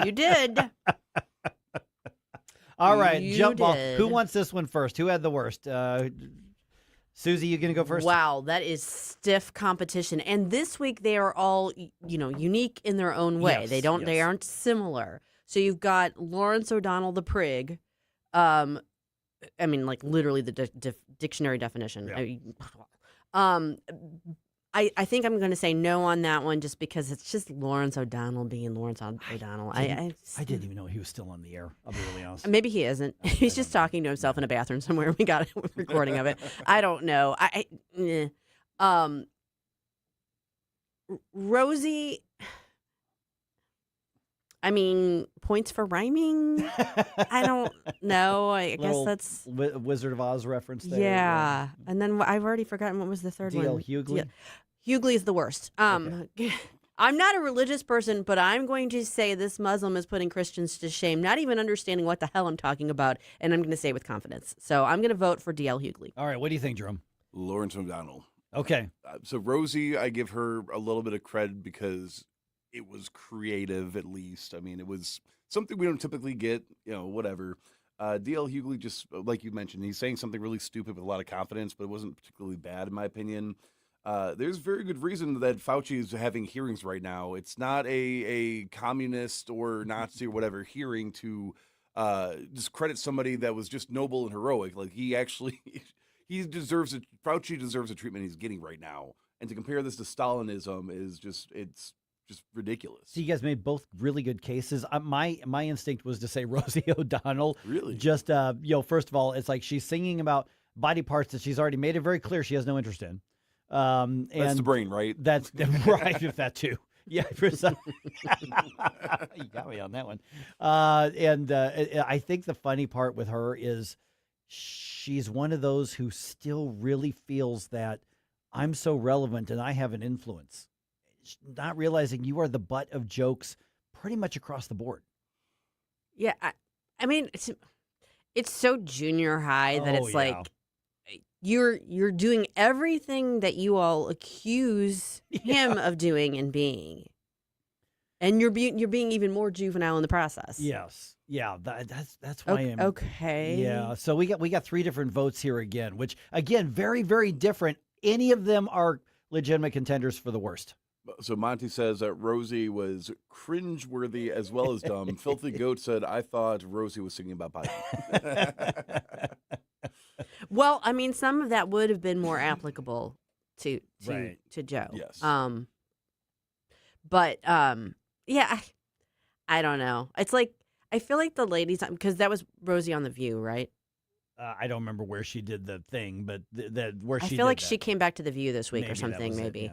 You did. All right, You jump ball. did. Who wants this one first? Who had the worst? Susie, you going to go first? Wow, that is stiff competition. And this week they are all, unique in their own way. Yes, They aren't similar. So you've got Lawrence O'Donnell the prig. Literally the dictionary definition. Yeah. I think I'm going to say no on that one just because it's just Lawrence O'Donnell being Lawrence O'Donnell. I didn't even know he was still on the air. I'll be really honest. Maybe he isn't. He's just talking to himself in a bathroom somewhere. We got a recording of it. I don't know. Rosie, points for rhyming. I don't know. I guess that's Wizard of Oz reference there. Yeah. And then I've already forgotten what was the third D.L. one. Hughley? Hughley is the worst. Okay. I'm not a religious person, but I'm going to say this Muslim is putting Christians to shame, not even understanding what the hell I'm talking about, and I'm going to say with confidence. So I'm going to vote for D.L. Hughley. All right, what do you think, Jerome? Lawrence O'Donnell. Okay. So Rosie, I give her a little bit of credit because it was creative, at least. It was something we don't typically get, whatever. D.L. Hughley, just like you mentioned, he's saying something really stupid with a lot of confidence, but it wasn't particularly bad, in my opinion. There's very good reason that Fauci is having hearings right now. It's not a communist or Nazi or whatever hearing to discredit somebody that was just noble and heroic. Like, he actually, Fauci deserves the treatment he's getting right now. And to compare this to Stalinism is it's just ridiculous. So you guys made both really good cases. My instinct was to say Rosie O'Donnell. Really? Just, first of all, it's like she's singing about body parts that she's already made it very clear she has no interest in. That's and the brain, right? That's right, if that too. Yeah, for some. You got me on that one. I think the funny part with her is she's one of those who still really feels that I'm so relevant and I have an influence, not realizing you are the butt of jokes pretty much across the board. Yeah, it's so junior high that it's like you're doing everything that you all accuse him of doing and being, and you're being even more juvenile in the process. Yes, yeah, that's why I'm okay. Yeah, so we got 3 different votes here again, which again very very different. Any of them are legitimate contenders for the worst. So Monty says that Rosie was cringeworthy as well as dumb. Filthy Goat said, I thought Rosie was singing about Bayuk. Well, some of that would have been more applicable to Joe. Yes. I don't know. It's like, I feel like the ladies, because that was Rosie on The View, right? I don't remember where she did the thing, but I feel like she came back to The View this week or something, maybe.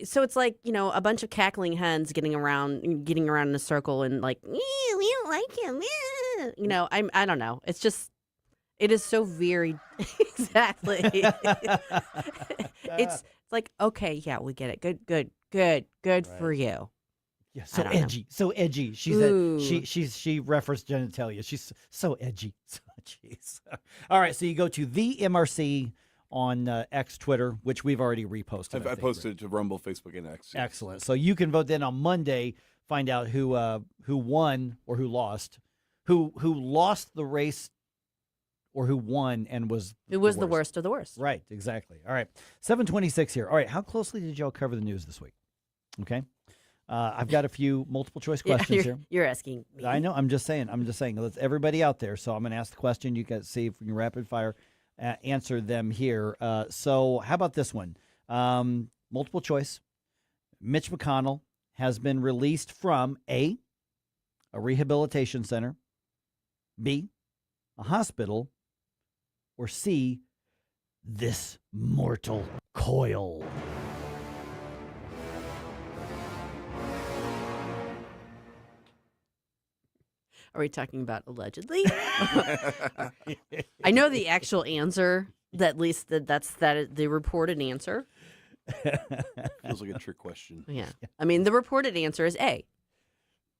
So it's like, a bunch of cackling hens getting around in a circle and like, we don't like him. I don't know. It's just, it is so very, exactly. It's like, okay, yeah, we get it. Good for you. Yeah, so edgy. She referenced genitalia. She's so edgy. Jeez. All right, so you go to the MRC on X, Twitter, which we've already reposted. I posted it to Rumble, Facebook, and X. Yes. Excellent. So you can vote then on Monday, find out who won or who lost, who lost the race or who won and was the worst of the worst. Right, exactly. All right, 7:26 here. All right, how closely did y'all cover the news this week? Okay. I've got a few multiple choice questions here. You're asking me. I know. I'm just saying. Let's everybody out there. So I'm going to ask the question. You can see if we can rapid fire answer them here. So how about this one? Multiple choice. Mitch McConnell has been released from A, a rehabilitation center, B, a hospital, or C, this mortal coil. Are we talking about allegedly? I know the actual answer. At least that's the reported answer. Feels like a trick question. Yeah. I mean, the reported answer is A.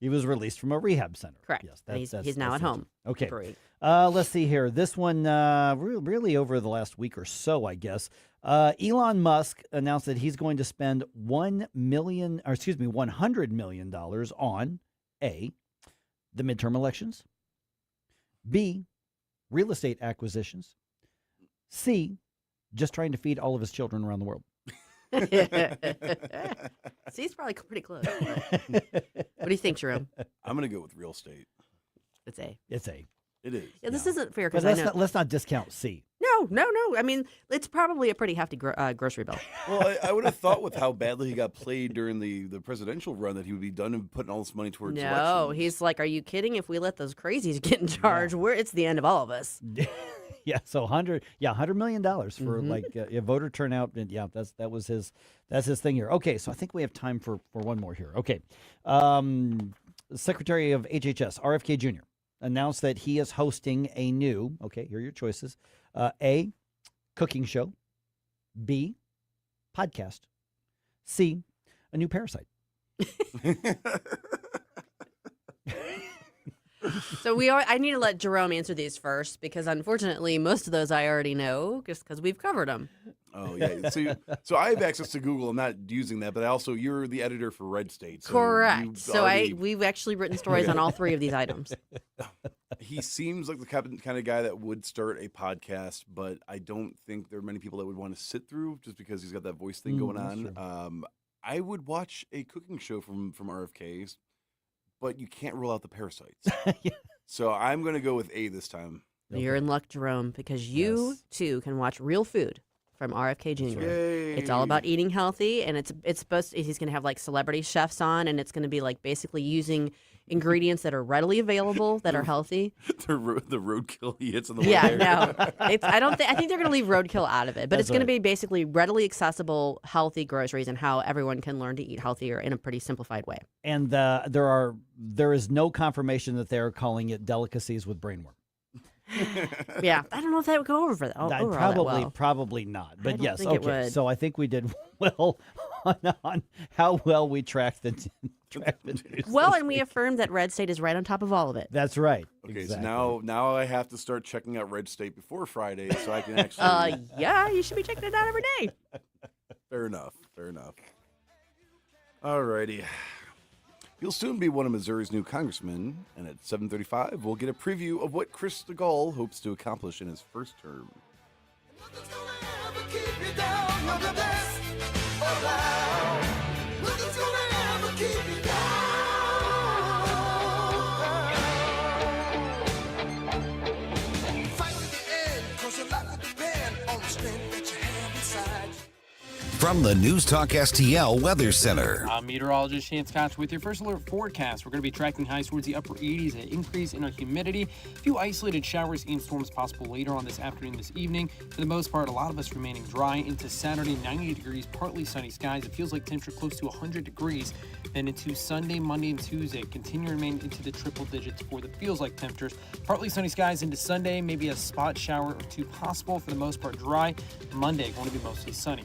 He was released from a rehab center. Correct. Yes, he's now at home. Okay. Let's see here. This one, really over the last week or so, I guess. Elon Musk announced that he's going to spend $100 million on A, the midterm elections, B, real estate acquisitions, C, just trying to feed all of his children around the world. See, he's probably pretty close. What do you think, Jerome? I'm going to go with real estate. It's A. It's A. It is. Yeah, this isn't fair because let's not discount C. No. I mean, it's probably a pretty hefty grocery bill. Well, I would have thought with how badly he got played during the presidential run that he would be done and putting all this money towards No, elections. he's like, are you kidding? If we let those crazies get in charge, it's the end of all of us. Yeah, so $100 million for like voter turnout, and that's his thing here. Okay, so I think we have time for one more here. Okay, Secretary of HHS RFK Jr. announced that he is hosting a new. Okay, here are your choices: A, cooking show; B, podcast; C, a new Parasite. So I need to let Jerome answer these first because unfortunately most of those I already know just because we've covered them. Oh yeah, so I have access to Google. I'm not using that, but you're the editor for Red State. So correct. So we've actually written stories on all three of these items. He seems like the kind of guy that would start a podcast, but I don't think there are many people that would want to sit through just because he's got that voice thing going on. I would watch a cooking show from RFK's. But you can't rule out the parasites. Yeah. So I'm going to go with A this time. You're in luck, Jerome, because you too can watch Real Food from RFK Jr. Yay. It's all about eating healthy, and it's supposed to, he's going to have like celebrity chefs on, and it's going to be like basically using ingredients that are readily available that are healthy. The roadkill he hits in the way Yeah, there. no, I think they're going to leave roadkill out of it, but it's going to be basically readily accessible, healthy groceries and how everyone can learn to eat healthier in a pretty simplified way. And there is no confirmation that they're calling it delicacies with brainworm. Yeah, I don't know if that would go over for that. Probably not. But yes, think it okay. would. So I think we did well on how well we tracked the news. Well, this and we week. affirmed that Red State is right on top of all of it. That's right. Okay, Exactly. so now I have to start checking out Red State before Friday so I can actually. Yeah, you should be checking it out every day. Fair enough. Alrighty. You'll soon be one of Missouri's new congressmen, and at 7:35, we'll get a preview of what Chris Stigall hopes to accomplish in his first term. From the News Talk STL Weather Center. I'm meteorologist Shane Scott with your first alert forecast. We're going to be tracking highs towards the upper 80s, an increase in our humidity. A few isolated showers and storms possible later on this afternoon, this evening. For the most part, a lot of us remaining dry into Saturday, 90 degrees, partly sunny skies. It feels like temperature close to 100 degrees. Then into Sunday, Monday, and Tuesday, continue to remain into the triple digits for the feels like temperatures. Partly sunny skies into Sunday, maybe a spot shower or two possible. For the most part, dry. Monday, going to be mostly sunny.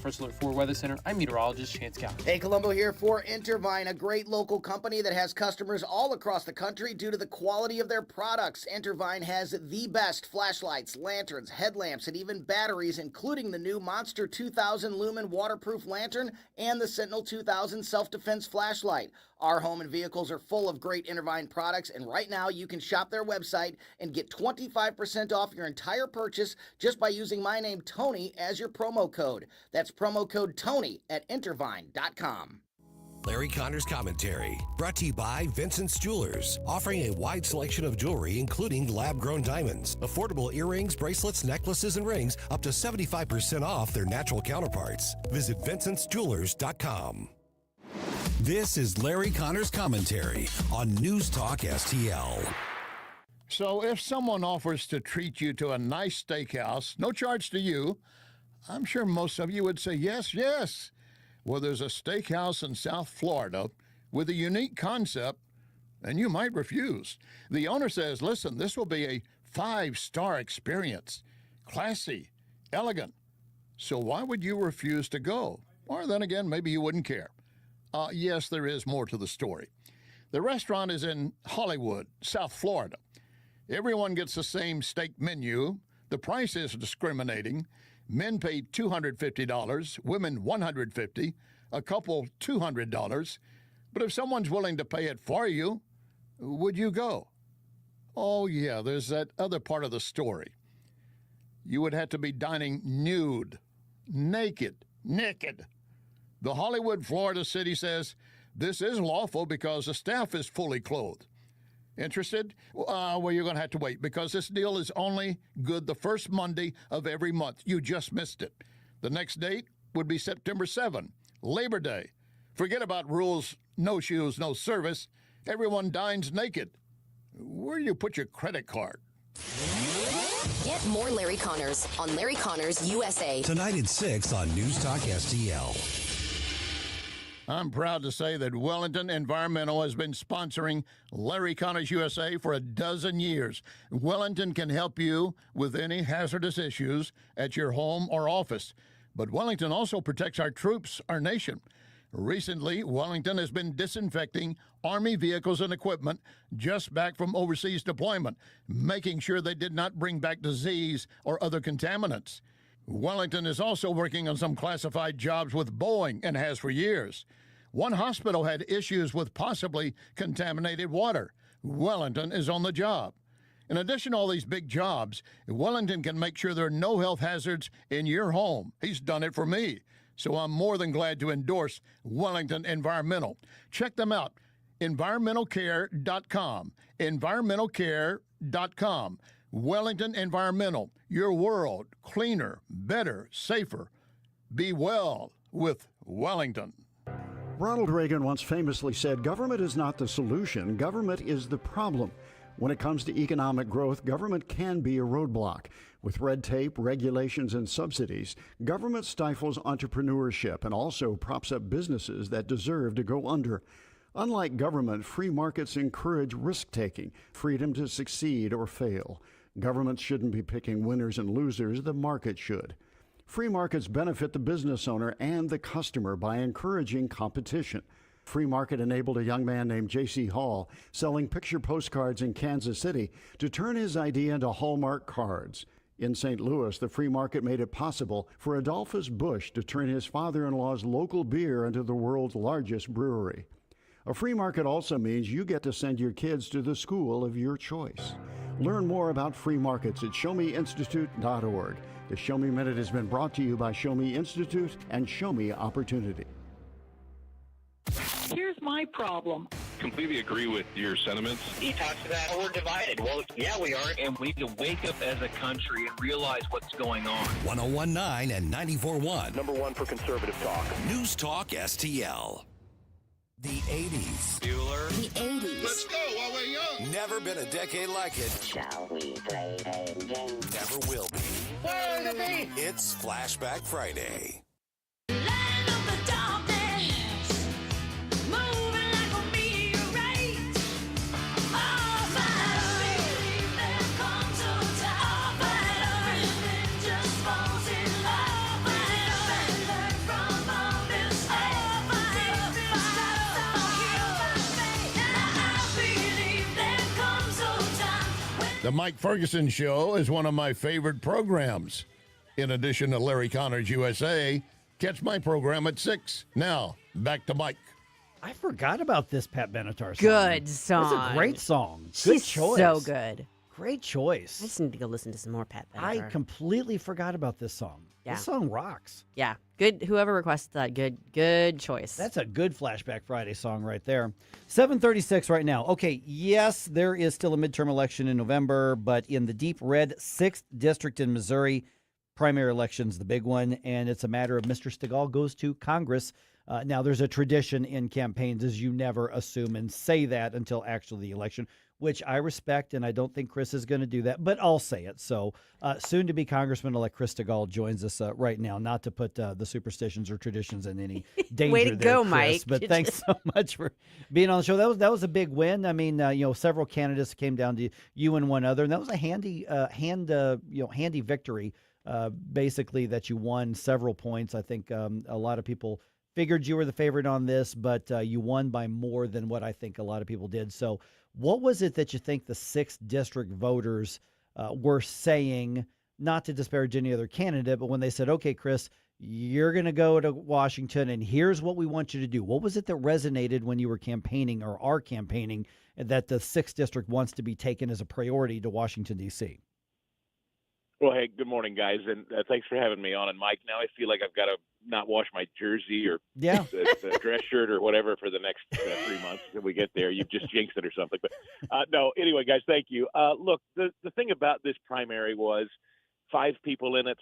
First Alert 4 Weather Center, I'm meteorologist Chance Cowan. Hey, Colombo here for Intervine, a great local company that has customers all across the country due to the quality of their products. Intervine has the best flashlights, lanterns, headlamps, and even batteries, including the new Monster 2000 Lumen waterproof lantern and the Sentinel 2000 self-defense flashlight. Our home and vehicles are full of great Intervine products, and right now you can shop their website and get 25% off your entire purchase just by using my name, Tony, as your promo code. That's promo code Tony at Intervine.com. Larry Connor's Commentary, brought to you by Vincent's Jewelers, offering a wide selection of jewelry, including lab-grown diamonds, affordable earrings, bracelets, necklaces, and rings, up to 75% off their natural counterparts. Visit vincentsjewelers.com. This is Larry Connor's Commentary on News Talk STL. So if someone offers to treat you to a nice steakhouse, no charge to you, I'm sure most of you would say yes, yes. Well, there's a steakhouse in South Florida with a unique concept, and you might refuse. The owner says, listen, this will be a 5-star experience, classy, elegant. So why would you refuse to go? Or then again, maybe you wouldn't care. Yes, there is more to the story. The restaurant is in Hollywood, South Florida. Everyone gets the same steak menu. The price is discriminating. Men pay $250, women $150, a couple $200. But if someone's willing to pay it for you, would you go? Oh, yeah, there's that other part of the story. You would have to be dining nude, naked. The Hollywood, Florida city says this is lawful because the staff is fully clothed. Interested? Well, you're going to have to wait because this deal is only good the first Monday of every month. You just missed it. The next date would be September 7, Labor Day. Forget about rules, no shoes, no service. Everyone dines naked. Where do you put your credit card? Get more Larry Connors on Larry Connors USA. Tonight at 6 on News Talk STL. I'm proud to say that Wellington Environmental has been sponsoring Larry Connors USA for a dozen years. Wellington can help you with any hazardous issues at your home or office. But Wellington also protects our troops, our nation. Recently, Wellington has been disinfecting Army vehicles and equipment just back from overseas deployment, making sure they did not bring back disease or other contaminants. Wellington is also working on some classified jobs with Boeing and has for years. One hospital had issues with possibly contaminated water. Wellington is on the job. In addition to all these big jobs, Wellington can make sure there are no health hazards in your home. He's done it for me. So I'm more than glad to endorse Wellington Environmental. Check them out, environmentalcare.com, environmentalcare.com. Wellington Environmental, your world cleaner, better, safer. Be well with Wellington. Ronald Reagan once famously said, government is not the solution, government is the problem. When it comes to economic growth, government can be a roadblock. With red tape, regulations, and subsidies, government stifles entrepreneurship and also props up businesses that deserve to go under. Unlike government, free markets encourage risk-taking, freedom to succeed or fail. Governments shouldn't be picking winners and losers, the market should. Free markets benefit the business owner and the customer by encouraging competition. Free market enabled a young man named J.C. Hall selling picture postcards in Kansas City to turn his idea into Hallmark cards. In St. Louis, the free market made it possible for Adolphus Busch to turn his father-in-law's local beer into the world's largest brewery. A free market also means you get to send your kids to the school of your choice. Learn more about free markets at showmeinstitute.org. The Show Me Minute has been brought to you by Show Me Institute and Show Me Opportunity. Here's my problem. Completely agree with your sentiments. He talks about we're divided. Well, yeah, we are. And we need to wake up as a country and realize what's going on. 101.9 and 94.1. Number one for conservative talk. News Talk STL. The 80s. Bueller. The 80s. Let's go while we're young. Never been a decade like it. Shall we play a game? Never will be. Where will it be? It's Flashback Friday. The Mike Ferguson Show is one of my favorite programs. In addition to Larry Connors USA, catch my program at 6. Now, back to Mike. I forgot about this Pat Benatar song. Good song. It's a great song. Good She's choice. so good. Great choice. I just need to go listen to some more Pat Benatar. I completely forgot about this song. Yeah. This song rocks. Yeah, good. Whoever requested that, good choice. That's a good Flashback Friday song right there. 7:36 right now. Okay, yes, there is still a midterm election in November, but in the deep red 6th district in Missouri, primary election's the big one, and it's a matter of Mr. Stigall goes to Congress. Now, there's a tradition in campaigns is you never assume and say that until actually the election, which I respect, and I don't think Chris is going to do that, but I'll say it. So soon-to-be Congressman-elect Chris Stigall joins us right now, not to put the superstitions or traditions in any danger. Way to there, go, Chris, Mike. But thanks so much for being on the show. That was a big win. I mean, several candidates came down to you and one other, and that was a handy victory, basically, that you won several points. I think a lot of people figured you were the favorite on this, but you won by more than what I think a lot of people did. So what was it that you think the 6th district voters were saying, not to disparage any other candidate, but when they said, okay, Chris, you're going to go to Washington and here's what we want you to do? What was it that resonated when you were campaigning or are campaigning that the 6th district wants to be taken as a priority to Washington, D.C.? Well, hey, good morning, guys, and thanks for having me on. And Mike, now I feel like I've got to not wash my jersey or the dress shirt or whatever for the next 3 months until we get there. You've just jinxed it or something. But no, anyway, guys, thank you. Look, the thing about this primary was 5 people in it.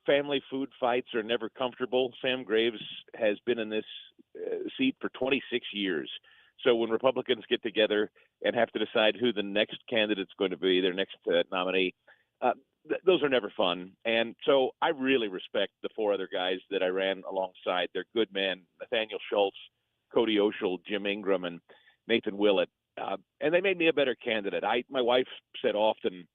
Family food fights are never comfortable. Sam Graves has been in this seat for 26 years. So when Republicans get together and have to decide who the next candidate's going to be, their next nominee, those are never fun. And so I really respect the 4 other guys that I ran alongside. They're good men: Nathaniel Schultz, Cody Oshel, Jim Ingram, and Nathan Willett. And they made me a better candidate. My wife said often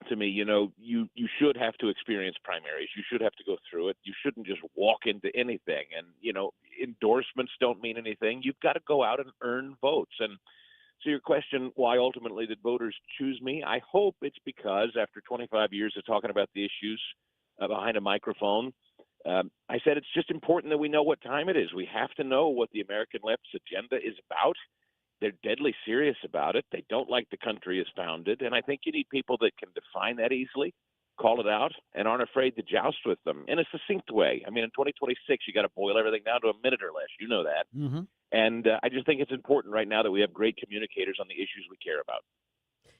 to me, you should have to experience primaries. You should have to go through it. You shouldn't just walk into anything. And, endorsements don't mean anything. You've got to go out and earn votes. And so your question, why ultimately did voters choose me? I hope it's because after 25 years of talking about the issues behind a microphone, I said it's just important that we know what time it is. We have to know what the American left's agenda is about. They're deadly serious about it. They don't like the country as founded. And I think you need people that can define that easily, call it out, and aren't afraid to joust with them in a succinct way. I mean, in 2026, you got to boil everything down to a minute or less. You know that. Mm-hmm. And I just think it's important right now that we have great communicators on the issues we care about.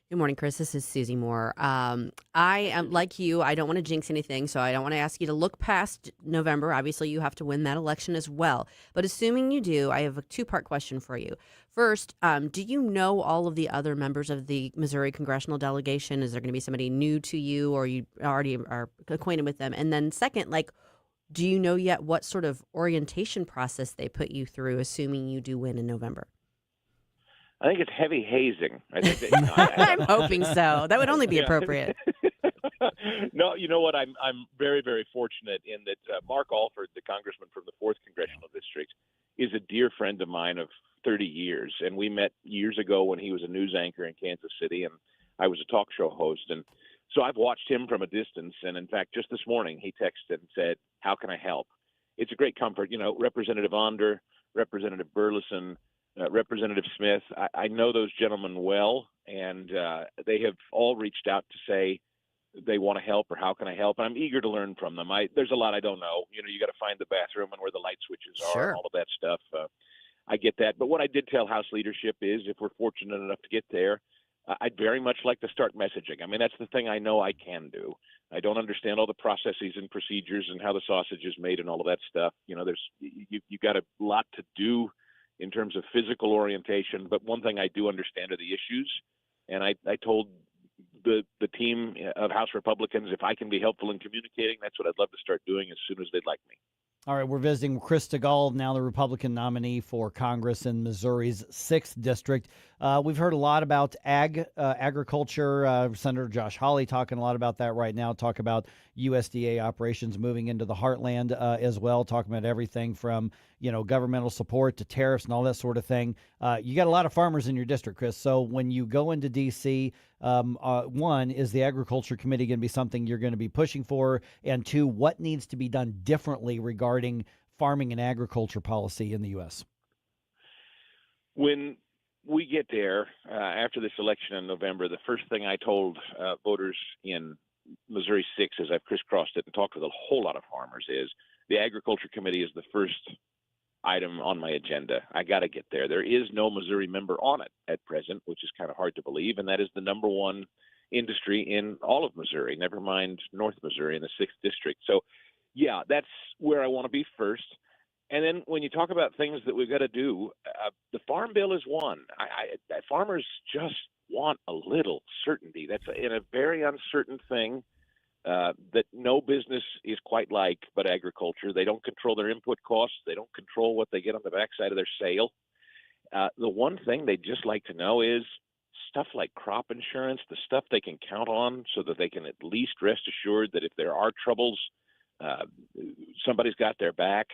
Good morning, Chris. This is Susie Moore. I am like you. I don't want to jinx anything, so I don't want to ask you to look past November. Obviously, you have to win that election as well. But assuming you do, I have a 2-part question for you. First, do you know all of the other members of the Missouri congressional delegation? Is there going to be somebody new to you, or you already are acquainted with them? And then second, do you know yet what sort of orientation process they put you through, assuming you do win in November? I think it's heavy hazing. I think that, I'm hoping so. That would only be appropriate. No, you know what? I'm very, very fortunate in that Mark Alford, the congressman from the 4th Congressional District, is a dear friend of mine of 30 years. And we met years ago when he was a news anchor in Kansas City, and I was a talk show host. And so I've watched him from a distance. And in fact, just this morning, he texted and said, "How can I help?" It's a great comfort. Representative Onder, Representative Burleson, Representative Smith, I know those gentlemen well, and they have all reached out to say they want to help or how can I help. And I'm eager to learn from them. There's a lot I don't know. You got to find the bathroom and where the light switches are and all of that stuff. I get that. But what I did tell House leadership is if we're fortunate enough to get there, I'd very much like to start messaging. I mean, that's the thing I know I can do. I don't understand all the processes and procedures and how the sausage is made and all of that stuff. You got a lot to do in terms of physical orientation. But one thing I do understand are the issues. And I told the team of House Republicans, if I can be helpful in communicating, that's what I'd love to start doing as soon as they'd like me. All right, we're visiting Chris Stigall, now the Republican nominee for Congress in Missouri's 6th District. We've heard a lot about agriculture. Senator Josh Hawley talking a lot about that right now, talk about USDA operations moving into the heartland as well, talking about everything from, governmental support to tariffs and all that sort of thing. You got a lot of farmers in your district, Chris. So when you go into D.C., one, is the Agriculture Committee going to be something you're going to be pushing for? And 2, what needs to be done differently regarding farming and agriculture policy in the U.S.? When we get there after this election in November, the first thing I told voters in Missouri 6, as I've crisscrossed it and talked with a whole lot of farmers, is the Agriculture Committee is the first item on my agenda. I got to get there. There is no Missouri member on it at present, which is kind of hard to believe, and that is the number one industry in all of Missouri, never mind North Missouri in the 6th district. So, yeah, that's where I want to be first. And then when you talk about things that we've got to do, the Farm Bill is one. Farmers just want a little certainty. That's in a very uncertain thing that no business is quite like but agriculture. They don't control their input costs. They don't control what they get on the backside of their sale. The one thing they'd just like to know is stuff like crop insurance, the stuff they can count on so that they can at least rest assured that if there are troubles, somebody's got their back.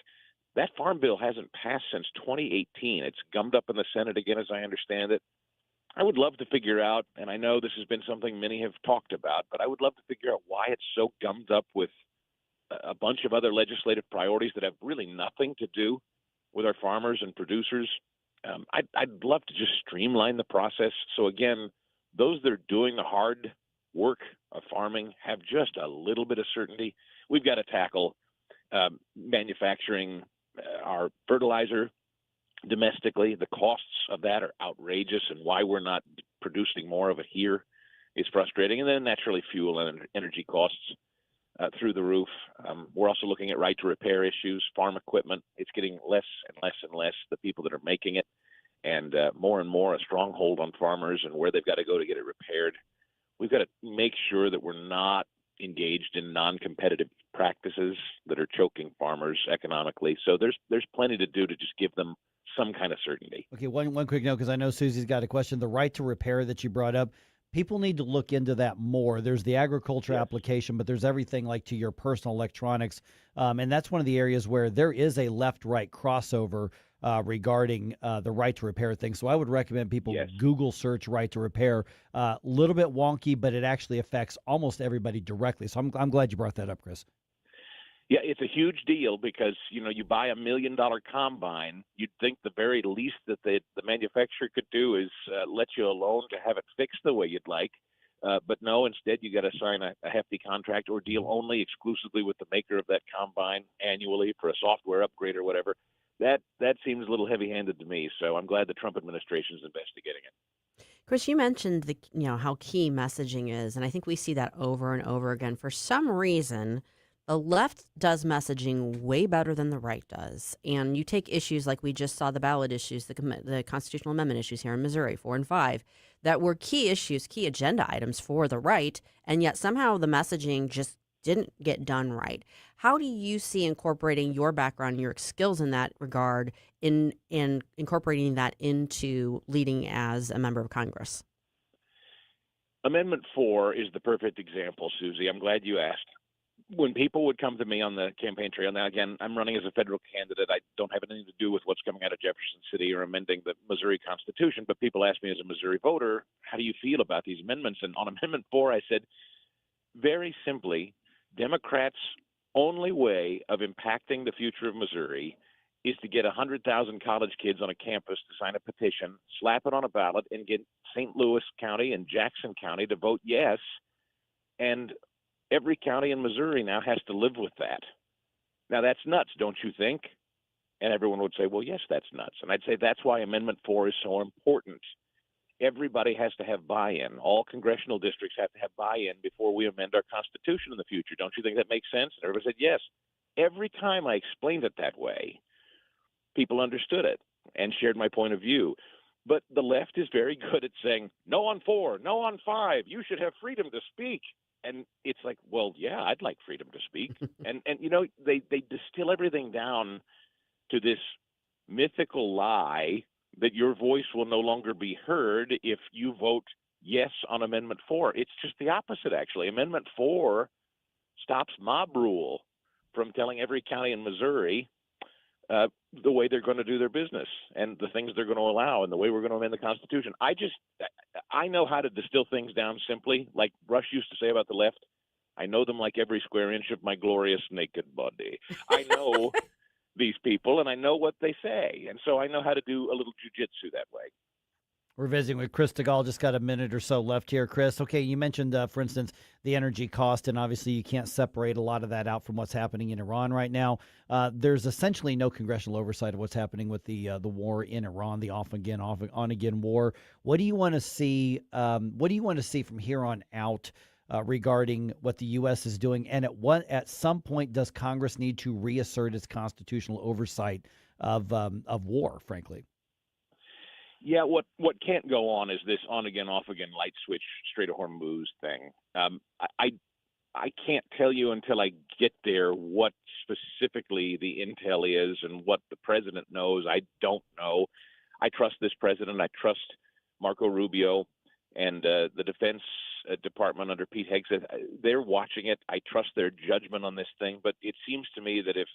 That Farm Bill hasn't passed since 2018. It's gummed up in the Senate again, as I understand it. I would love to figure out, and I know this has been something many have talked about, but I would love to figure out why it's so gummed up with a bunch of other legislative priorities that have really nothing to do with our farmers and producers. I'd love to just streamline the process. So again, those that are doing the hard work of farming have just a little bit of certainty. We've got to tackle manufacturing our fertilizer domestically. The costs of that are outrageous, and why we're not producing more of it here is frustrating. And then naturally fuel and energy costs through the roof. We're also looking at right to repair issues, farm equipment. It's getting less and less and less the people that are making it, and more a stronghold on farmers and where they've got to go to get it repaired. We've got to make sure that we're not engaged in non-competitive practices that are choking farmers economically. So there's plenty to do to just give them some kind of certainty. Okay, one quick note, because I know Susie's got a question. The right to repair that you brought up, people need to look into that more. There's the agriculture application, but there's everything like to your personal electronics. And that's one of the areas where there is a left-right crossover regarding the right to repair thing. So I would recommend people Google search right to repair. A little bit wonky, but it actually affects almost everybody directly. So I'm glad you brought that up, Chris. Yeah, it's a huge deal because, you buy $1 million combine. You'd think the very least that the manufacturer could do is let you alone to have it fixed the way you'd like. But no, instead you got to sign a hefty contract or deal only exclusively with the maker of that combine annually for a software upgrade or whatever. That seems a little heavy-handed to me. So I'm glad the Trump administration is investigating it. Chris, you mentioned how key messaging is, and I think we see that over and over again. For some reason, the left does messaging way better than the right does. And you take issues like we just saw the ballot issues, the constitutional amendment issues here in Missouri, 4 and 5, that were key issues, key agenda items for the right, and yet somehow the messaging just didn't get done right. How do you see incorporating your background, your skills in that regard, in incorporating that into leading as a member of Congress? Amendment 4 is the perfect example, Susie. I'm glad you asked. When people would come to me on the campaign trail, now again, I'm running as a federal candidate. I don't have anything to do with what's coming out of Jefferson City or amending the Missouri Constitution, but people ask me as a Missouri voter, how do you feel about these amendments? And on Amendment 4, I said, very simply, Democrats' only way of impacting the future of Missouri is to get 100,000 college kids on a campus to sign a petition, slap it on a ballot, and get St. Louis County and Jackson County to vote yes. And every county in Missouri now has to live with that. Now, that's nuts, don't you think? And everyone would say, well, yes, that's nuts. And I'd say that's why Amendment 4 is so important. Everybody has to have buy-in. All congressional districts have to have buy-in before we amend our Constitution in the future. Don't you think that makes sense? And everybody said, yes. Every time I explained it that way, people understood it and shared my point of view. But the left is very good at saying, no on 4, no on 5, you should have freedom to speak. And it's like, well, yeah, I'd like freedom to speak. and they distill everything down to this mythical lie that your voice will no longer be heard if you vote yes on Amendment 4. It's just the opposite, actually. Amendment 4 stops mob rule from telling every county in Missouri the way they're going to do their business and the things they're going to allow and the way we're going to amend the Constitution. I know how to distill things down simply, like Rush used to say about the left. I know them like every square inch of my glorious naked body. I know these people and I know what they say. And so I know how to do a little jujitsu that way. We're visiting with Chris Stigall. Just got a minute or so left here. Chris, okay, you mentioned, for instance, the energy cost, and obviously you can't separate a lot of that out from what's happening in Iran right now. There's essentially no congressional oversight of what's happening with the war in Iran, the on-again war. What do you want to see? What do you want to see from here on out regarding what the U.S. is doing? And at some point, does Congress need to reassert its constitutional oversight of war, frankly? Yeah, what can't go on is this on again, off again, light switch, Strait of Hormuz thing. I can't tell you until I get there what specifically the intel is and what the president knows. I don't know. I trust this president. I trust Marco Rubio and the Defense Department under Pete Hegseth. They're watching it. I trust their judgment on this thing. But it seems to me that if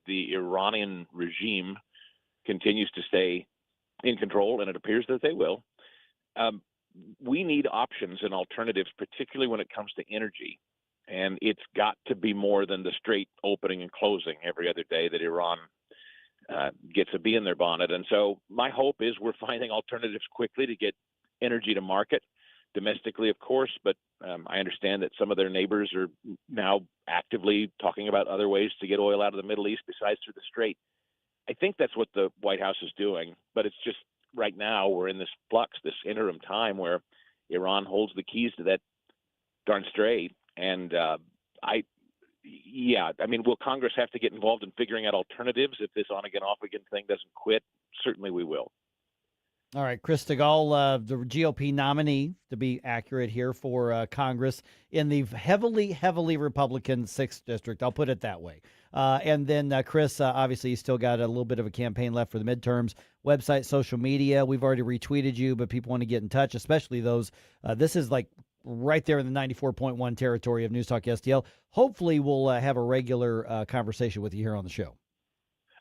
the Iranian regime continues to stay in control, and it appears that they will, we need options and alternatives, particularly when it comes to energy. And it's got to be more than the straight opening and closing every other day that Iran gets a bee in their bonnet. And so my hope is we're finding alternatives quickly to get energy to market, domestically, of course, but I understand that some of their neighbors are now actively talking about other ways to get oil out of the Middle East besides through the Strait. I think that's what the White House is doing, but it's just right now we're in this flux, this interim time where Iran holds the keys to that darn strait. And will Congress have to get involved in figuring out alternatives if this on again, off again thing doesn't quit? Certainly we will. All right, Chris Stigall, the GOP nominee, to be accurate here, for Congress in the heavily Republican 6th District. I'll put it that way. And then, Chris, obviously, you still got a little bit of a campaign left for the midterms. Website, social media, we've already retweeted you, but people want to get in touch, especially those. This is like right there in the 94.1 territory of News Talk STL. Hopefully, we'll have a regular conversation with you here on the show.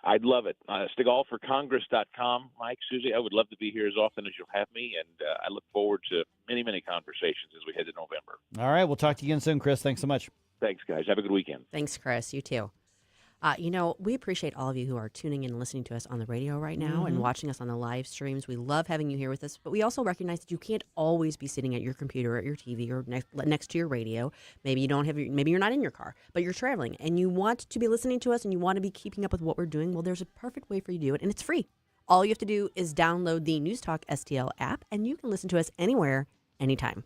I'd love it. StigallforCongress.com. Mike, Susie, I would love to be here as often as you'll have me, and I look forward to many, many conversations as we head to November. All right. We'll talk to you again soon, Chris. Thanks so much. Thanks, guys. Have a good weekend. Thanks, Chris. You too. We appreciate all of you who are tuning in and listening to us on the radio right now and watching us on the live streams. We love having you here with us, but we also recognize that you can't always be sitting at your computer, at your TV, or next to your radio. Maybe you don't have maybe you're not in your car, but you're traveling and you want to be listening to us and you want to be keeping up with what we're doing. Well, there's a perfect way for you to do it, and it's free. All you have to do is download the News Talk STL app, and you can listen to us anywhere, anytime.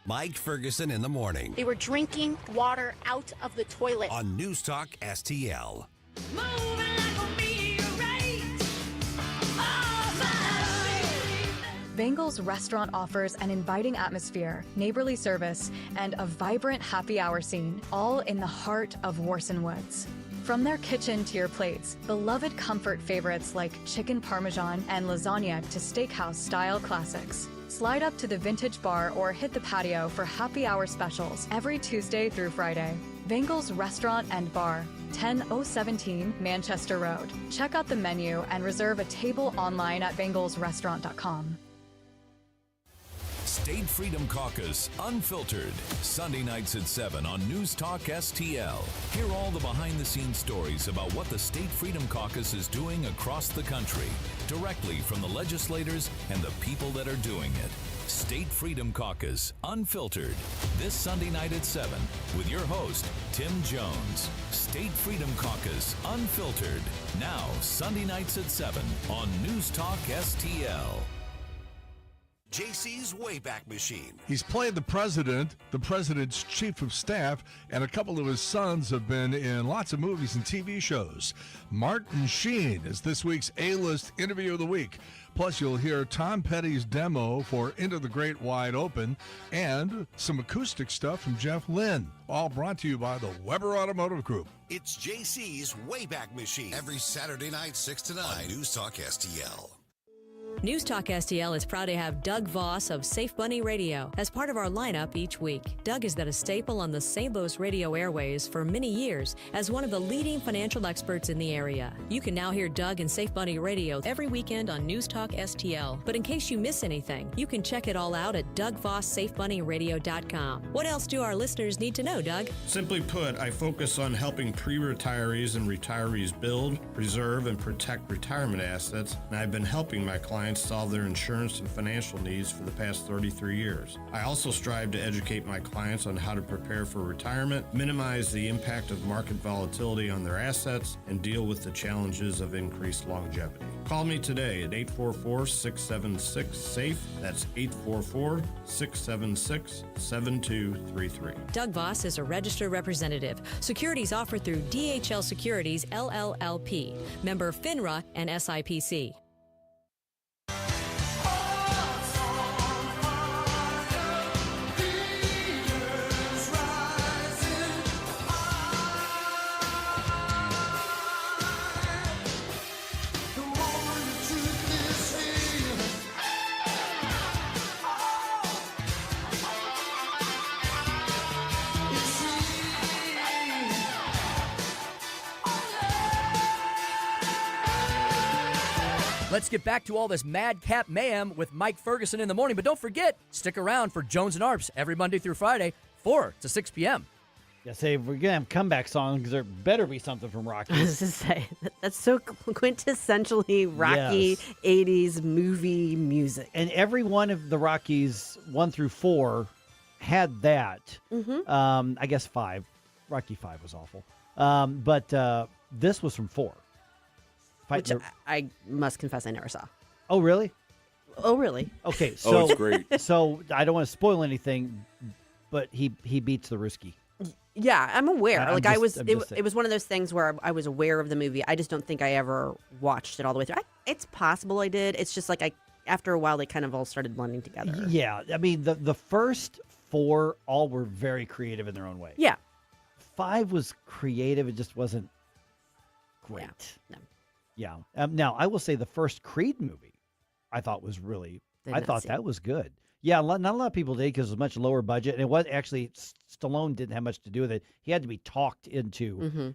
Mike Ferguson in the morning. They were drinking water out of the toilet. On News Talk STL. Bengal's restaurant offers an inviting atmosphere, neighborly service, and a vibrant happy hour scene, all in the heart of Warson Woods. From their kitchen to your plates, beloved comfort favorites like chicken parmesan and lasagna to steakhouse-style classics. Slide up to the vintage bar or hit the patio for happy hour specials every Tuesday through Friday. Bengal's Restaurant and Bar, 10017 Manchester Road. Check out the menu and reserve a table online at bengalsrestaurant.com. State Freedom Caucus Unfiltered, Sunday nights at 7 on News Talk STL. Hear all the behind-the-scenes stories about what the State Freedom Caucus is doing across the country, directly from the legislators and the people that are doing it. State Freedom Caucus Unfiltered, this Sunday night at 7 with your host, Tim Jones. State Freedom Caucus Unfiltered, now Sunday nights at 7 on News Talk STL. JC's Wayback Machine. He's played the president's chief of staff, and a couple of his sons have been in lots of movies and TV shows. Martin Sheen is this week's A-List Interview of the Week. Plus, you'll hear Tom Petty's demo for Into the Great Wide Open and some acoustic stuff from Jeff Lynne. All brought to you by the Weber Automotive Group. It's JC's Wayback Machine. Every Saturday night, 6 to 9. On News Talk STL. News Talk STL is proud to have Doug Voss of Safe Bunny Radio as part of our lineup each week. Doug has been a staple on the St. Louis radio airways for many years as one of the leading financial experts in the area. You can now hear Doug and Safe Bunny Radio every weekend on News Talk STL. But in case you miss anything, you can check it all out at DougVossSafeBunnyRadio.com. What else do our listeners need to know, Doug? Simply put, I focus on helping pre-retirees and retirees build, preserve, and protect retirement assets, and I've been helping my clients solve their insurance and financial needs for the past 33 years. I also strive to educate my clients on how to prepare for retirement, minimize the impact of market volatility on their assets, and deal with the challenges of increased longevity. Call me today at 844-676-SAFE. That's 844-676-7233. Doug Voss is a registered representative. Securities offered through DHL Securities, LLLP. Member FINRA and SIPC. Let's get back to all this madcap mayhem with Mike Ferguson in the morning. But don't forget, stick around for Jones and Arps every Monday through Friday, 4 to 6 p.m. Yeah, say we're going to have comeback songs. There better be something from Rocky. I was to say, that's so quintessentially Rocky 80s movie music. And every one of the Rockies 1 through 4 had that. Mm-hmm. I guess 5. Rocky 5 was awful. But this was from 4. Which I must confess I never saw. Oh, really? Oh, really? Okay, so it's great. So I don't want to spoil anything, but he beats the Ruski. Yeah, I'm aware. It was one of those things where I was aware of the movie. I just don't think I ever watched it all the way through. It's possible I did. It's just like after a while they kind of all started blending together. Yeah, I mean the first 4 all were very creative in their own way. Yeah. 5 was creative. It just wasn't great. Yeah. No. Yeah. Now, I will say the first Creed movie I thought was really, that was good. Yeah, not a lot of people did because it was much lower budget. And it was actually, Stallone didn't have much to do with it. He had to be talked into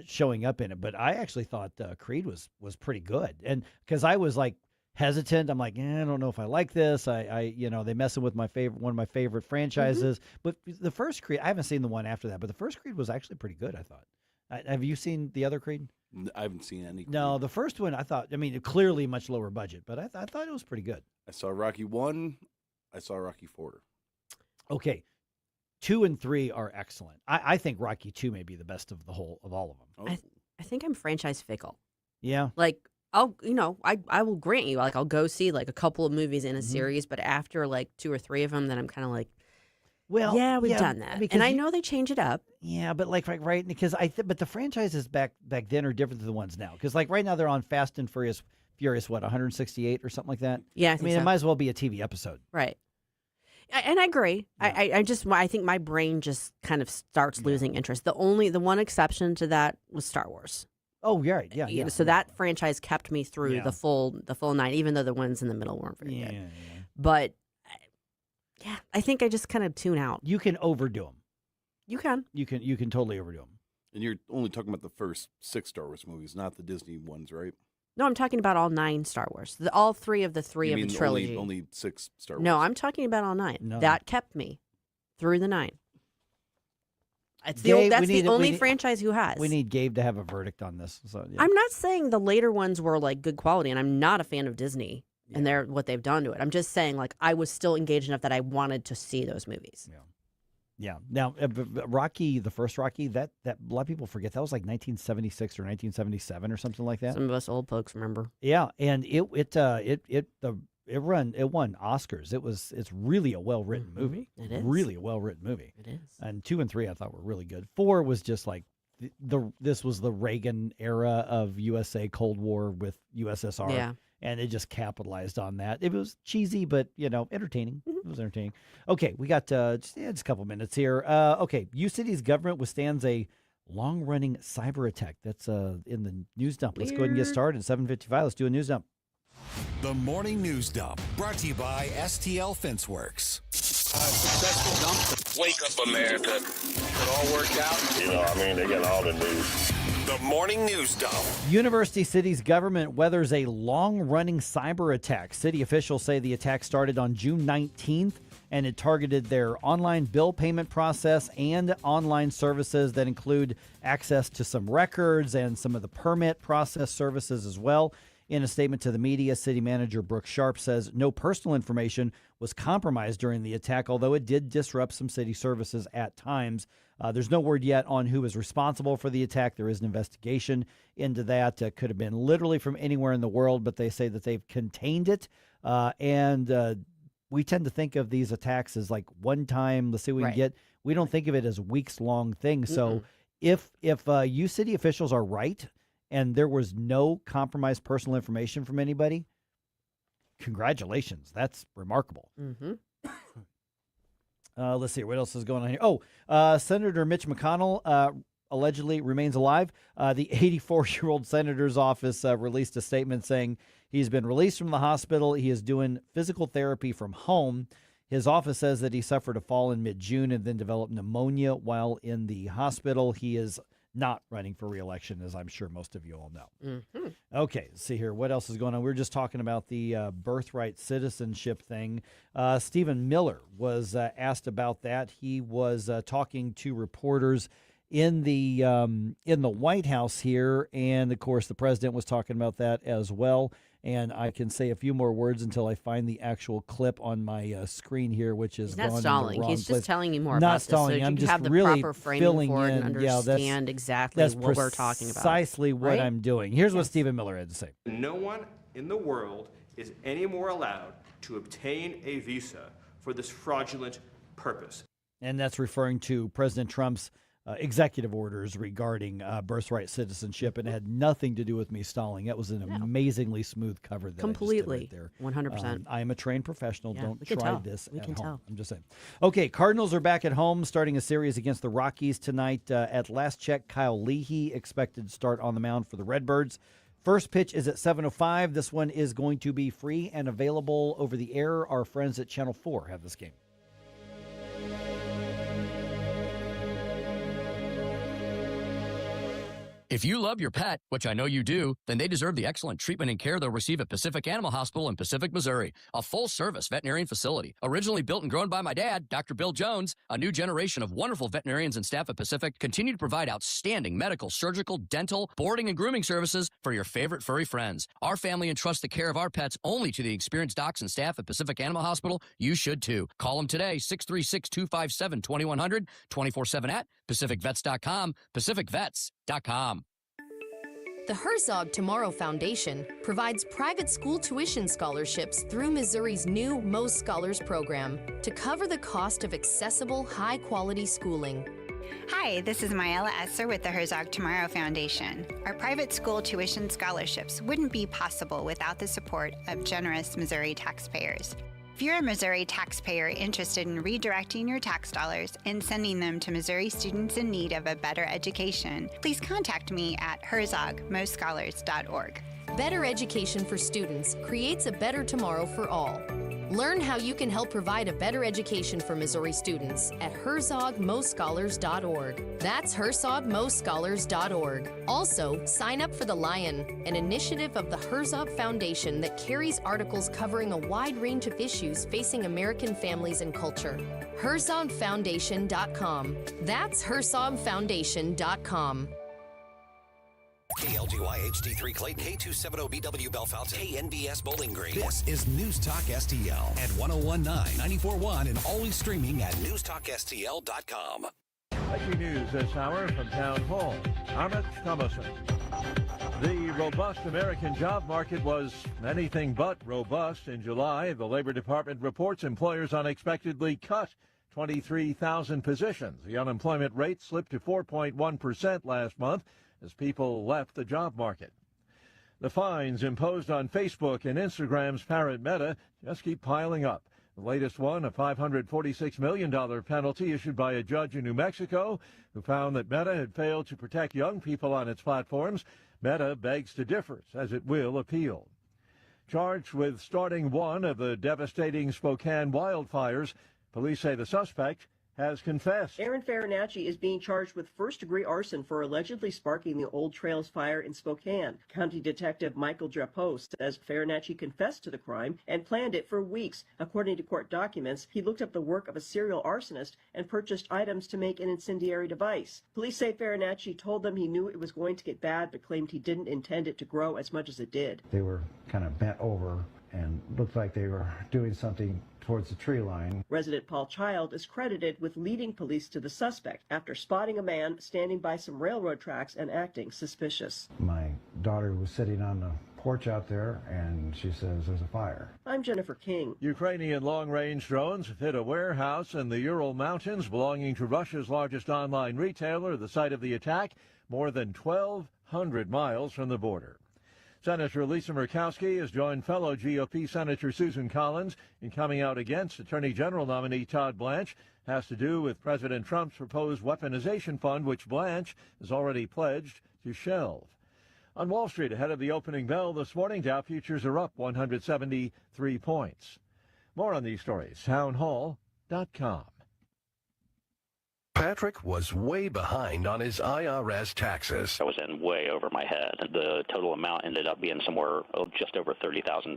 showing up in it. But I actually thought Creed was pretty good. And because I was like hesitant, I'm like, I don't know if I like this. They messing with one of my favorite franchises. But the first Creed, I haven't seen the one after that, but the first Creed was actually pretty good, I thought. Have you seen the other Creed? I haven't seen any. No, the first one I thought, clearly much lower budget, but I thought it was pretty good. I saw Rocky 1. I saw Rocky 4. Okay. 2 and 3 are excellent. I think Rocky 2 may be the best of all of them. Oh. I think I'm franchise fickle. Yeah. Like, I will grant you, like, I'll go see like a couple of movies in a series, but after like 2 or 3 of them, then I'm kind of like, well, yeah, we've done that. And I know they change it up. Yeah, but like right because but the franchises back then are different than the ones now. Because like right now they're on Fast and Furious what 168 or something like that. Yeah, I mean it might as well be a TV episode. Right. And I agree. Yeah. I think my brain just kind of starts losing interest. The one exception to that was Star Wars. Oh, right. Yeah. So that franchise kept me through the full 9, even though the ones in the middle weren't very good. Yeah. But yeah, I think I just kind of tune out. You can overdo them. You can. You can totally overdo them. And you're only talking about the first 6 Star Wars movies, not the Disney ones, right? No, I'm talking about all 9 Star Wars. All 3 of the 3 of the trilogy. Only 6 Star Wars? No, I'm talking about all 9. No. That kept me through the 9. That's the only franchise who has. We need Gabe to have a verdict on this. So, yeah. I'm not saying the later ones were like good quality, and I'm not a fan of Disney and what they've done to it. I'm just saying, like, I was still engaged enough that I wanted to see those movies. Yeah. Now, Rocky, the first Rocky, that a lot of people forget that was like 1976 or 1977 or something like that. Some of us old folks remember. Yeah, and it won Oscars. It's really a well written movie. It is really a well written movie. It is. And 2 and 3 I thought were really good. 4 was just like this was the Reagan era of USA Cold War with USSR. Yeah. And it just capitalized on that. It was cheesy, but, entertaining. Mm-hmm. It was entertaining. Okay, we got just a couple minutes here. Okay, U-City's government withstands a long-running cyber attack. That's in the news dump. Let's go ahead and get started. 7:55. Let's do a news dump. The Morning News Dump, brought to you by STL Fenceworks. Successful dump. Wake up, America. It all worked out. They got all the news. The Morning News Dump. University City's government weathers a long-running cyber attack. City officials say the attack started on June 19th, and it targeted their online bill payment process and online services that include access to some records and some of the permit process services as well. In a statement to the media, City Manager Brooke Sharp says no personal information was compromised during the attack, although it did disrupt some city services at times. There's no word yet on who is responsible for the attack. There is an investigation into that. Could have been literally from anywhere in the world, but they say that they've contained it. We tend to think of these attacks as like one time, let's see what we can get. We don't think of it as weeks-long things. So if you city officials are right, and there was no compromised personal information from anybody, congratulations. That's remarkable. Mm-hmm. Let's see. What else is going on here? Senator Mitch McConnell allegedly remains alive. The 84-year-old senator's office released a statement saying he's been released from the hospital. He is doing physical therapy from home. His office says that he suffered a fall in mid-June and then developed pneumonia while in the hospital. He is not running for re-election, as I'm sure most of you all know. Mm-hmm. Okay, let's see here. What else is going on? We were just talking about the birthright citizenship thing. Stephen Miller was asked about that. He was talking to reporters in the White House here, and of course the president was talking about that as well. And I can say a few more words until I find the actual clip on my screen here, which is not gone stalling. in the wrong He's place. just telling you more Not about stalling. this, so I'm you just have the really proper framing filling for it in. and understand that's exactly what we're talking about. Precisely what right? I'm doing. Here's what Stephen Miller had to say. No one in the world is any more allowed to obtain a visa for this fraudulent purpose. And that's referring to President Trump's executive orders regarding birthright citizenship, and it had nothing to do with me stalling. That was an amazingly smooth cover. That Completely, I just did right there. 100%. I am a trained professional. Yeah, Don't we can try tell. this We at can home. tell. I'm just saying. Okay, Cardinals are back at home, starting a series against the Rockies tonight. At last check, Kyle Leahy expected to start on the mound for the Redbirds. First pitch is at 7:05. This one is going to be free and available over the air. Our friends at Channel 4 have this game. If you love your pet, which I know you do, then they deserve the excellent treatment and care they'll receive at Pacific Animal Hospital in Pacific, Missouri, a full-service veterinarian facility. Originally built and grown by my dad, Dr. Bill Jones, a new generation of wonderful veterinarians and staff at Pacific continue to provide outstanding medical, surgical, dental, boarding, and grooming services for your favorite furry friends. Our family entrusts the care of our pets only to the experienced docs and staff at Pacific Animal Hospital. You should too. Call them today, 636-257-2100, 24/7 at PacificVets.com, PacificVets.com. The Herzog Tomorrow Foundation provides private school tuition scholarships through Missouri's new Most Scholars program to cover the cost of accessible, high-quality schooling. Hi, this is Myella Esser with the Herzog Tomorrow Foundation. Our private school tuition scholarships wouldn't be possible without the support of generous Missouri taxpayers. If you're a Missouri taxpayer interested in redirecting your tax dollars and sending them to Missouri students in need of a better education, please contact me at herzogmostscholars.org. Better education for students creates a better tomorrow for all. Learn how you can help provide a better education for Missouri students at herzogmostscholars.org. That's herzogmostscholars.org. Also, sign up for The Lion, an initiative of the Herzog Foundation that carries articles covering a wide range of issues facing American families and culture. herzogfoundation.com. That's herzogfoundation.com. KLGY HD3 Clayton, K270BW Bellefonte, KNBS Bowling Green. This is News Talk STL at 1019, 94.1, and always streaming at NewsTalkSTL.com. Breaking news this hour from Town Hall. Amit Thomason. The robust American job market was anything but robust in July. The Labor Department reports employers unexpectedly cut 23,000 positions. The unemployment rate slipped to 4.1% last month as people left the job market. The fines imposed on Facebook and Instagram's parent Meta just keep piling up. The latest one, a $546 million penalty issued by a judge in New Mexico who found that Meta had failed to protect young people on its platforms. Meta begs to differ, says it will appeal. charged with starting one of the devastating Spokane wildfires. Police say the suspect has confessed. Aaron Farinacci is being charged with first-degree arson for allegedly sparking the Old Trails fire in Spokane. County Detective Michael Drapeau says Farinacci confessed to the crime and planned it for weeks. According to court documents, he looked up the work of a serial arsonist and purchased items to make an incendiary device. Police say Farinacci told them he knew it was going to get bad, but claimed he didn't intend it to grow as much as it did. They were kind of bent over and looked like they were doing something towards the tree line. Resident Paul Child is credited with leading police to the suspect after spotting a man standing by some railroad tracks and acting suspicious. My daughter was sitting on the porch out there, and she says there's a fire. I'm Jennifer King. Ukrainian long-range drones hit a warehouse in the Ural Mountains belonging to Russia's largest online retailer, the site of the attack, more than 1,200 miles from the border. Senator Lisa Murkowski has joined fellow GOP Senator Susan Collins in coming out against Attorney General nominee Todd Blanche. Has to do with President Trump's proposed weaponization fund, which Blanche has already pledged to shelve. On Wall Street, ahead of the opening bell this morning, Dow futures are up 173 points. More on these stories, townhall.com. Patrick was way behind on his IRS taxes. I was in way over my head. The total amount ended up being somewhere just over $30,000.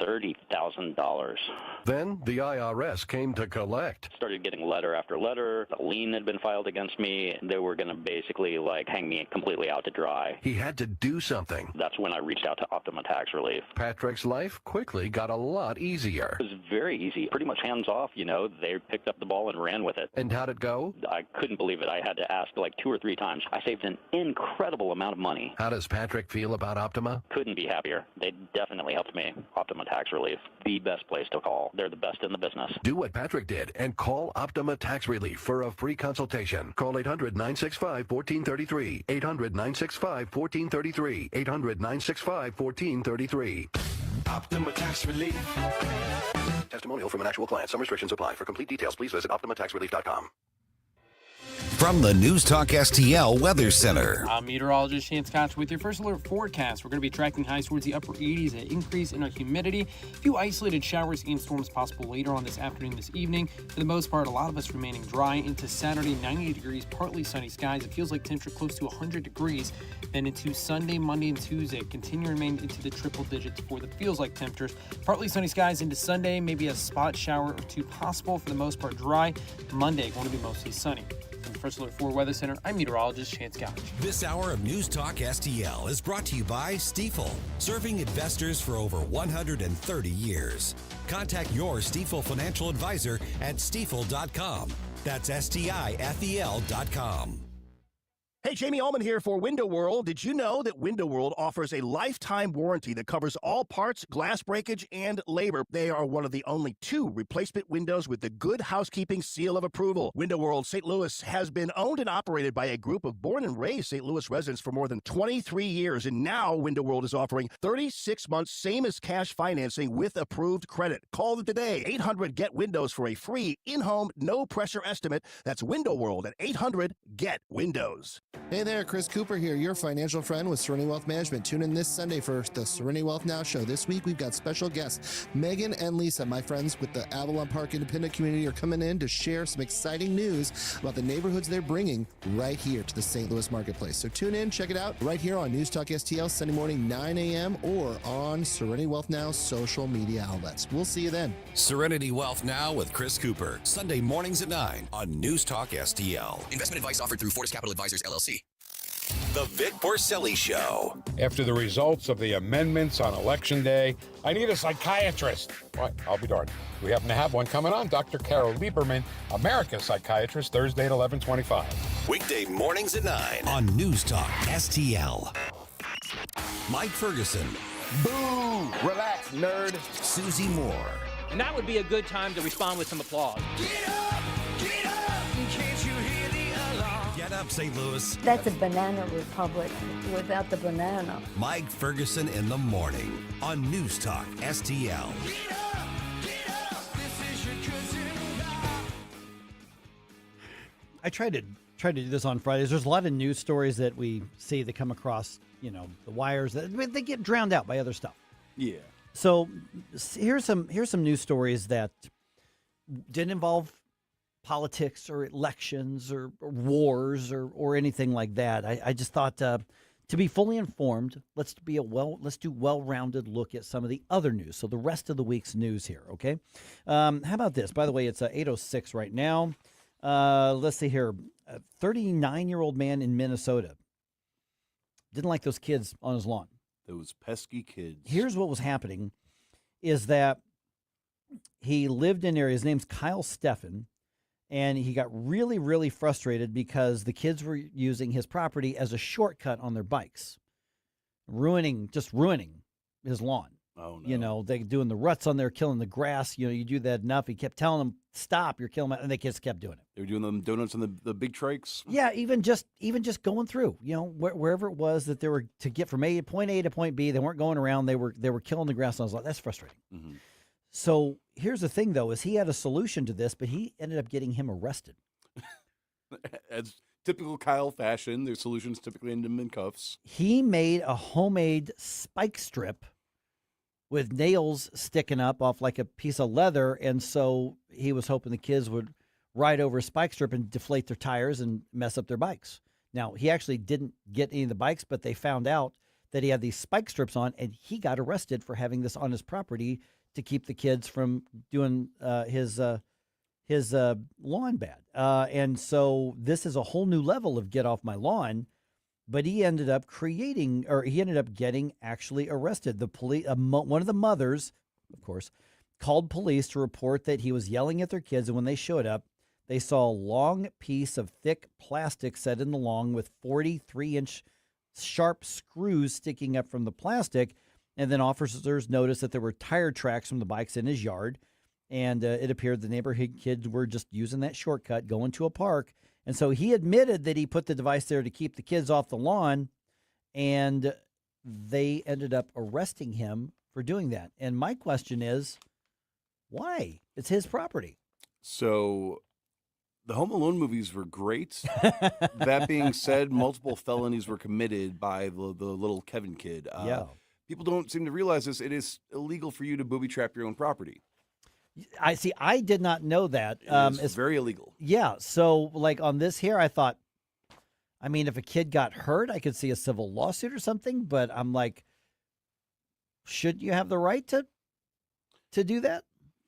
$30,000. Then the IRS came to collect. Started getting letter after letter. A lien had been filed against me. They were going to basically hang me completely out to dry. He had to do something. That's when I reached out to Optima Tax Relief. Patrick's life quickly got a lot easier. It was very easy. Pretty much hands off, They picked up the ball and ran with it. And how'd it go? I couldn't believe it. I had to ask 2 or 3 times. I saved an incredible amount of money. How does Patrick feel about Optima? Couldn't be happier. They definitely helped me. Optima Tax Relief, the best place to call. They're the best in the business. Do what Patrick did and call Optima Tax Relief for a free consultation. Call 800-965-1433. 800-965-1433. 800-965-1433. Optima Tax Relief. Testimonial from an actual client. Some restrictions apply. For complete details, please visit OptimaTaxRelief.com. From the News Talk STL Weather Center. I'm meteorologist Chance Koch with your first alert forecast. We're going to be tracking highs towards the upper 80s, an increase in our humidity. A few isolated showers and storms possible later on this afternoon, this evening. For the most part, a lot of us remaining dry into Saturday, 90 degrees, partly sunny skies. It feels like temperature close to 100 degrees. Then into Sunday, Monday, and Tuesday, continue to remain into the triple digits for the feels like temperatures. Partly sunny skies into Sunday, maybe a spot shower or two possible. For the most part, dry. Monday, going to be mostly sunny. From the First Alert 4 Weather Center, I'm meteorologist Chance Koch. This hour of News Talk STL is brought to you by Stigall, serving investors for over 130 years. Contact your Stigall financial advisor at stigall.com. That's STIFEL.com. Hey, Jamie Ullman here for Window World. Did you know that Window World offers a lifetime warranty that covers all parts, glass breakage, and labor? They are one of the only 2 replacement windows with the Good Housekeeping seal of approval. Window World St. Louis has been owned and operated by a group of born and raised St. Louis residents for more than 23 years, and now Window World is offering 36 months same as cash financing with approved credit. Call them today, 800-GET-WINDOWS for a free in-home, no-pressure estimate. That's Window World at 800-GET-WINDOWS. Hey there, Chris Cooper here, your financial friend with Serenity Wealth Management. Tune in this Sunday for the Serenity Wealth Now show. This week, we've got special guests. Megan and Lisa, my friends with the Avalon Park Independent Community, are coming in to share some exciting news about the neighborhoods they're bringing right here to the St. Louis marketplace. So tune in, check it out right here on News Talk STL, Sunday morning, 9 a.m. or on Serenity Wealth Now social media outlets. We'll see you then. Serenity Wealth Now with Chris Cooper, Sunday mornings at 9 on News Talk STL. Investment advice offered through Fortis Capital Advisors, LLC. The Vic Porcelli Show. After the results of the amendments on Election Day, I need a psychiatrist. What? I'll be darned. We happen to have one coming on. Dr. Carol Lieberman, America's Psychiatrist, Thursday at 11:25. Weekday mornings at 9 on News Talk STL. Mike Ferguson. Boo! Relax, nerd. Susie Moore. And that would be a good time to respond with some applause. Get up! Can't you hear the alarm? Get up, St. Louis. That's a banana republic without the banana. Mike Ferguson in the morning on News Talk STL. Get up! This is your cousin. I try to do this on Fridays. There's a lot of news stories that we see that come across, the wires. They get drowned out by other stuff. Yeah. So here's some news stories that didn't involve politics or elections or wars or anything like that. I just thought to be fully informed, let's do well-rounded look at some of the other news. So the rest of the week's news here, okay? How about this? By the way, it's 8:06 right now. Let's see here. A 39-year-old man in Minnesota didn't like those kids on his lawn. Those pesky kids. Here's what was happening is that he lived in area. His name's Kyle Steffen, and he got really, really frustrated because the kids were using his property as a shortcut on their bikes, ruining his lawn. Oh, no. You know, they doing the ruts on there, killing the grass. You know, you do that enough. He kept telling them, stop, you're killing my, and they just kept doing it. They were doing them donuts on the big trikes? Yeah, even just going through, you know, wherever it was that they were to get from point A to point B, they weren't going around. They were killing the grass. And I was like, that's frustrating. Mm-hmm. So here's the thing, though, is he had a solution to this, but he ended up getting him arrested. As typical Kyle fashion, their solutions typically end him in cuffs. He made a homemade spike strip with nails sticking up off like a piece of leather, and so he was hoping the kids would ride over a spike strip and deflate their tires and mess up their bikes. Now, he actually didn't get any of the bikes, but they found out that he had these spike strips on, and he got arrested for having this on his property to keep the kids from doing his lawn bad. And so this is a whole new level of get off my lawn. But he ended up getting actually arrested. The police, one of the mothers, of course, called police to report that he was yelling at their kids. And when they showed up, they saw a long piece of thick plastic set in the lawn with 43-inch sharp screws sticking up from the plastic. And then officers noticed that there were tire tracks from the bikes in his yard. And it appeared the neighborhood kids were just using that shortcut, going to a park. And so he admitted that he put the device there to keep the kids off the lawn, and they ended up arresting him for doing that. And my question is, why? It's his property. So the Home Alone movies were great. That being said, multiple felonies were committed by the little Kevin kid. Yeah. People don't seem to realize this. It is illegal for you to booby trap your own property. I see. I did not know that. It's very illegal. Yeah. So, like on this here, I thought, I mean, if a kid got hurt, I could see a civil lawsuit or something. But I'm like, shouldn't you have the right to do that?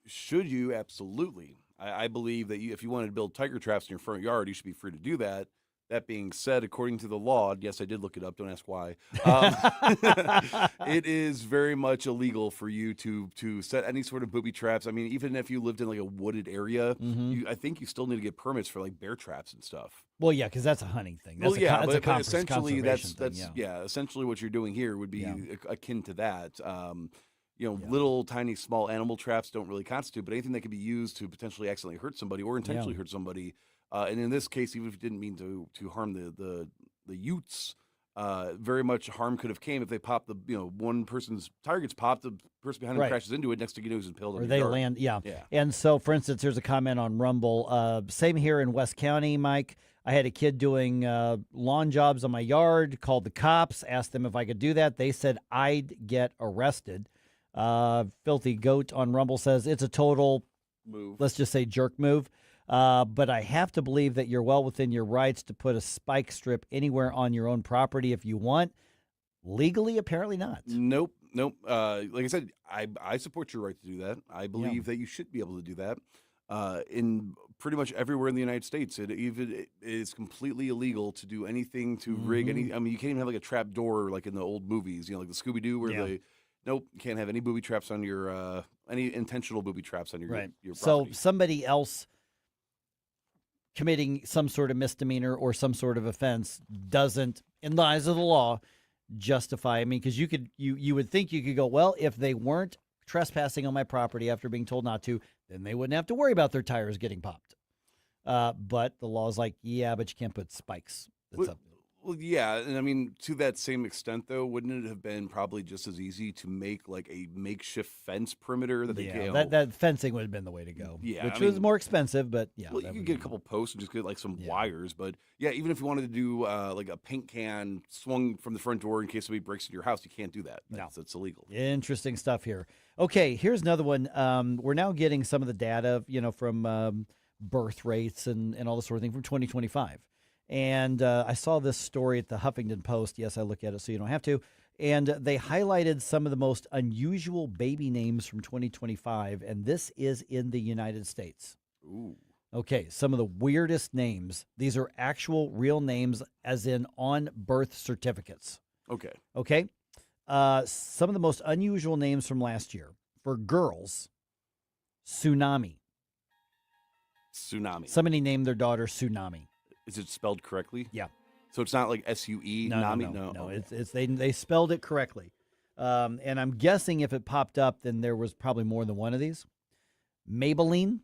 Should you? Absolutely. I believe that if you wanted to build tiger traps in your front yard, you should be free to do that. That being said, according to the law, yes, I did look it up. Don't ask why. It is very much illegal for you to set any sort of booby traps. I mean, even if you lived in like a wooded area, I think you still need to get permits for like bear traps and stuff. Well, yeah, because that's a hunting thing. That's but essentially that's yeah. Essentially what you're doing here would be akin to that. Little tiny small animal traps don't really constitute, but anything that could be used to potentially accidentally hurt somebody or intentionally hurt somebody. And in this case, even if you didn't mean to harm the Utes, very much harm could have came if they popped one person's tire gets popped, the person behind him crashes into it, next thing you know he's impaled on or the they yard. land, yeah. And so, for instance, there's a comment on Rumble. Same here in West County, Mike. I had a kid doing lawn jobs on my yard, called the cops, asked them if I could do that. They said I'd get arrested. Filthy Goat on Rumble says it's a total move. Let's just say jerk move. But I have to believe that you're well within your rights to put a spike strip anywhere on your own property if you want. Legally, apparently not. Nope. Like I said, I support your right to do that. I believe that you should be able to do that. In pretty much everywhere in the United States, it is completely illegal to do anything to rig any. I mean, you can't even have like a trap door like in the old movies, like the Scooby-Doo where they. Nope, you can't have any booby traps on your any intentional booby traps on your property. So somebody else committing some sort of misdemeanor or some sort of offense doesn't, in the eyes of the law, justify. I mean, because you would think you could go, well, if they weren't trespassing on my property after being told not to, then they wouldn't have to worry about their tires getting popped. But the law is like, yeah, but you can't put spikes. Well, yeah, and I mean, to that same extent, though, wouldn't it have been probably just as easy to make like a makeshift fence perimeter that they that fencing would have been the way to go. Yeah, which I was mean, more expensive, but yeah. Well, you could get a couple posts and just get like some wires, but yeah, even if you wanted to do like a paint can swung from the front door in case somebody breaks into your house, you can't do that. That's illegal. Interesting stuff here. Okay, here's another one. We're now getting some of the data, from birth rates and all this sort of thing from 2025. And I saw this story at the Huffington Post. Yes, I look at it so you don't have to. And they highlighted some of the most unusual baby names from 2025, and this is in the United States. Ooh. Okay, some of the weirdest names. These are actual real names, as in on birth certificates. Okay. Okay? Some of the most unusual names from last year. For girls, Tsunami. Tsunami. Somebody named their daughter Tsunami. Is it spelled correctly? Yeah. So it's not like S-U-E, Nami? No. It's they spelled it correctly. And I'm guessing if it popped up, then there was probably more than one of these. Maybelline.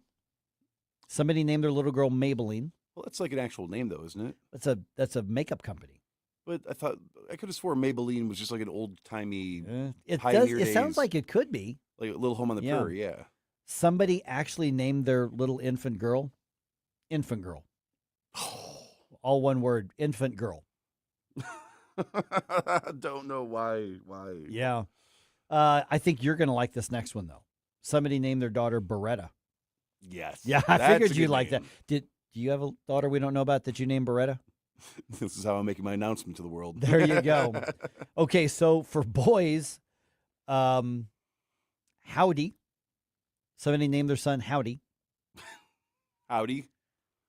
Somebody named their little girl Maybelline. Well, that's like an actual name, though, isn't it? That's a makeup company. But I could have sworn Maybelline was just like an old-timey It pioneer does. It sounds days, like it could be. like a Little Home on the Yeah. Prairie, yeah. Somebody actually named their little infant girl Infant Girl. All one word, Infant Girl. I don't know why. Yeah. I think you're going to like this next one, though. Somebody named their daughter Beretta. Yes. Yeah, I That's figured a you'd good like that. name. Do you have a daughter we don't know about that you named Beretta? This is how I'm making my announcement to the world. There you go. Okay, so for boys, Howdy. Somebody named their son Howdy. Howdy.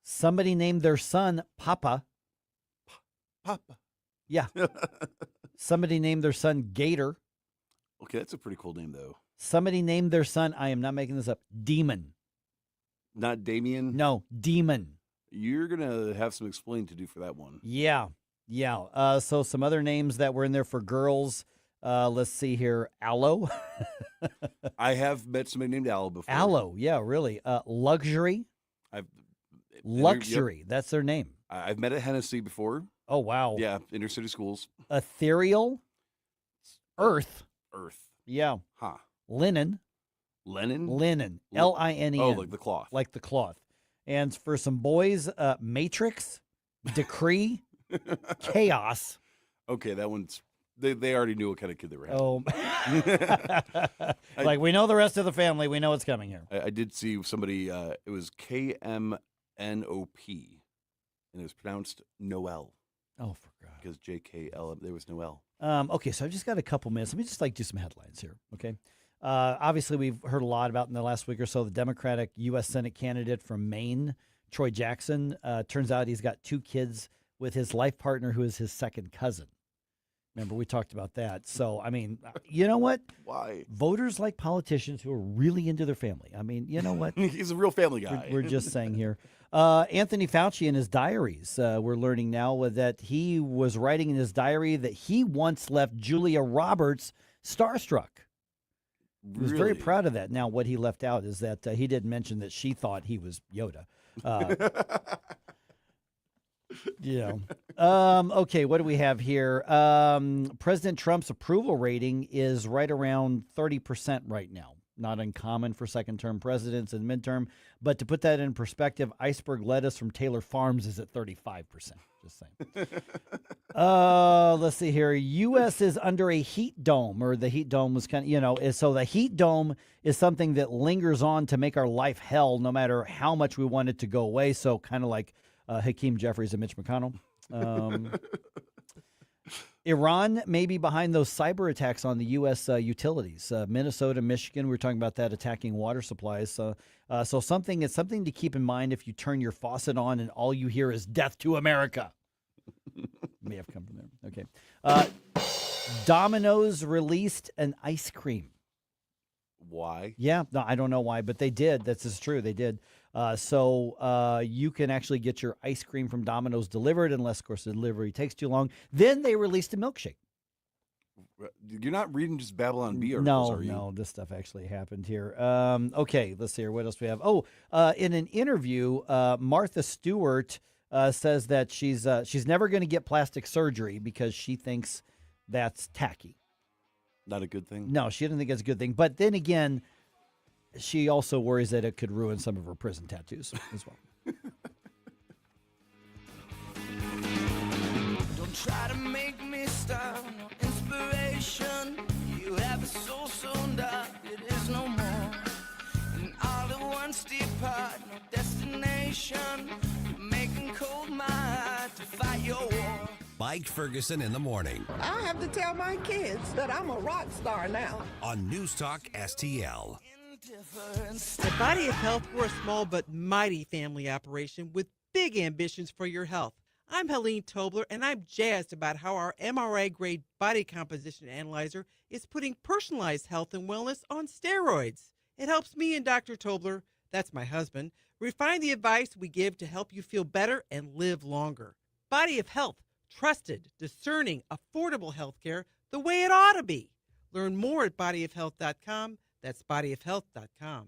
Somebody named their son Papa. Papa. Yeah. Somebody named their son Gator. Okay, that's a pretty cool name, though. Somebody named their son, I am not making this up, Demon. Not Damien? No, Demon. You're going to have some explaining to do for that one. Yeah. So some other names that were in there for girls. Let's see here. Aloe. I have met somebody named Aloe before. Aloe, yeah, really. Luxury. Luxury. Yep. That's their name. I've met at Hennessy before. Oh, wow. Yeah, inner-city schools. Ethereal. Earth. Yeah. Huh. Linen. Lenin? Linen. Linen. Oh, like the cloth. Like the cloth. And for some boys, Matrix, Decree, Chaos. Okay, that one's... They already knew what kind of kid they were having. Oh. Like, we know the rest of the family. We know what's coming here. I did see somebody... it was KMNOP. And it was pronounced Noel. Oh, for God. Because JKL, there was Noel. Okay, so I've just got a couple minutes. Let me just do some headlines here, okay? Obviously, we've heard a lot about in the last week or so the Democratic U.S. Senate candidate from Maine, Troy Jackson. Turns out he's got 2 kids with his life partner who is his second cousin. Remember, we talked about that. So, I mean, you know what? Why? Voters like politicians who are really into their family. I mean, you know what? He's a real family guy. We're just saying here. Anthony Fauci in his diaries, we're learning now that he was writing in his diary that he once left Julia Roberts starstruck. He was very proud of that. Now, what he left out is that he didn't mention that she thought he was Yoda. Okay, what do we have here? President Trump's approval rating is right around 30% right now. Not uncommon for second-term presidents and midterm. But to put that in perspective, iceberg lettuce from Taylor Farms is at 35%. Just saying. Let's see here. U.S. is under a heat dome, or the heat dome was kind of, so the heat dome is something that lingers on to make our life hell no matter how much we want it to go away. So kind of like Hakeem Jeffries and Mitch McConnell. Iran may be behind those cyber attacks on the U.S. Utilities. Minnesota, Michigan, we were talking about that, attacking water supplies. So it's something to keep in mind if you turn your faucet on and all you hear is death to America. May have come from there. Okay. Domino's released an ice cream. Why? Yeah, no, I don't know why, but they did. That's just true. They did. So you can actually get your ice cream from Domino's delivered, unless, of course, the delivery takes too long. Then they released a milkshake. You're not reading just Babylon Bee articles, are you? No, this stuff actually happened here. Okay, let's see here. What else do we have? In an interview, Martha Stewart says that she's never going to get plastic surgery because she thinks that's tacky. Not a good thing? No, she doesn't think it's a good thing. But then again, she also worries that it could ruin some of her prison tattoos as well. Don't try to make me stop, no inspiration. You have a soul so dark, it is no more. And all at once depart, no destination. Making cold my heart to fight your war. Mike Ferguson in the morning. I have to tell my kids that I'm a rock star now. On News Talk STL. At Body of Health, we're a small but mighty family operation with big ambitions for your health. I'm Helene Tobler, and I'm jazzed about how our MRI-grade body composition analyzer is putting personalized health and wellness on steroids. It helps me and Dr. Tobler, that's my husband, refine the advice we give to help you feel better and live longer. Body of Health, trusted, discerning, affordable health care the way it ought to be. Learn more at bodyofhealth.com. That's bodyofhealth.com.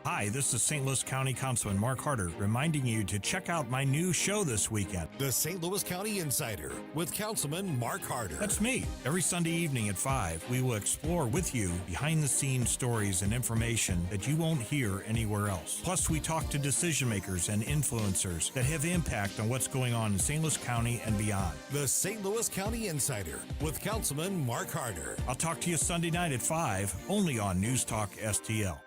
Hi, this is St. Louis County Councilman Mark Harder reminding you to check out my new show this weekend. The St. Louis County Insider with Councilman Mark Harder. That's me. Every Sunday evening at 5, we will explore with you behind-the-scenes stories and information that you won't hear anywhere else. Plus, we talk to decision makers and influencers that have impact on what's going on in St. Louis County and beyond. The St. Louis County Insider with Councilman Mark Harder. I'll talk to you Sunday night at 5, only on News Talk STL.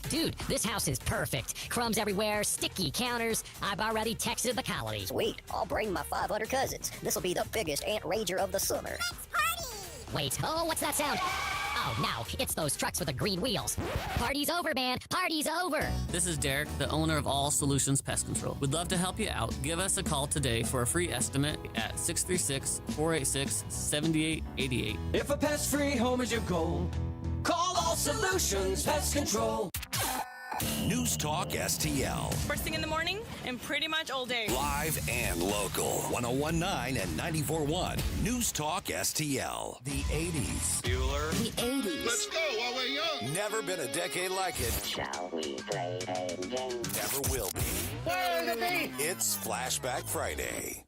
Dude, this house is perfect. Crumbs everywhere, sticky counters. I've already texted the colony. Sweet, I'll bring my 500 cousins. This'll be the biggest ant rager of the summer. Let's party! Wait, what's that sound? Oh, no, it's those trucks with the green wheels. Party's over, man. Party's over. This is Derek, the owner of All Solutions Pest Control. We'd love to help you out. Give us a call today for a free estimate at 636-486-7888. If a pest-free home is your goal, call All Solutions Pest Control. News Talk STL. First thing in the morning and pretty much all day. Live and local. 1019 and 94.1. News Talk STL. The 80s. Bueller. The 80s. Let's go while we're young. Never been a decade like it. Shall we play a game? Never will be. Where the beat? It's Flashback Friday.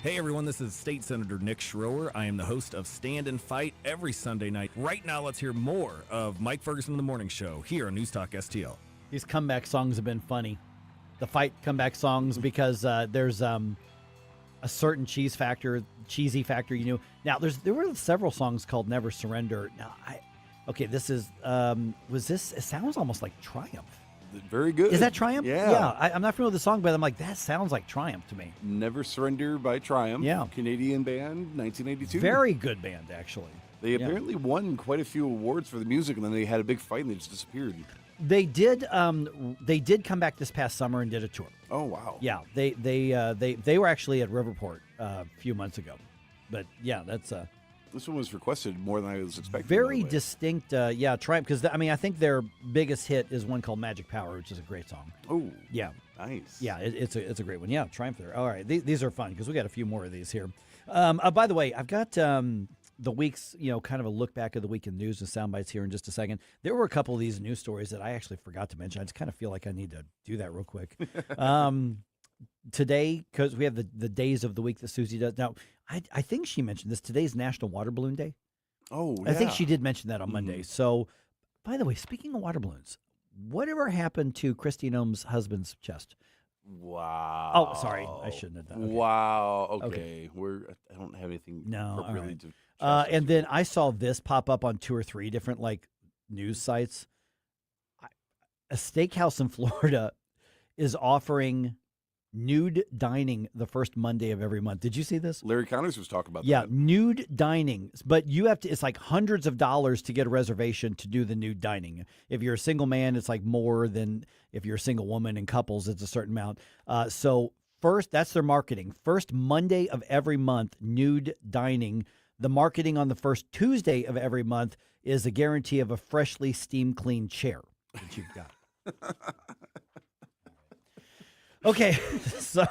Hey everyone, this is State Senator Nick Schroer. I am the host of Stand and Fight every Sunday night. Right now, let's hear more of Mike Ferguson in the Morning Show here on News Talk STL. These comeback songs have been funny. The fight comeback songs, because there's a certain cheesy factor, you know. Now, there were several songs called Never Surrender. Now, this is, it sounds almost like Triumph. Very good. Is that Triumph? Yeah. I'm not familiar with the song, but I'm like, that sounds like Triumph to me. Never Surrender by Triumph. Yeah. Canadian band, 1982. Very good band, actually. They apparently won quite a few awards for the music, and then they had a big fight and they just disappeared. They did come back this past summer and did a tour. Oh, wow. Yeah, they were actually at Riverport a few months ago. But yeah, that's this one was requested more than I was expecting. Very distinct, Triumph, because I think their biggest hit is one called Magic Power, which is a great song. Oh, yeah, nice. Yeah, it's a great one. Yeah, Triumph there. All right, these are fun because we got a few more of these here. By the way, I've got the week's, kind of a look back of the week in news and sound bites here in just a second. There were a couple of these news stories that I actually forgot to mention. I just kind of feel like I need to do that real quick. Today, because we have the days of the week that Susie does. Now, I think she mentioned this. Today's National Water Balloon Day. Oh, yeah. I think she did mention that on Monday. So, by the way, speaking of water balloons, whatever happened to Christine Ohm's husband's chest? Wow. Oh, sorry. I shouldn't have done that. Okay. Wow. Okay. I don't have anything appropriately to and then I saw this pop up on 2 or 3 different news sites. A steakhouse in Florida is offering nude dining the first Monday of every month. Did you see this? Larry Connors was talking about that. Yeah, nude dining. But you have to, it's like hundreds of dollars to get a reservation to do the nude dining. If you're a single man, it's like more than if you're a single woman, and couples, it's a certain amount. So first, that's their marketing. First Monday of every month, nude dining. The marketing on the first Tuesday of every month is a guarantee of a freshly steam clean chair that you've got. Okay, so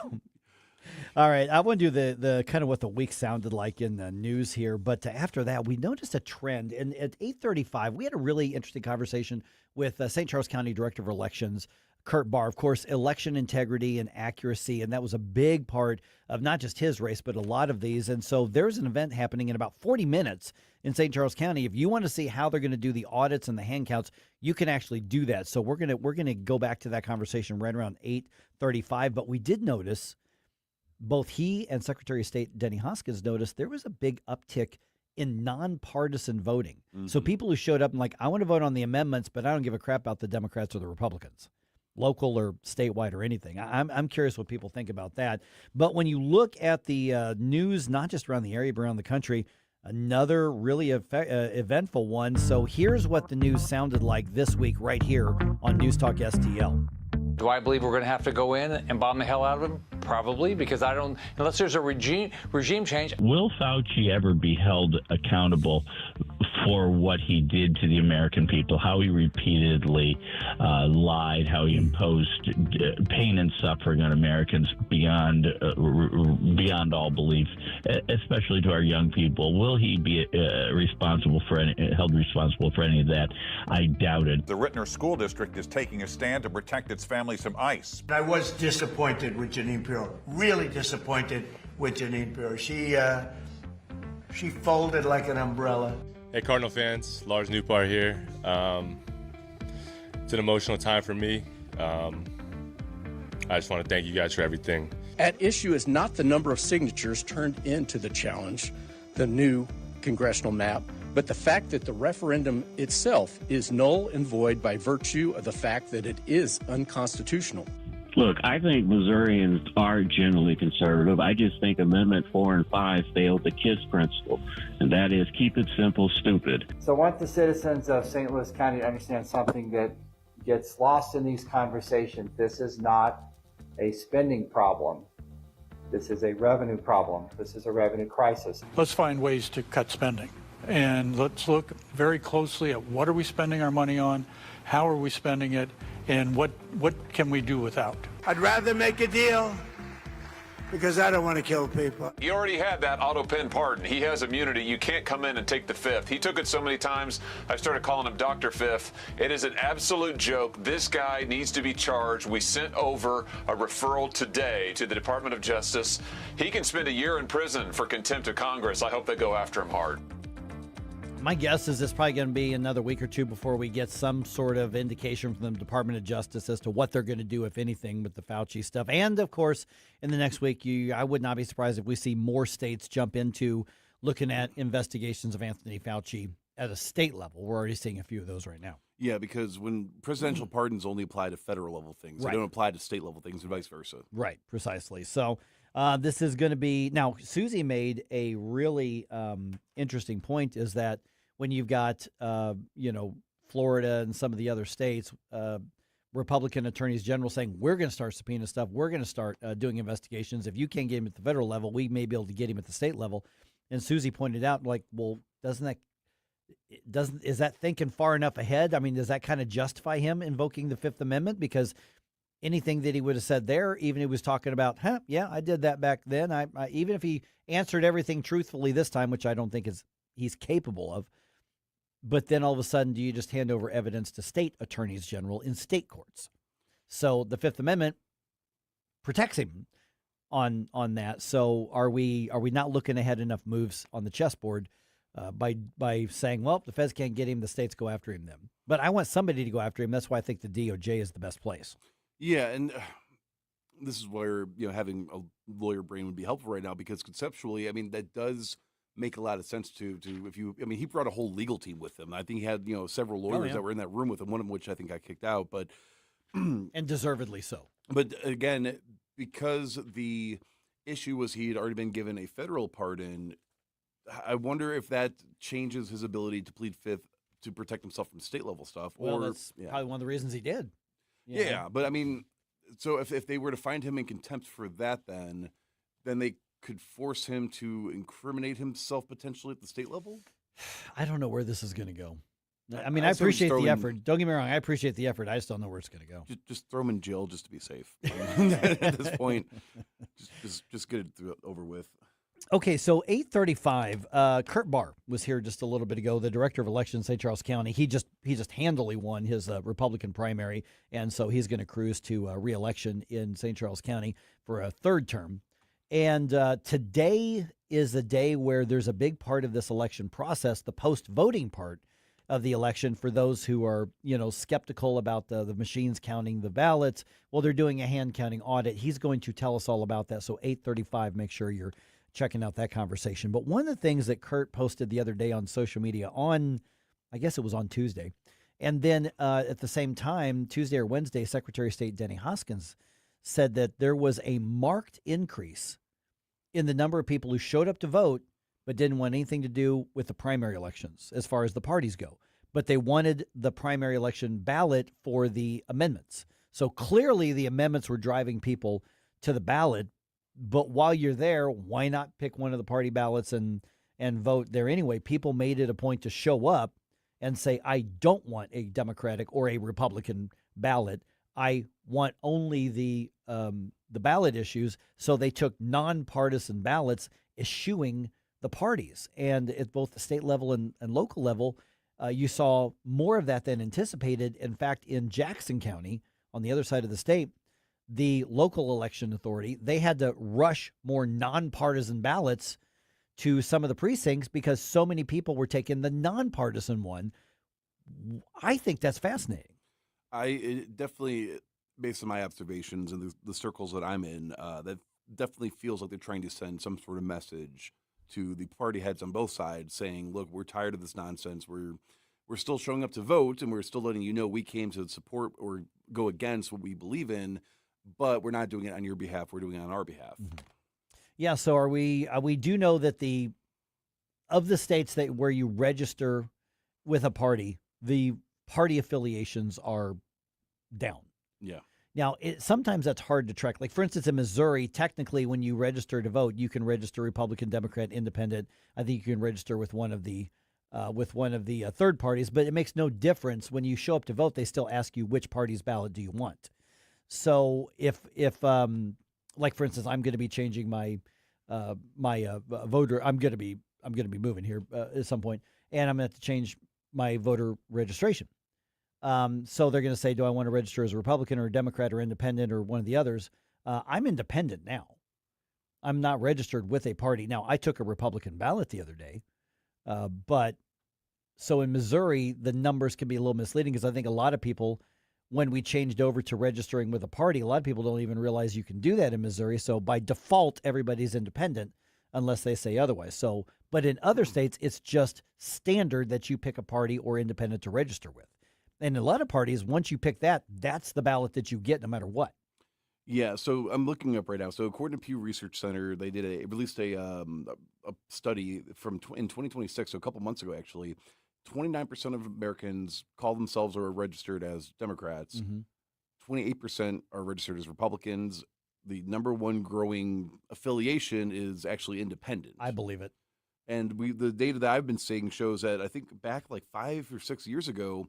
all right, I want to do the kind of what the week sounded like in the news here, but after that, we noticed a trend. And at 8:35, we had a really interesting conversation with St. Charles County Director of Elections, Kurt Bahr. Of course, election integrity and accuracy, and that was a big part of not just his race, but a lot of these. And so there's an event happening in about 40 minutes in St. Charles County. If you want to see how they're going to do the audits and the hand counts, you can actually do that. So we're gonna go back to that conversation right around 8:35. But we did notice both he and Secretary of State Denny Hoskins noticed there was a big uptick in nonpartisan voting. So people who showed up and like, I want to vote on the amendments, but I don't give a crap about the Democrats or the Republicans, local or statewide or anything. I'm curious what people think about that. But when you look at the news, not just around the area, but around the country, another really eventful one. So here's what the news sounded like this week right here on News Talk STL. Do I believe we're going to have to go in and bomb the hell out of him? Probably, because I don't, unless there's a regime change. Will Fauci ever be held accountable for what he did to the American people, how he repeatedly lied, how he imposed pain and suffering on Americans beyond all belief, especially to our young people? Will he be held responsible for any of that? I doubt it. The Rittner School District is taking a stand to protect its families from ICE. I was disappointed with Jeanine Pirro, really disappointed with Jeanine Pirro. She folded like an umbrella. Hey, Cardinal fans, Lars Newpart here. It's an emotional time for me. I just want to thank you guys for everything. At issue is not the number of signatures turned into the challenge, the new congressional map, but the fact that the referendum itself is null and void by virtue of the fact that it is unconstitutional. Look, I think Missourians are generally conservative. I just think Amendment 4 and 5 failed the KISS principle, and that is keep it simple, stupid. So I want the citizens of St. Louis County to understand something that gets lost in these conversations. This is not a spending problem. This is a revenue problem. This is a revenue crisis. Let's find ways to cut spending. And let's look very closely at what are we spending our money on, how are we spending it, and what can we do without. I'd rather make a deal because I don't want to kill people. He already had that auto pen pardon. He has immunity. You can't come in and take the fifth. He took it so many times, I started calling him Dr. Fifth. It is an absolute joke. This guy needs to be charged. We sent over a referral today to the Department of Justice. He can spend a year in prison for contempt of Congress. I hope they go after him hard. My guess is it's probably going to be another week or two before we get some sort of indication from the Department of Justice as to what they're going to do, if anything, with the Fauci stuff. And, of course, in the next week, I would not be surprised if we see more states jump into looking at investigations of Anthony Fauci at a state level. We're already seeing a few of those right now. Yeah, because when presidential pardons only apply to federal level things, they don't apply to state level things and vice versa. Right, precisely. So this is going to be – now, Susie made a really interesting point, is that when you've got, Florida and some of the other states, Republican attorneys general saying, we're going to start subpoena stuff, we're going to start doing investigations. If you can't get him at the federal level, we may be able to get him at the state level. And Susie pointed out, like, well, is that thinking far enough ahead? I mean, does that kind of justify him invoking the Fifth Amendment? Because anything that he would have said there, even if he was talking about, yeah, I did that back then. I even if he answered everything truthfully this time, which I don't think he's capable of. But then all of a sudden, do you just hand over evidence to state attorneys general in state courts? So the Fifth Amendment protects him on that. So are we not looking ahead enough moves on the chessboard by saying, well, the feds can't get him, the states go after him then? But I want somebody to go after him. That's why I think the DOJ is the best place. Yeah, and This is where having a lawyer brain would be helpful right now, because conceptually, I mean, that does make a lot of sense to he brought a whole legal team with him. I think he had several lawyers that were in that room with him, one of which I think got kicked out, but and deservedly so. But again, because the issue was he had already been given a federal pardon, I wonder if that changes his ability to plead fifth to protect himself from state level stuff. Well, that's probably one of the reasons he did. Yeah, but I mean, so if they were to find him in contempt for that, then they could force him to incriminate himself potentially at the state level? I don't know where this is going to go. I mean, I I say we just appreciate throw the him- effort. Don't get me wrong. I appreciate the effort. I just don't know where it's going to go. Just throw him in jail just to be safe. At this point, just get it over with. Okay, so 8:35. Kurt Bahr was here just a little bit ago. The director of elections, St. Charles County. He just handily won his Republican primary, and so he's going to cruise to re-election in St. Charles County for a third term. And today is a day where there's a big part of this election process, the post-voting part of the election, for those who are, skeptical about the machines counting the ballots. Well, they're doing a hand counting audit. He's going to tell us all about that. So 8:35, make sure you're checking out that conversation. But one of the things that Kurt posted the other day on social media I guess it was on Tuesday. And then at the same time, Tuesday or Wednesday, Secretary of State Denny Hoskins said that there was a marked increase in the number of people who showed up to vote but didn't want anything to do with the primary elections as far as the parties go. But they wanted the primary election ballot for the amendments. So clearly the amendments were driving people to the ballot. But while you're there, why not pick one of the party ballots and vote there anyway? People made it a point to show up and say, I don't want a Democratic or a Republican ballot. I want only the ballot issues. So they took nonpartisan ballots eschewing the parties. And at both the state level and local level, you saw more of that than anticipated. In fact, in Jackson County, on the other side of the state, the local election authority, they had to rush more nonpartisan ballots to some of the precincts because so many people were taking the nonpartisan one. I think that's fascinating. It definitely, based on my observations and the circles that I'm in, that definitely feels like they're trying to send some sort of message to the party heads on both sides saying, look, we're tired of this nonsense. We're still showing up to vote, and we're still letting you know we came to support or go against what we believe in, but we're not doing it on your behalf. We're doing it on our behalf. Yeah, so we do know that of the states where you register with a party, the party affiliations are down. Yeah. Now, sometimes that's hard to track. Like, for instance, in Missouri, technically, when you register to vote, you can register Republican, Democrat, Independent. I think you can register with one of the third parties, but it makes no difference. When you show up to vote, they still ask you which party's ballot do you want. So if like, for instance, I'm going to be changing my voter. I'm going to be moving here at some point, and I'm going to have to change my voter registration. So they're going to say, do I want to register as a Republican or a Democrat or independent or one of the others? I'm independent now. I'm not registered with a party. Now, I took a Republican ballot the other day, but so in Missouri, the numbers can be a little misleading because I think a lot of people, when we changed over to registering with a party, a lot of people don't even realize you can do that in Missouri. So by default, everybody's independent unless they say otherwise. So, but in other states, it's just standard that you pick a party or independent to register with. And in a lot of parties, once you pick that, that's the ballot that you get no matter what. Yeah, so I'm looking up right now. So according to Pew Research Center, they released a study in 2026, so a couple months ago actually. 29% of Americans call themselves or are registered as Democrats. 28% are registered as Republicans. The number one growing affiliation is actually independent. I believe it. And the data that I've been seeing shows that I think back like 5 or 6 years ago,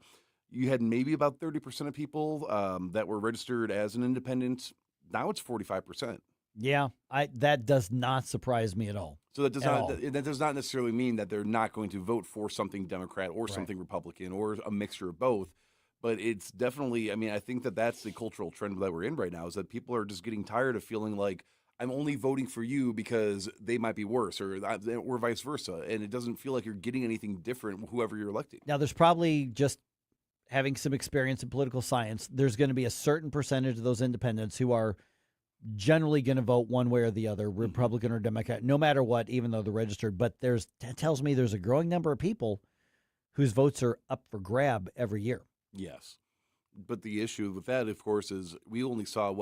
you had maybe about 30% of people that were registered as an independent. Now it's 45%. Yeah, that does not surprise me at all. So that does not necessarily mean that they're not going to vote for something Democrat or something Republican or a mixture of both. But it's definitely, I mean, I think that's the cultural trend that we're in right now, is that people are just getting tired of feeling like I'm only voting for you because they might be worse or vice versa. And it doesn't feel like you're getting anything different, whoever you're electing. Now, there's probably, just having some experience in political science, there's going to be a certain percentage of those independents who are generally going to vote one way or the other, Republican or Democrat, no matter what, even though they're registered. But that tells me there's a growing number of people whose votes are up for grab every year. Yes. But the issue with that, of course, is we only saw,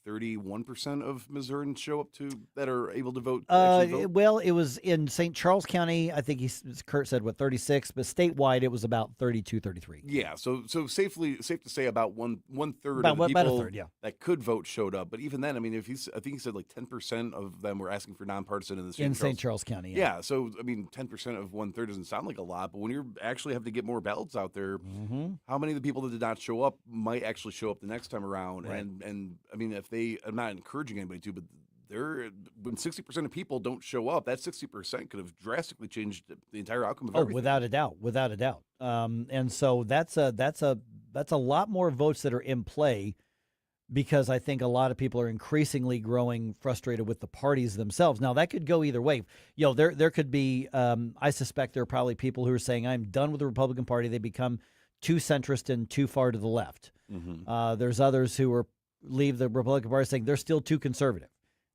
31% of Missourians show up that are able to vote? Well, it was in St. Charles County. I think Kurt said, 36, but statewide it was about 32, 33. Yeah, so safe to say about one third About of the about a people third, yeah. that could vote showed up. But even then, I mean, I think he said 10% of them were asking for nonpartisan in St. Charles County. Yeah, so I mean, 10% of 1/3 doesn't sound like a lot, but when you actually have to get more ballots out there, how many of the people that did not show up might actually show up the next time around? Right. And I mean, I'm not encouraging anybody to, but when 60% of people don't show up, that 60% could have drastically changed the entire outcome of everything. Without a doubt. And so that's a lot more votes that are in play, because I think a lot of people are increasingly growing frustrated with the parties themselves. Now, that could go either way. There could be, I suspect there are probably people who are saying, I'm done with the Republican Party. They become too centrist and too far to the left. There's others who leave the Republican Party saying they're still too conservative.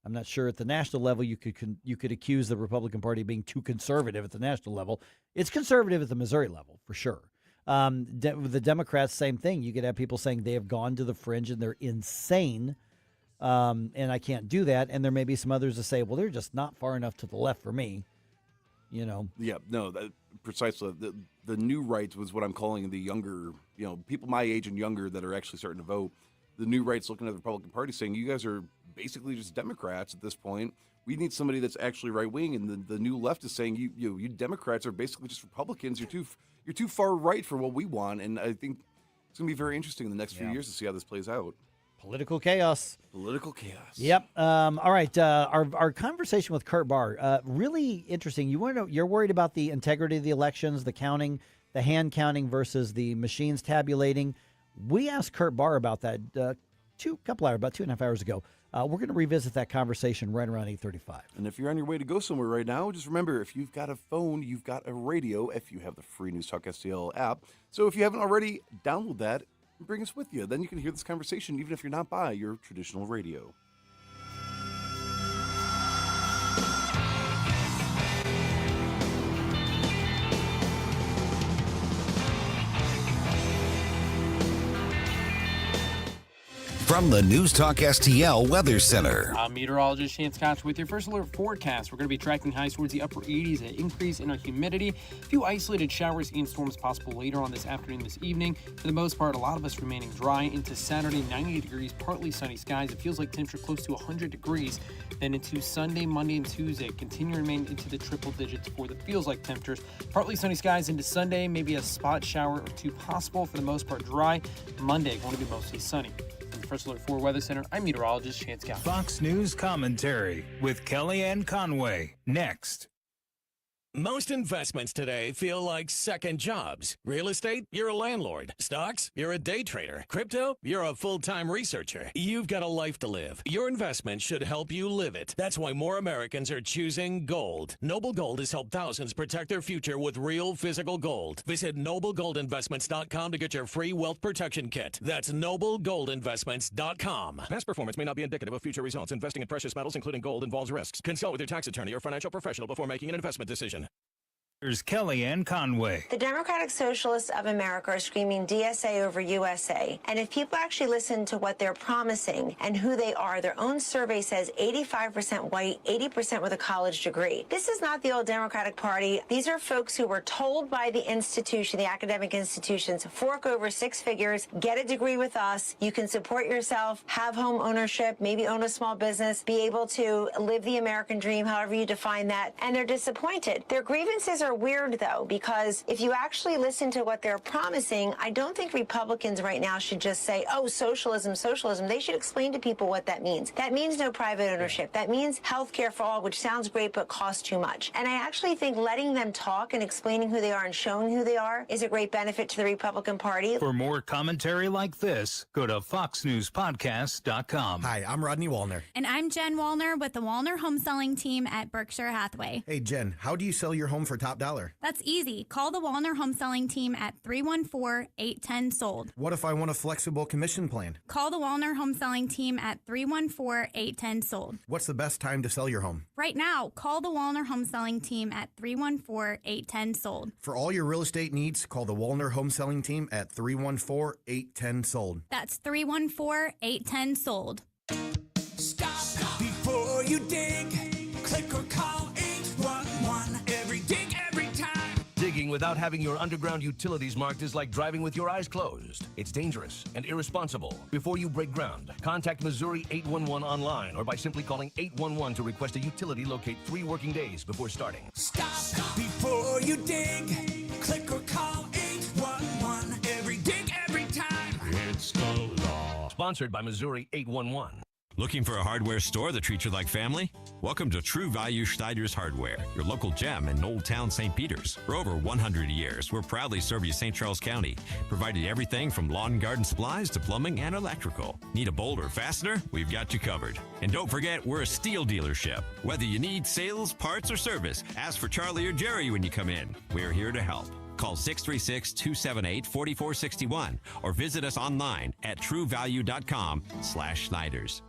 I'm not sure at the national level you could accuse the Republican Party of being too conservative at the national level. It's conservative at the Missouri level, for sure. The Democrats, same thing. You could have people saying they have gone to the fringe and they're insane, and I can't do that. And there may be some others that say, well, they're just not far enough to the left for me. Yeah, no, precisely. The new right was what I'm calling the younger, people my age and younger that are actually starting to vote. The new right's looking at the Republican Party saying, you guys are basically just Democrats at this point. We need somebody that's actually right wing. And the new left is saying, you Democrats are basically just Republicans. You're too far right for what we want. And I think it's going to be very interesting in the next few years to see how this plays out. Political chaos. Yep. All right. Our conversation with Kurt Bahr, really interesting. You're worried about the integrity of the elections, the counting, the hand counting versus the machines tabulating. We asked Kurt Bahr about that about 2.5 hours ago. We're going to revisit that conversation right around 8:35. And if you're on your way to go somewhere right now, just remember, if you've got a phone, you've got a radio, if you have the free News Talk STL app. So if you haven't already, download that and bring us with you. Then you can hear this conversation even if you're not by your traditional radio. From the News Talk STL Weather Center. I'm meteorologist Shane Scotch with your first alert forecast. We're going to be tracking highs towards the upper 80s, an increase in our humidity. A few isolated showers and storms possible later on this afternoon, this evening. For the most part, a lot of us remaining dry into Saturday, 90 degrees, partly sunny skies. It feels like temperature close to 100 degrees. Then into Sunday, Monday, and Tuesday, continue to remain into the triple digits for the feels like temperatures. Partly sunny skies into Sunday, maybe a spot shower or two possible. For the most part, dry. Monday, going to be mostly sunny. First Alert 4 Weather Center, I'm meteorologist Chance Scott. Fox News Commentary with Kellyanne Conway. Next. Most investments today feel like second jobs. Real estate, you're a landlord. Stocks, you're a day trader. Crypto, you're a full-time researcher. You've got a life to live. Your investment should help you live it. That's why more Americans are choosing gold. Noble Gold has helped thousands protect their future with real physical gold. Visit NobleGoldInvestments.com to get your free wealth protection kit. That's NobleGoldInvestments.com. Past performance may not be indicative of future results. Investing in precious metals, including gold, involves risks. Consult with your tax attorney or financial professional before making an investment decision. Here's Kellyanne Conway. The Democratic Socialists of America are screaming DSA over USA. And if people actually listen to what they're promising and who they are, their own survey says 85% white, 80% with a college degree. This is not the old Democratic Party. These are folks who were told by the institution, the academic institutions, fork over six figures, get a degree with us. You can support yourself, have home ownership, maybe own a small business, be able to live the American dream, however you define that. And they're disappointed. Their grievances are weird, though, because if you actually listen to what they're promising, I don't think Republicans right now should just say, oh, socialism, socialism. They should explain to people what that means. That means no private ownership. That means health care for all, which sounds great but costs too much. And I actually think letting them talk and explaining who they are and showing who they are is a great benefit to the Republican Party. For more commentary like this, go to foxnewspodcast.com. Hi, I'm Rodney Wallner. And I'm Jen Wallner with the Wallner Home Selling Team at Berkshire Hathaway. Hey, Jen, how do you sell your home for top dollar? That's easy. Call the Wallner Home Selling Team at 314-810-SOLD. What if I want a flexible commission plan? Call the Wallner Home Selling Team at 314-810-SOLD. What's the best time to sell your home? Right now, call the Wallner Home Selling Team at 314-810-SOLD. For all your real estate needs, call the Wallner Home Selling Team at 314-810-SOLD. That's 314-810-SOLD. Stop before you dig. Click or call 811. Every dig, every time. Digging without having your underground utilities marked is like driving with your eyes closed. It's dangerous and irresponsible. Before you break ground, contact Missouri 811 online or by simply calling 811 to request a utility locate 3 working days before starting. Stop before you dig. Click or call 811. Every dig, every time. It's the law. Sponsored by Missouri 811. Looking for a hardware store that treats you like family? Welcome to True Value Schneider's Hardware, your local gem in Old Town St. Peters. For over 100 years, we're proudly serve you St. Charles County, providing everything from lawn and garden supplies to plumbing and electrical. Need a bolt or fastener? We've got you covered. And don't forget, we're a steel dealership. Whether you need sales, parts, or service, ask for Charlie or Jerry when you come in. We're here to help. Call 636-278-4461 or visit us online at truevalue.com/Schneiders.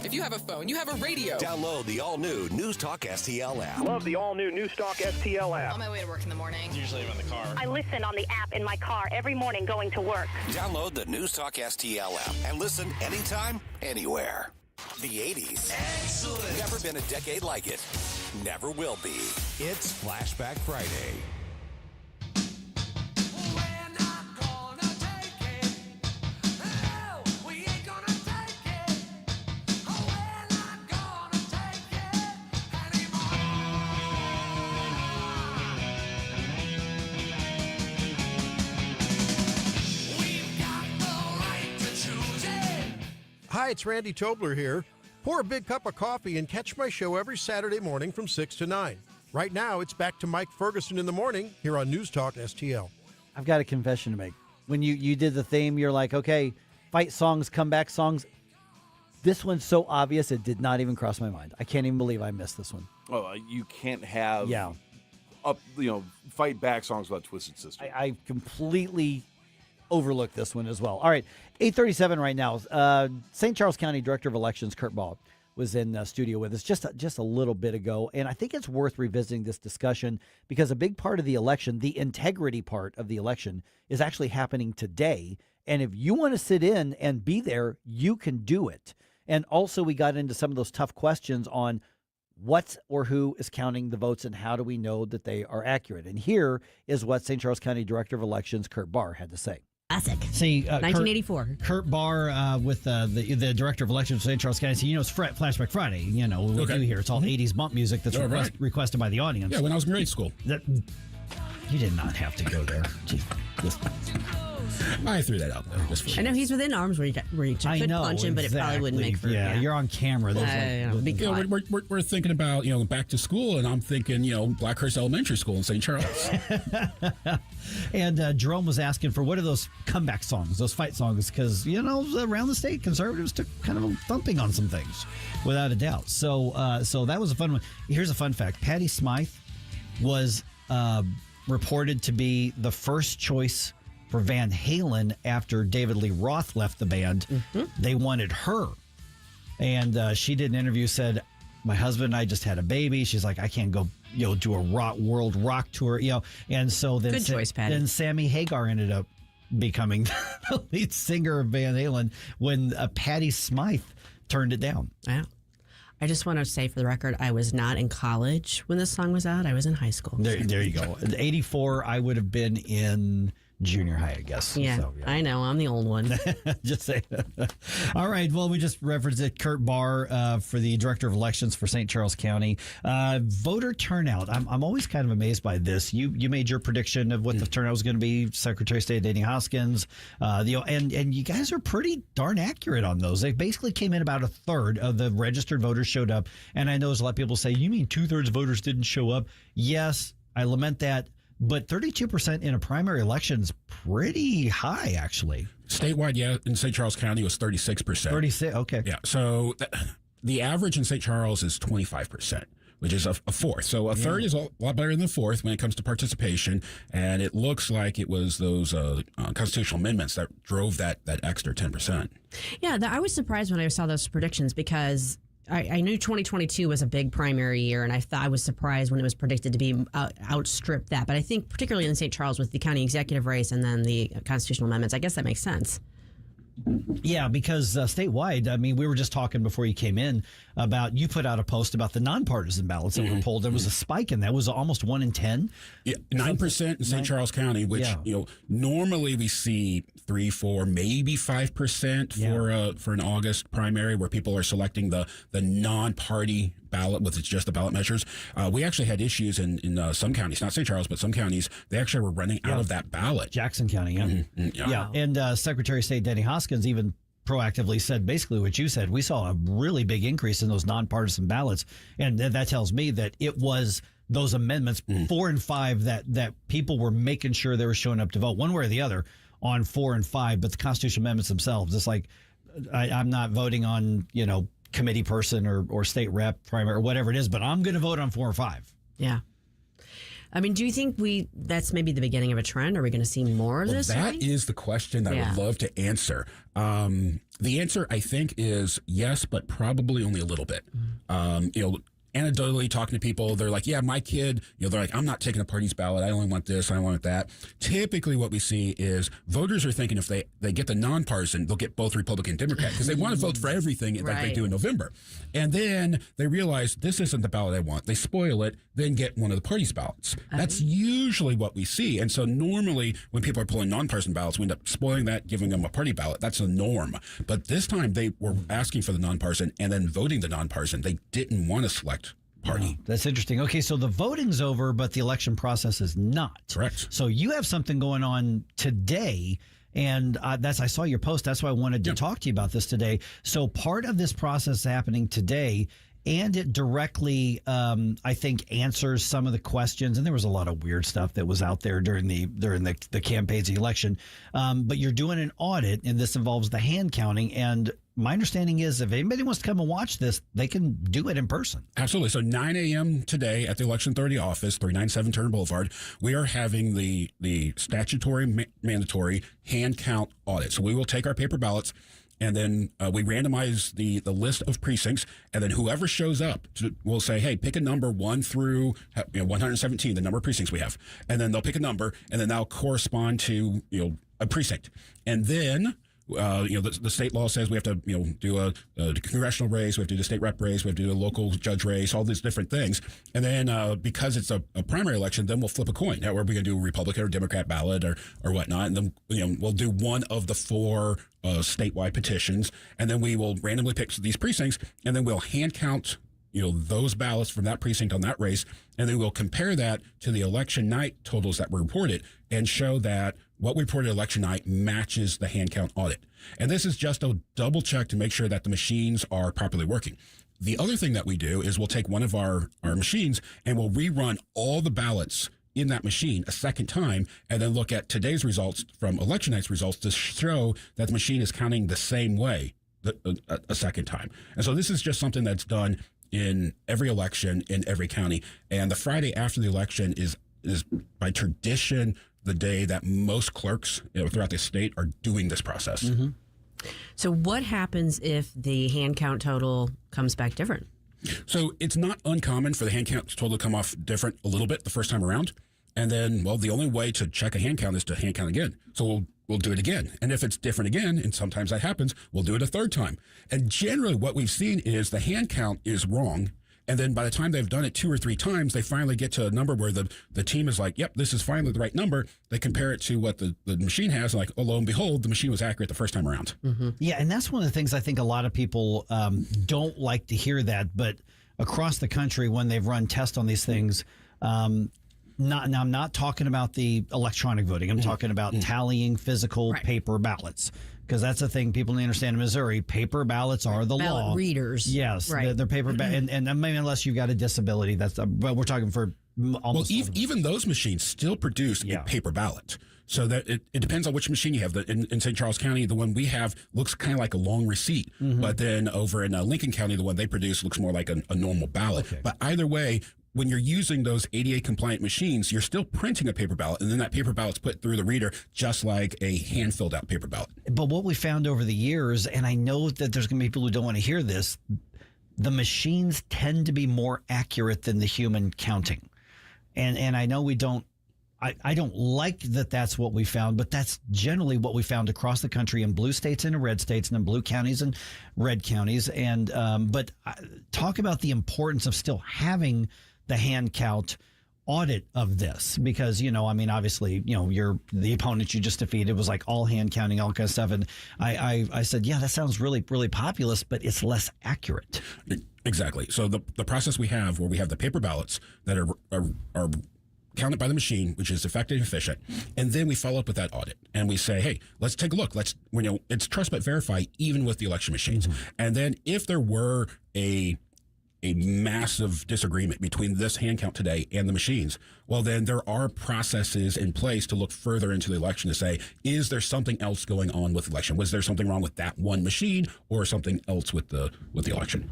If you have a phone, you have a radio. Download the all-new NewsTalk STL app. Love the all-new NewsTalk STL app. On my way to work in the morning. Usually I'm in the car. I listen on the app in my car every morning going to work. Download the NewsTalk STL app and listen anytime, anywhere. The 80s. Excellent. Never been a decade like it. Never will be. It's Flashback Friday. Hi, it's Randy Tobler here. Pour a big cup of coffee and catch my show every Saturday morning from 6 to 9. Right now, it's back to Mike Ferguson in the morning here on News Talk STL. I've got a confession to make. When you did the theme, you're like, okay, fight songs, comeback songs. This one's so obvious, it did not even cross my mind. I can't even believe I missed this one. Oh, you can't have fight back songs about Twisted Sister. I completely overlooked this one as well. All right, 8:37 right now. St. Charles County Director of Elections, Kurt Bahr, was in the studio with us just a little bit ago, and I think it's worth revisiting this discussion because a big part of the election, the integrity part of the election, is actually happening today. And if you want to sit in and be there, you can do it. And also, we got into some of those tough questions on what or who is counting the votes and how do we know that they are accurate. And here is what St. Charles County Director of Elections, Kurt Bahr, had to say. Classic. See, 1984. Kurt Bahr with the Director of Elections of St. Charles County. So, it's Flashback Friday. We do here. It's all 80s bump music that's requested by the audience. Yeah, when I was in grade school. You did not have to go there. I threw that out there. I know he's within arm's reach. I could punch him, but it probably wouldn't make for. Yeah, you're on camera. We're thinking about back to school, and I'm thinking Blackhurst Elementary School in St. Charles. And Jerome was asking for what are those comeback songs, those fight songs, because around the state, conservatives took kind of a thumping on some things, without a doubt. So that was a fun one. Here's a fun fact: Patty Smythe was reported to be the first choice for Van Halen after David Lee Roth left the band. Mm-hmm. They wanted her. And she did an interview, said, my husband and I just had a baby. She's like, I can't go, do a world rock tour, And so then, good choice, Patty. Then Sammy Hagar ended up becoming the lead singer of Van Halen when Patty Smythe turned it down. Wow. I just want to say for the record, I was not in college when this song was out. I was in high school. There you go. In 84, I would have been in junior high, I guess. Yeah, so, I know. I'm the old one. Just say All right. Well, we just referenced Kurt Bahr for the Director of Elections for St. Charles County. Voter turnout. I'm always kind of amazed by this. You made your prediction of what the turnout was going to be. Secretary of State Danny Hoskins. And you guys are pretty darn accurate on those. They basically came in about a third of the registered voters showed up. And I know there's a lot of people say, you mean 2/3 voters didn't show up? Yes, I lament that. But 32% in a primary election is pretty high, actually. Statewide, yeah, in St. Charles County was 36%. 36, okay. Yeah, so the average in St. Charles is 25%. which is a fourth. So a third is a lot better than a fourth when it comes to participation, and it looks like it was those constitutional amendments that drove that extra 10%. Yeah, I was surprised when I saw those predictions because I knew 2022 was a big primary year, and I was surprised when it was predicted to be outstrip that. But I think particularly in St. Charles with the county executive race and then the constitutional amendments, I guess that makes sense. Yeah, because statewide, I mean, we were just talking before you came in about, you put out a post about the nonpartisan ballots that were polled. There was a spike in that. It was almost 1 in 10. Yeah, 9% in St. Charles County, which normally we see 3, 4, maybe 5% for an August primary where people are selecting the non-party ballot with it's just the ballot measures. We actually had issues in some counties, not St. Charles, but some counties. They actually were running out of that ballot. Jackson County, and Secretary of State Denny Hoskins even proactively said basically what you said. We saw a really big increase in those nonpartisan ballots, and that tells me that it was those amendments 4 and 5 that people were making sure they were showing up to vote one way or the other on 4 and 5. But the constitutional amendments themselves, it's like I'm not voting on committee person or state rep primary or whatever it is, but I'm going to vote on 4 or 5. Yeah. I mean, do you think that's maybe the beginning of a trend? Are we going to see more of this? That is the question that I would love to answer. The answer, I think, is yes, but probably only a little bit. Anecdotally talking to people, they're like, yeah, my kid, they're like, I'm not taking a party's ballot. I only want this. I want that. Typically what we see is voters are thinking if they get the nonpartisan, they'll get both Republican and Democrat because they want to vote for everything like they do in November. And then they realize this isn't the ballot I want. They spoil it, then get one of the party's ballots. That's usually what we see. And so normally when people are pulling nonpartisan ballots, we end up spoiling that, giving them a party ballot. That's the norm. But this time they were asking for the nonpartisan and then voting the nonpartisan. They didn't want to select party. That's interesting. Okay, so the voting's over, but the election process is not. Correct. So you have something going on today, and I saw your post. That's why I wanted to talk to you about this today. So part of this process is happening today, and it directly, I think, answers some of the questions. And there was a lot of weird stuff that was out there during the campaigns, the election. But you're doing an audit, and this involves the hand counting. And my understanding is if anybody wants to come and watch this, they can do it in person. Absolutely. So 9 a.m. today at the Election Authority office, 397 Turner Boulevard, we are having the statutory mandatory hand count audit. So we will take our paper ballots, and then we randomize the list of precincts, and then whoever shows up, we'll say, hey, pick a number 1 through 117, the number of precincts we have. And then they'll pick a number, and then that'll correspond to a precinct. And then the state law says we have to, do a congressional race, we have to do a state rep race, we have to do a local judge race, all these different things. And then because it's a primary election, then we'll flip a coin. Now, are we going to do a Republican or Democrat ballot or whatnot? And then, we'll do one of the 4 statewide petitions, and then we will randomly pick these precincts, and then we'll hand count those ballots from that precinct on that race, and then we'll compare that to the election night totals that were reported and show that what we reported election night matches the hand count audit. And this is just a double check to make sure that the machines are properly working. The other thing that we do is we'll take one of our machines and we'll rerun all the ballots in that machine a second time, and then look at today's results from election night's results to show that the machine is counting the same way a second time. And so this is just something that's done in every election in every county. And the Friday after the election is by tradition the day that most clerks throughout the state are doing this process. Mm-hmm. So what happens if the hand count total comes back different? So it's not uncommon for the hand count total to come off different a little bit the first time around. And then, the only way to check a hand count is to hand count again. So we'll do it again. And if it's different again, and sometimes that happens, we'll do it a third time. And generally what we've seen is the hand count is wrong. And then by the time they've done it 2 or 3 times, they finally get to a number where the team is like, yep, this is finally the right number. They compare it to what the machine has, and like, oh, lo and behold, the machine was accurate the first time around. Mm-hmm. Yeah, and that's one of the things I think a lot of people don't like to hear that. But across the country, when they've run tests on these things, I'm not talking about the electronic voting. I'm talking about tallying physical paper ballots. Because that's the thing people need to understand in Missouri. Paper ballots are the law. Ballot readers. Yes, they're paper ballots. And maybe unless you've got a disability, but we're talking for almost even those machines still produce a paper ballot. So that it depends on which machine you have. In St. Charles County, the one we have looks kind of like a long receipt. But then over in Lincoln County, the one they produce looks more like a normal ballot. Okay. But either way, when you're using those ADA compliant machines, you're still printing a paper ballot, and then that paper ballot's put through the reader just like a hand filled out paper ballot. But what we found over the years, and I know that there's going to be people who don't want to hear this, the machines tend to be more accurate than the human counting. And I know we don't, I don't like that that's what we found, but that's generally what we found across the country in blue states and in red states and in blue counties and red counties. And but talk about the importance of still having the hand count audit of this, because, obviously, you're the opponent you just defeated was like all hand counting, all kind of stuff. And I said, yeah, that sounds really, really populist, but it's less accurate. Exactly. So the process we have where we have the paper ballots that are counted by the machine, which is effective and efficient. And then we follow up with that audit and we say, hey, let's take a look. It's trust but verify even with the election machines. And then if there were a massive disagreement between this hand count today and the machines, well, then there are processes in place to look further into the election to say, is there something else going on with the election? Was there something wrong with that one machine or something else with the election?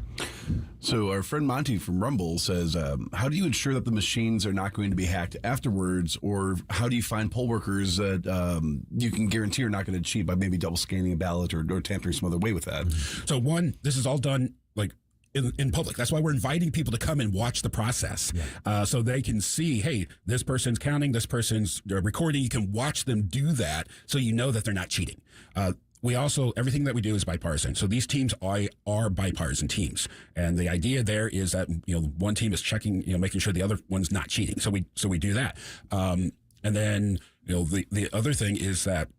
So our friend Monty from Rumble says, how do you ensure that the machines are not going to be hacked afterwards? Or how do you find poll workers that you can guarantee are not going to cheat by maybe double scanning a ballot or tampering some other way with that? So one, this is all done in public. That's why we're inviting people to come and watch the process, so they can see, hey, this person's counting, this person's recording. You can watch them do that, so you know that they're not cheating. We also, everything that we do is bipartisan. So these teams are bipartisan teams, and the idea there is that one team is checking, making sure the other one's not cheating. So we do that, and then the other thing is that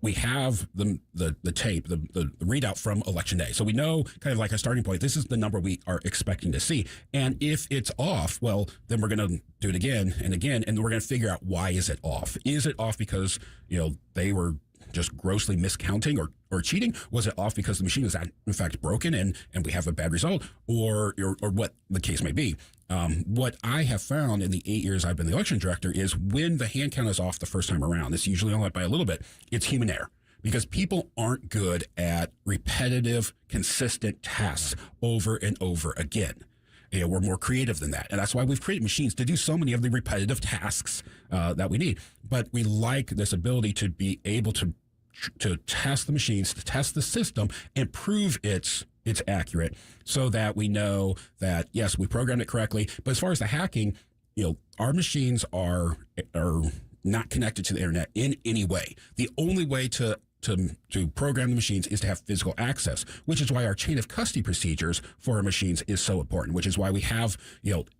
we have the tape, the readout from Election Day. So we know kind of like a starting point, this is the number we are expecting to see. And if it's off, well, then we're going to do it again and again, and we're going to figure out why is it off. Is it off because, they were just grossly miscounting or cheating? Was it off because the machine was in fact broken and we have a bad result, or what the case may be? What I have found in the 8 years I've been the election director is when the hand count is off the first time around, it's usually only by a little bit, it's human error. Because people aren't good at repetitive, consistent tasks over and over again. We're more creative than that. And that's why we've created machines to do so many of the repetitive tasks that we need. But we like this ability to be able to test the machines, to test the system, and prove it's accurate, so that we know that, yes, we programmed it correctly. But as far as the hacking, our machines are not connected to the internet in any way. The only way to program the machines is to have physical access, which is why our chain of custody procedures for our machines is so important, which is why we have,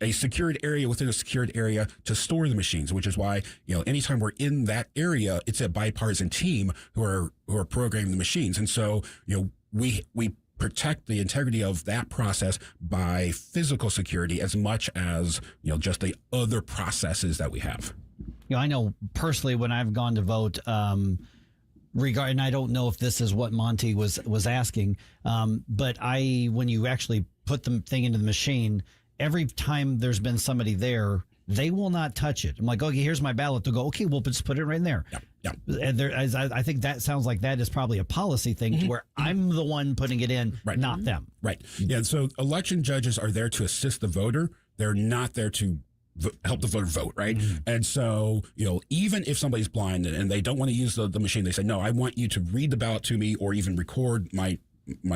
a secured area within a secured area to store the machines, which is why, anytime we're in that area, it's a bipartisan team who are programming the machines. And so, we protect the integrity of that process by physical security as much as, just the other processes that we have. I know personally when I've gone to vote, regarding, I don't know if this is what Monty was asking, but when you actually put the thing into the machine, every time there's been somebody there, they will not touch it. I'm like, okay, here's my ballot. They'll go, okay, well, just put it right in there. Yeah. And I think that sounds like that is probably a policy thing where I'm the one putting it in, not them. Right. Yeah. So election judges are there to assist the voter. They're not there to help the voter vote, right? And so, even if somebody's blind and they don't want to use the machine, they say, no, I want you to read the ballot to me or even record my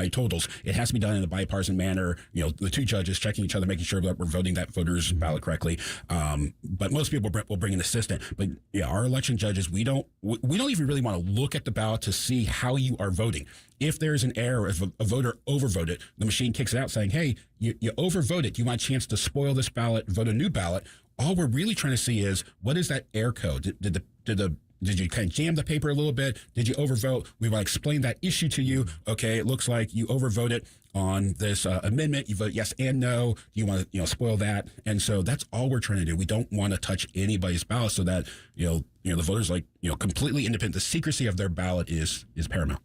totals. It has to be done in a bipartisan manner. The two judges checking each other, making sure that we're voting that voter's ballot correctly. But most people will bring an assistant. But our election judges, we don't even really want to look at the ballot to see how you are voting. If there's an error, if a voter overvoted, the machine kicks it out saying, hey, you overvoted. You want a chance to spoil this ballot, vote a new ballot. All we're really trying to see is, what is that error code? Did you kind of jam the paper a little bit? Did you overvote? We want to explain that issue to you. Okay, it looks like you overvoted on this amendment. You vote yes and no. You want to spoil that. And so that's all we're trying to do. We don't want to touch anybody's ballot so that the voters completely independent. The secrecy of their ballot is paramount.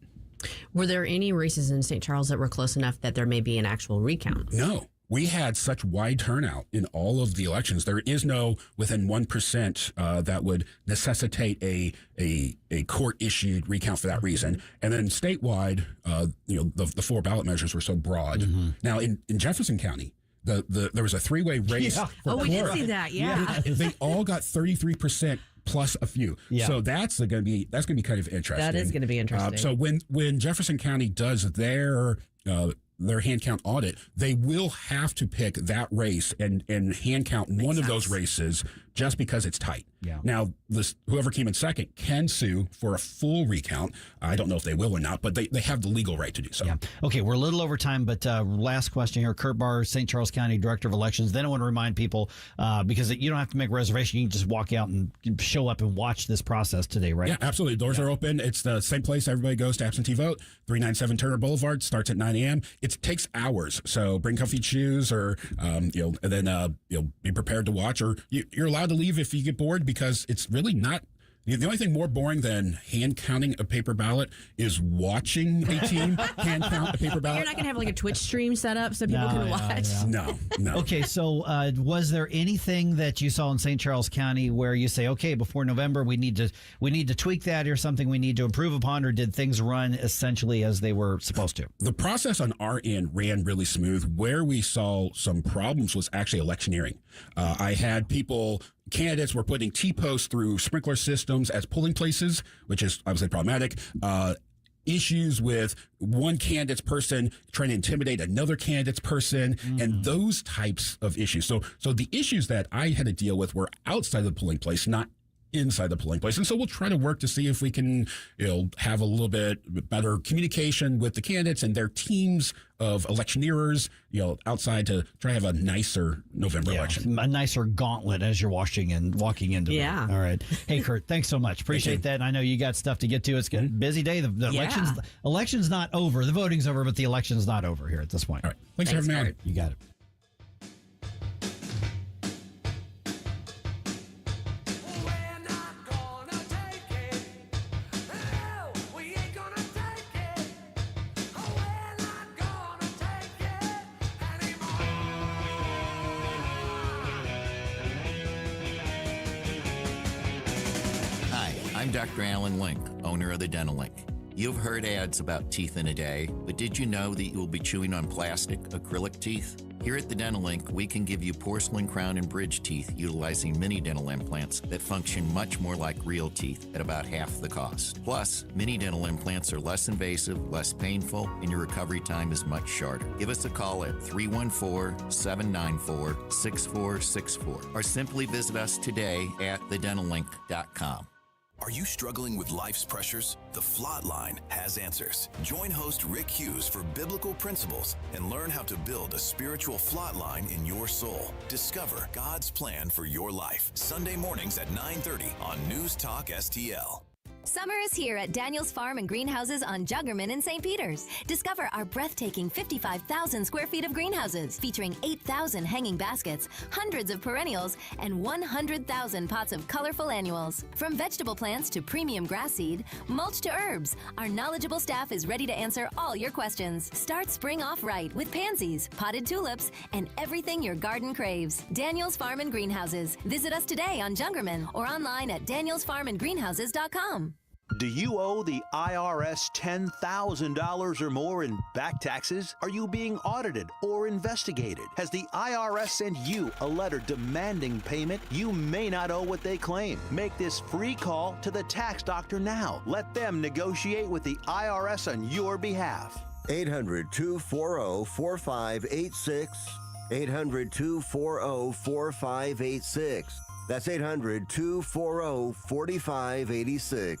Were there any races in St. Charles that were close enough that there may be an actual recount? No. we had such wide turnout in all of the elections. There is no within 1% that would necessitate a court-issued recount for that reason. And then statewide, the 4 ballot measures were so broad. Now, in Jefferson County, there was a 3-way race. For we did see that. Yeah. They all got 33% plus a few. Yeah. So that's going to be kind of interesting. That is going to be interesting. So when Jefferson County does their hand count audit, they will have to pick that race and hand count one of those races just because it's tight. Yeah. Now, whoever came in second can sue for a full recount. I don't know if they will or not, but they have the legal right to do so. Yeah. Okay, we're a little over time, but last question here. Kurt Bahr, St. Charles County Director of Elections. Then I want to remind people, because you don't have to make a reservation. You can just walk out and show up and watch this process today, right? Yeah, absolutely. Doors are open. It's the same place everybody goes to absentee vote. 397 Turner Boulevard. Starts at 9 a.m. It takes hours, so bring comfy shoes, or and then be prepared to watch. Or you're allowed to leave if you get bored, because it's really not. The only thing more boring than hand counting a paper ballot is watching a team hand count a paper ballot. You're not going to have like a Twitch stream set up so people can watch. No. Okay, so was there anything that you saw in St. Charles County where you say, okay, before November we need to tweak that, or something we need to improve upon, or did things run essentially as they were supposed to? The process on our end ran really smooth. Where we saw some problems was actually electioneering. I had candidates were putting T-posts through sprinkler systems as polling places, which is obviously problematic. Issues with one candidate's person trying to intimidate another candidate's person, and those types of issues. So the issues that I had to deal with were outside the polling place, not inside the polling place. And so we'll try to work to see if we can, have a little bit better communication with the candidates and their teams of electioneerers, outside to try to have a nicer November election. A nicer gauntlet as you're walking into it. All right. Hey, Kurt, thanks so much. Appreciate that. And I know you got stuff to get to. It's a busy day. The election's not over. The voting's over, but the election's not over here at this point. All right. Thanks for having me on. You got it. I'm Dr. Alan Link, owner of the Dental Link. You've heard ads about teeth in a day, but did you know that you will be chewing on plastic, acrylic teeth? Here at the Dental Link, we can give you porcelain crown and bridge teeth utilizing mini dental implants that function much more like real teeth at about half the cost. Plus, mini dental implants are less invasive, less painful, and your recovery time is much shorter. Give us a call at 314-794-6464 or simply visit us today at thedentallink.com. Are you struggling with life's pressures? The Flatline has answers. Join host Rick Hughes for biblical principles and learn how to build a spiritual flatline in your soul. Discover God's plan for your life. Sunday mornings at 9:30 on News Talk STL. Summer is here at Daniel's Farm and Greenhouses on Juggerman in St. Peters. Discover our breathtaking 55,000 square feet of greenhouses featuring 8,000 hanging baskets, hundreds of perennials, and 100,000 pots of colorful annuals. From vegetable plants to premium grass seed, mulch to herbs, our knowledgeable staff is ready to answer all your questions. Start spring off right with pansies, potted tulips, and everything your garden craves. Daniel's Farm and Greenhouses. Visit us today on Juggerman or online at danielsfarmandgreenhouses.com. Do you owe the IRS $10,000 or more in back taxes? Are you being audited or investigated? Has the IRS sent you a letter demanding payment? You may not owe what they claim. Make this free call to the tax doctor now. Let them negotiate with the IRS on your behalf. 800-240-4586. 800-240-4586. That's 800-240-4586.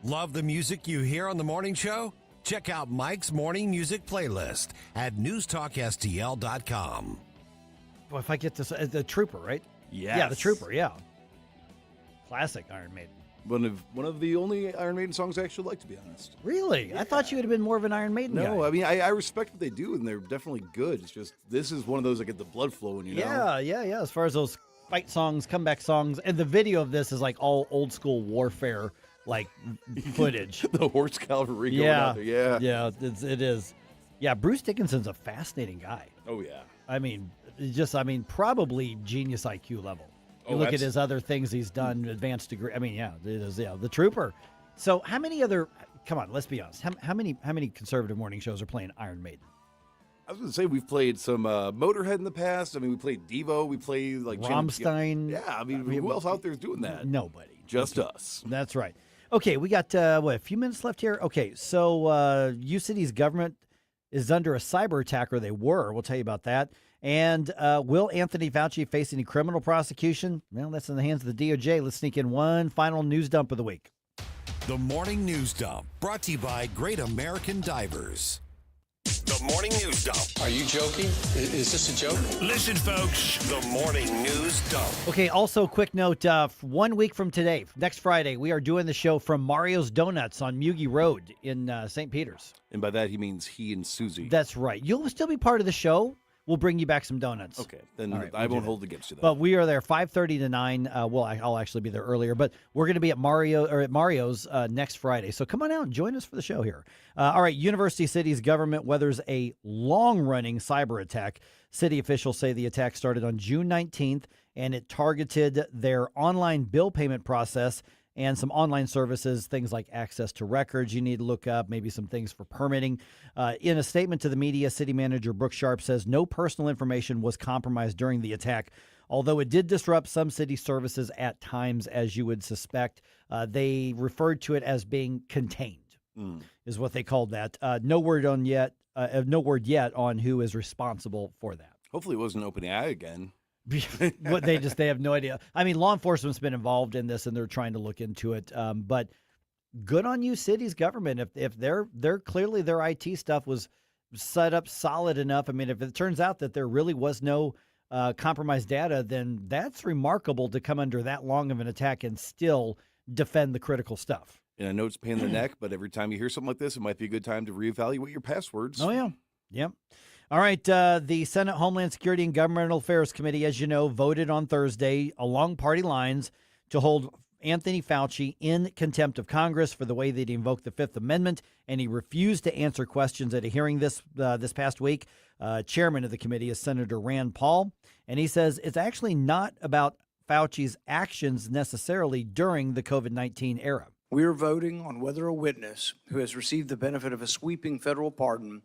Love the music you hear on the morning show? Check out Mike's morning music playlist at NewsTalkSTL.com. Well, if I get this, the Trooper, right? Yes. Yeah, the Trooper, yeah. Classic Iron Maiden. One of the only Iron Maiden songs I actually like, to be honest. Really? Yeah. I thought you would have been more of an Iron Maiden guy. No, I mean, I respect what they do, and they're definitely good. It's just, this is one of those that get the blood flowing, you know? Yeah. As far as those fight songs, comeback songs, and the video of this is like all old school warfare, like footage. The horse cavalry going out there, Yeah, it is. Yeah, Bruce Dickinson's a fascinating guy. Oh, yeah. I mean, probably genius IQ level. You look at his other things he's done, advanced degree. I mean, it is, the Trooper. So how many other, come on, let's be honest. How many conservative morning shows are playing Iron Maiden? I was going to say, we've played some Motorhead in the past. I mean, we played Devo. We played like Rammstein. Who else out there is doing that? Nobody. Just us. That's right. Okay, we got, a few minutes left here? Okay, so U-City's government is under a cyber attack, or they were. We'll tell you about that. And will Anthony Fauci face any criminal prosecution? Well, that's in the hands of the DOJ. Let's sneak in one final news dump of the week. The Morning News Dump, brought to you by Great American Divers. The Morning News Dump. Are you joking? Is this a joke? Listen, folks. The Morning News Dump. Okay, also, quick note, 1 week from today, next Friday, we are doing the show from Mario's Donuts on Mugi Road in St. Peters. And by that, he means he and Susie. That's right. You'll still be part of the show. We'll bring you back some donuts. Okay, then right, I won't hold against you. But we are there 5:30 to 9. I'll actually be there earlier, but we're going to be at Mario's next Friday. So come on out and join us for the show here. All right, University City's government weathers a long-running cyber attack. City officials say the attack started on June 19th, and it targeted their online bill payment process and some online services, things like access to records you need to look up, maybe some things for permitting. In a statement to the media, City Manager Brooke Sharp says no personal information was compromised during the attack, although it did disrupt some city services at times, as you would suspect. They referred to it as being contained, is what they called that. No word yet on who is responsible for that. Hopefully it wasn't OpenAI again. They have no idea. I mean, law enforcement's been involved in this, and they're trying to look into it. But good on you, city's government. If they're clearly their IT stuff was set up solid enough. I mean, if it turns out that there really was no compromised data, then that's remarkable to come under that long of an attack and still defend the critical stuff. And I know it's a pain in the neck, but every time you hear something like this, it might be a good time to reevaluate your passwords. Oh, yeah. Yep. All right, the Senate Homeland Security and Governmental Affairs Committee, as you know, voted on Thursday along party lines to hold Anthony Fauci in contempt of Congress for the way that he invoked the Fifth Amendment, and he refused to answer questions at a hearing this past week. Chairman of the committee is Senator Rand Paul, and he says it's actually not about Fauci's actions necessarily during the COVID-19 era. We are voting on whether a witness who has received the benefit of a sweeping federal pardon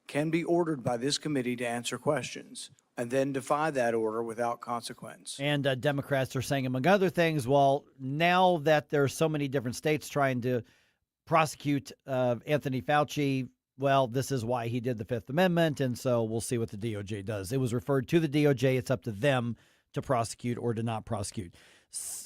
can be ordered by this committee to answer questions and then defy that order without consequence. And Democrats are saying, among other things, well, now that there's so many different states trying to prosecute Anthony Fauci, well, this is why he did the Fifth Amendment, and so we'll see what the DOJ does. It was referred to the DOJ. It's up to them to prosecute or to not prosecute.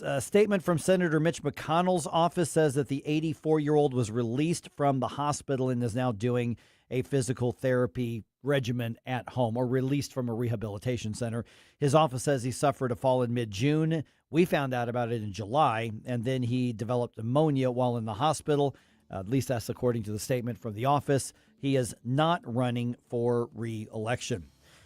A statement from Senator Mitch McConnell's office says that the 84-year-old was released from the hospital and is now doing a physical therapy regimen at home, or released from a rehabilitation center. His office says he suffered a fall in mid-June. We found out about it in July, and then he developed pneumonia while in the hospital. At least that's according to the statement from the office. He is not running for re-election.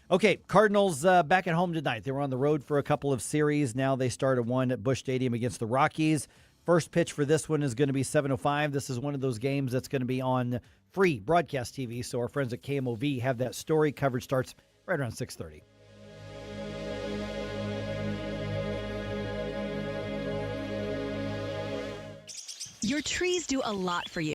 Okay, Cardinals back at home tonight. They were on the road for a couple of series. Now they started one at Busch Stadium against the Rockies. First pitch for this one is going to be 7:05. This is one of those games that's going to be on free broadcast TV, so our friends at KMOV have that story. Coverage starts right around 6:30. Your trees do a lot for you.